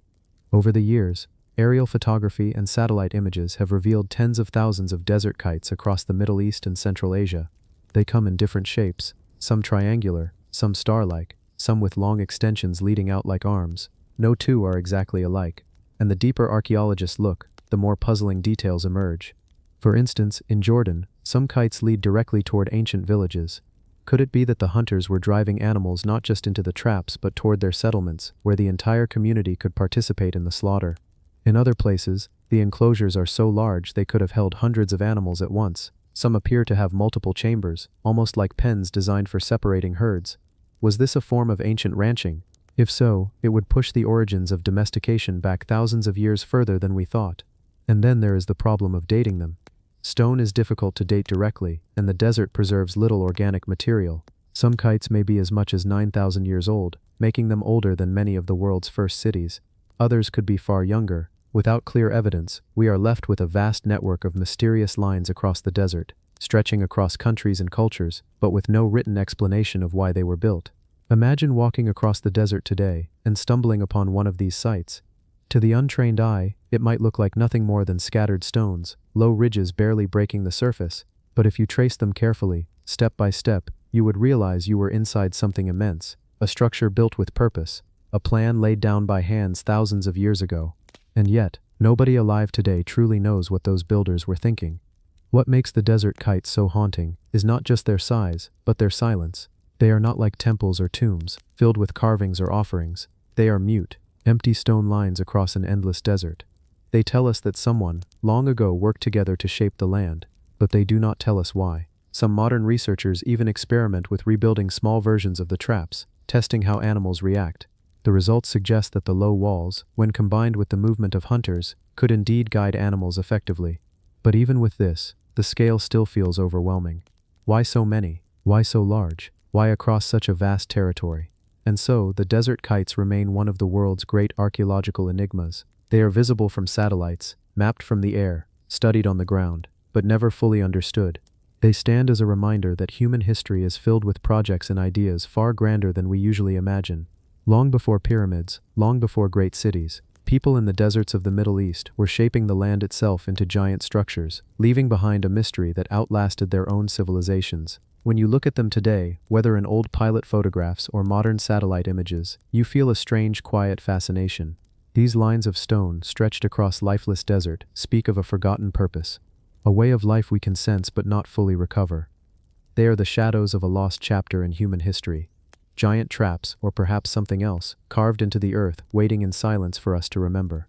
Over the years, aerial photography and satellite images have revealed tens of thousands of desert kites across the Middle East and Central Asia. They come in different shapes, some triangular, some star-like, some with long extensions leading out like arms. No two are exactly alike, and the deeper archaeologists look, the more puzzling details emerge. For instance, in Jordan, some kites lead directly toward ancient villages. Could it be that the hunters were driving animals not just into the traps but toward their settlements, where the entire community could participate in the slaughter? In other places, the enclosures are so large they could have held hundreds of animals at once. Some appear to have multiple chambers, almost like pens designed for separating herds. Was this a form of ancient ranching? If so, it would push the origins of domestication back thousands of years further than we thought. And then there is the problem of dating them. Stone is difficult to date directly, and the desert preserves little organic material. Some kites may be as much as 9,000 years old, making them older than many of the world's first cities. Others could be far younger. Without clear evidence, we are left with a vast network of mysterious lines across the desert, stretching across countries and cultures, but with no written explanation of why they were built. Imagine walking across the desert today and stumbling upon one of these sites. To the untrained eye, it might look like nothing more than scattered stones, low ridges barely breaking the surface, but if you trace them carefully, step by step, you would realize you were inside something immense, a structure built with purpose, a plan laid down by hands thousands of years ago. And yet, nobody alive today truly knows what those builders were thinking. What makes the desert kites so haunting is not just their size, but their silence. They are not like temples or tombs, filled with carvings or offerings. They are mute, empty stone lines across an endless desert. They tell us that someone, long ago, worked together to shape the land, but they do not tell us why. Some modern researchers even experiment with rebuilding small versions of the traps, testing how animals react. The results suggest that the low walls, when combined with the movement of hunters, could indeed guide animals effectively. But even with this, the scale still feels overwhelming. Why so many? Why so large? Why across such a vast territory? And so, the desert kites remain one of the world's great archaeological enigmas. They are visible from satellites, mapped from the air, studied on the ground, but never fully understood. They stand as a reminder that human history is filled with projects and ideas far grander than we usually imagine. Long before pyramids, long before great cities, people in the deserts of the Middle East were shaping the land itself into giant structures, leaving behind a mystery that outlasted their own civilizations. When you look at them today, whether in old pilot photographs or modern satellite images, you feel a strange, quiet fascination. These lines of stone, stretched across lifeless desert, speak of a forgotten purpose, a way of life we can sense but not fully recover. They are the shadows of a lost chapter in human history. Giant traps, or perhaps something else, carved into the earth, waiting in silence for us to remember.